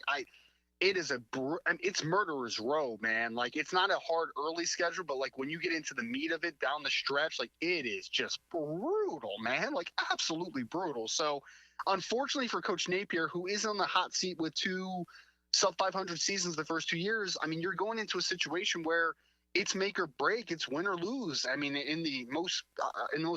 it's murderer's row, man. Like, it's not a hard early schedule, but like when you get into the meat of it down the stretch, like it is just brutal, man. Like absolutely brutal. So unfortunately for Coach Napier, who is on the hot seat with 2 sub-500 seasons the first 2 years, I mean, you're going into a situation where it's make or break, it's win or lose. I mean, in the most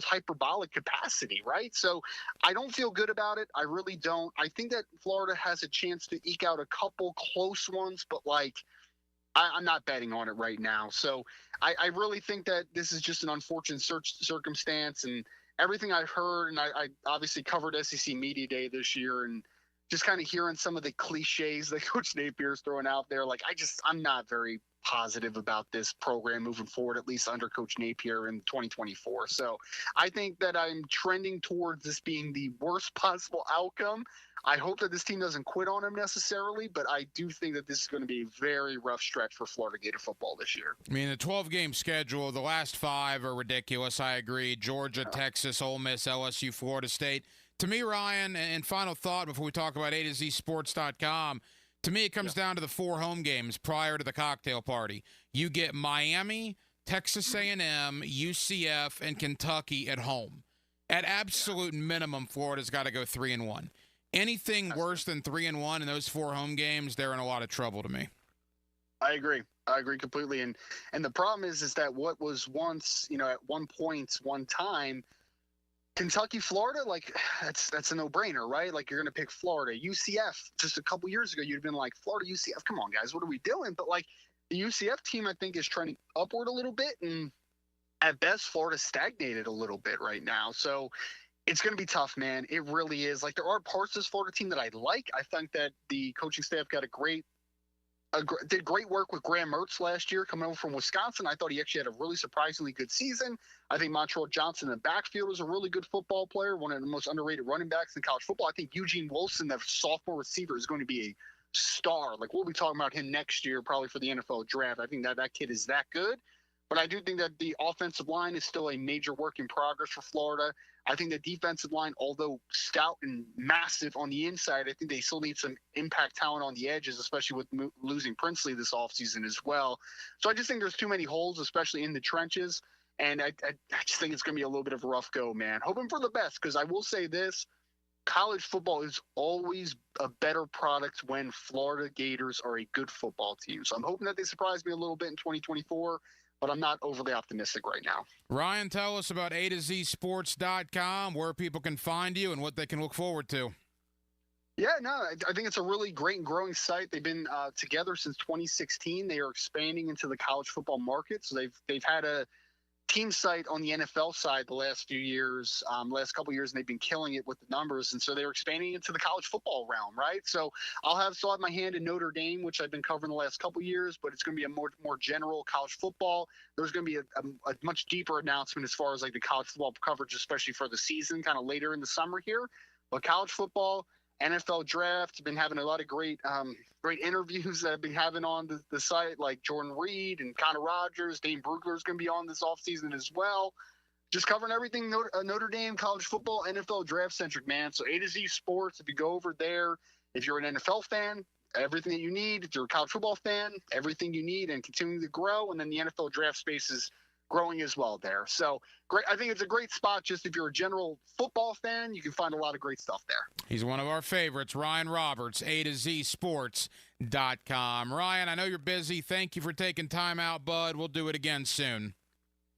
hyperbolic capacity, right? So I don't feel good about it. I really don't. I think that Florida has a chance to eke out a couple close ones, but like I'm not betting on it right now. So I really think that this is just an unfortunate circumstance, and everything I've heard, and I obviously covered SEC Media Day this year, and just kind of hearing some of the cliches that Coach Napier is throwing out there, like I'm not very positive about this program moving forward, at least under Coach Napier in 2024. So I think that I'm trending towards this being the worst possible outcome. I hope that this team doesn't quit on him necessarily, but I do think that this is going to be a very rough stretch for Florida Gator football this year. I mean, the 12-game schedule, the last 5 are ridiculous. I agree. Georgia, Texas, Ole Miss, LSU, Florida State. To me, Ryan, and final thought before we talk about A2ZSports.com, to me it comes down to the 4 home games prior to the cocktail party. You get Miami, Texas A&M, UCF, and Kentucky at home. At absolute minimum, Florida's got to go 3-1. Anything worse than 3-1 in those 4 home games, they're in a lot of trouble to me. I agree completely. And the problem is that what was once, at one point, one time, Kentucky, Florida, like that's a no-brainer, right? Like you're going to pick Florida. UCF, just a couple years ago, you'd have been like, Florida, UCF, come on, guys, what are we doing? But like the UCF team, I think, is trending upward a little bit. And at best, Florida stagnated a little bit right now. So it's going to be tough, man. It really is. Like there are parts of this Florida team that I like. I think that the coaching staff did great work with Graham Mertz last year coming over from Wisconsin. I thought he actually had a really surprisingly good season. I think Montreal Johnson in the backfield is a really good football player, one of the most underrated running backs in college football. I think Eugene Wilson, the sophomore receiver, is going to be a star. Like we'll be talking about him next year, probably for the NFL draft. I think that kid is that good. But I do think that the offensive line is still a major work in progress for Florida. I think the defensive line, although stout and massive on the inside, I think they still need some impact talent on the edges, especially with losing Princely this offseason as well. So I just think there's too many holes, especially in the trenches. And I just think it's going to be a little bit of a rough go, man. Hoping for the best, because I will say this. College football is always a better product when Florida Gators are a good football team. So I'm hoping that they surprise me a little bit in 2024. But I'm not overly optimistic right now. Ryan, tell us about A2ZSports.com, where people can find you and what they can look forward to. Yeah, no, I think it's a really great and growing site. They've been together since 2016. They are expanding into the college football market. So they've had a team site on the NFL side the last few years, last couple of years, and they've been killing it with the numbers. And so they're expanding into the college football realm, right? So I'll still have my hand in Notre Dame, which I've been covering the last couple of years, but it's going to be a more general college football. There's going to be a much deeper announcement as far as like the college football coverage, especially for the season, kind of later in the summer here. But college football, NFL draft, been having a lot of great interviews that I've been having on the site, like Jordan Reed and Connor Rogers. Dane Brugler is going to be on this offseason as well. Just covering everything Notre Dame, college football, NFL draft-centric, man. So A2Z Sports, if you go over there, if you're an NFL fan, everything that you need. If you're a college football fan, everything you need and continuing to grow. And then the NFL draft space is growing as well there. So great. I think it's a great spot. Just if you're a general football fan, you can find a lot of great stuff there. He's one of our favorites, Ryan Roberts, A2ZSports.com. Ryan, I know you're busy. Thank you for taking time out, bud. We'll do it again soon.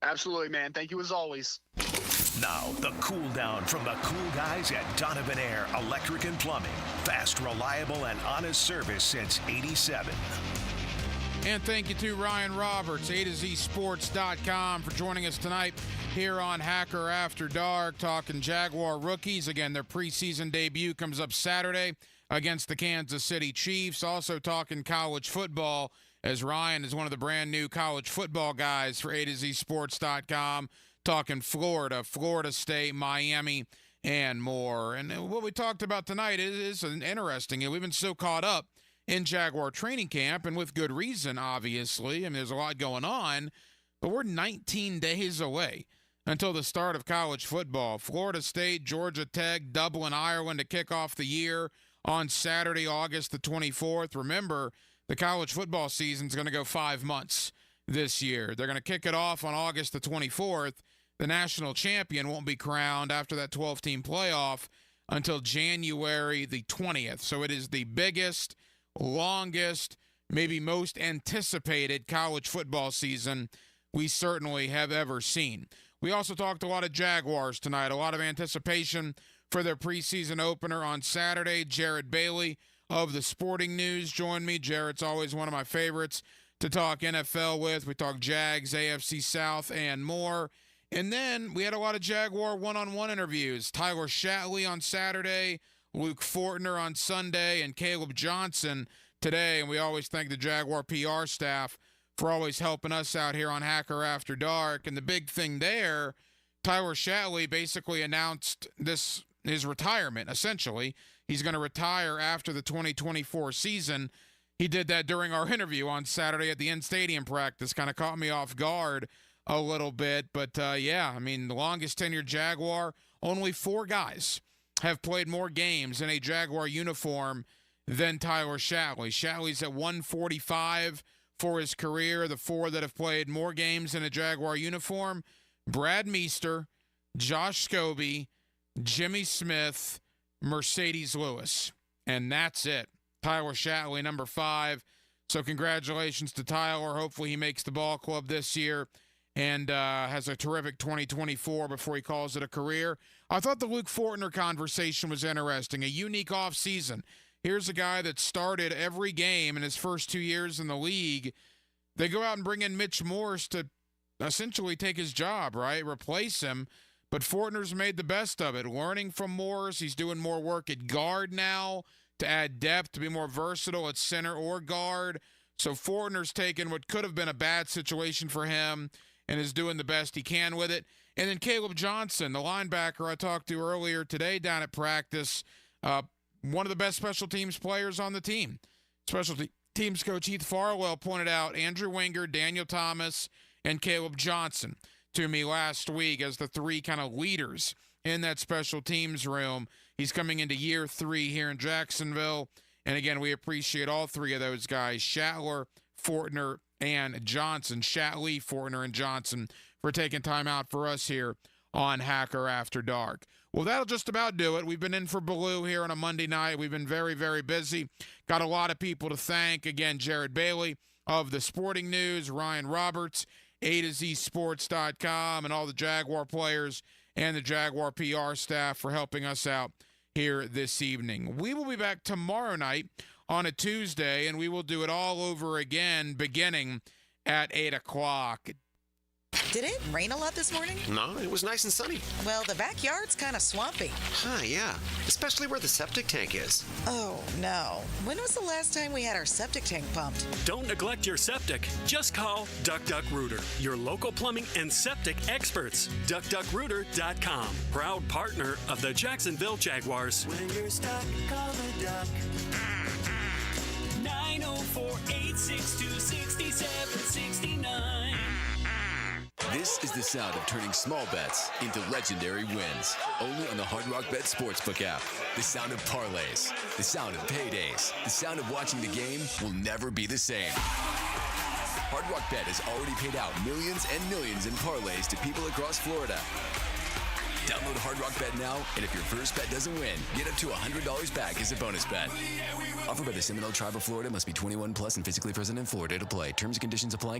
Absolutely, man. Thank you as always. Now, the cool down from the cool guys at Donovan Air Electric and Plumbing. Fast, reliable, and honest service since '87. And thank you to Ryan Roberts, A2ZSports.com, for joining us tonight here on Hacker After Dark, talking Jaguar rookies. Again, their preseason debut comes up Saturday against the Kansas City Chiefs. Also talking college football, as Ryan is one of the brand new college football guys for A2ZSports.com, talking Florida, Florida State, Miami, and more. And what we talked about tonight is interesting. We've been so caught up in Jaguar training camp, and with good reason, obviously. I mean, there's a lot going on, but we're 19 days away until the start of college football. Florida State, Georgia Tech, Dublin, Ireland to kick off the year on Saturday, August the 24th. Remember, the college football season is going to go 5 months this year. They're going to kick it off on August the 24th. The national champion won't be crowned after that 12-team playoff until January the 20th. So it is the biggest, longest, maybe most anticipated college football season we certainly have ever seen. We also talked a lot of Jaguars tonight, a lot of anticipation for their preseason opener on Saturday. Jared Bailey of the Sporting News joined me. Jared's always one of my favorites to talk NFL with. We talk Jags, AFC South, and more. And then we had a lot of Jaguar one-on-one interviews. Tyler Shatley on Saturday, Luke Fortner on Sunday, and Caleb Johnson today. And we always thank the Jaguar PR staff for always helping us out here on Hacker After Dark. And the big thing there, Tyler Shatley basically announced his retirement, essentially. He's going to retire after the 2024 season. He did that during our interview on Saturday at the in-stadium practice. Kind of caught me off guard a little bit. But, yeah, I mean, the longest tenured Jaguar, only 4 guys have played more games in a Jaguar uniform than Tyler Shatley. Shatley's at 145 for his career. The 4 that have played more games in a Jaguar uniform: Brad Meester, Josh Scobie, Jimmy Smith, Mercedes Lewis. And that's it. Tyler Shatley, number 5. So congratulations to Tyler. Hopefully he makes the ball club this year and has a terrific 2024 before he calls it a career. I thought the Luke Fortner conversation was interesting. A unique offseason. Here's a guy that started every game in his first 2 years in the league. They go out and bring in Mitch Morse to essentially take his job, right? Replace him. But Fortner's made the best of it, learning from Morse. He's doing more work at guard now to add depth, to be more versatile at center or guard. So Fortner's taken what could have been a bad situation for him and is doing the best he can with it. And then Caleb Johnson, the linebacker I talked to earlier today down at practice, one of the best special teams players on the team. Special teams coach Heath Farwell pointed out Andrew Winger, Daniel Thomas, and Caleb Johnson to me last week as the 3 kind of leaders in that special teams room. He's coming into year 3 here in Jacksonville. And again, we appreciate all 3 of those guys, Shatler, Fortner, and Johnson. Shatley, Fortner, and Johnson for taking time out for us here on Hacker After Dark. Well, that'll just about do it. We've been in for Baloo here on a Monday night. We've been very, very busy. Got a lot of people to thank. Again, Jared Bailey of the Sporting News, Ryan Roberts, A2ZSports.com, and all the Jaguar players and the Jaguar PR staff for helping us out here this evening. We will be back tomorrow night on a Tuesday, and we will do it all over again beginning at 8 o'clock. Did it rain a lot this morning? No, it was nice and sunny. Well, the backyard's kind of swampy. Huh, yeah. Especially where the septic tank is. Oh, no. When was the last time we had our septic tank pumped? Don't neglect your septic. Just call Duck Duck Rooter, your local plumbing and septic experts. DuckDuckRooter.com. Proud partner of the Jacksonville Jaguars. When you're stuck, call the Duck. 904-862-6769. This is the sound of turning small bets into legendary wins. Only on the Hard Rock Bet Sportsbook app. The sound of parlays. The sound of paydays. The sound of watching the game will never be the same. Hard Rock Bet has already paid out millions and millions in parlays to people across Florida. Download Hard Rock Bet now, and if your first bet doesn't win, get up to $100 back as a bonus bet. Offered by the Seminole Tribe of Florida. Must be 21 plus and physically present in Florida to play. Terms and conditions apply.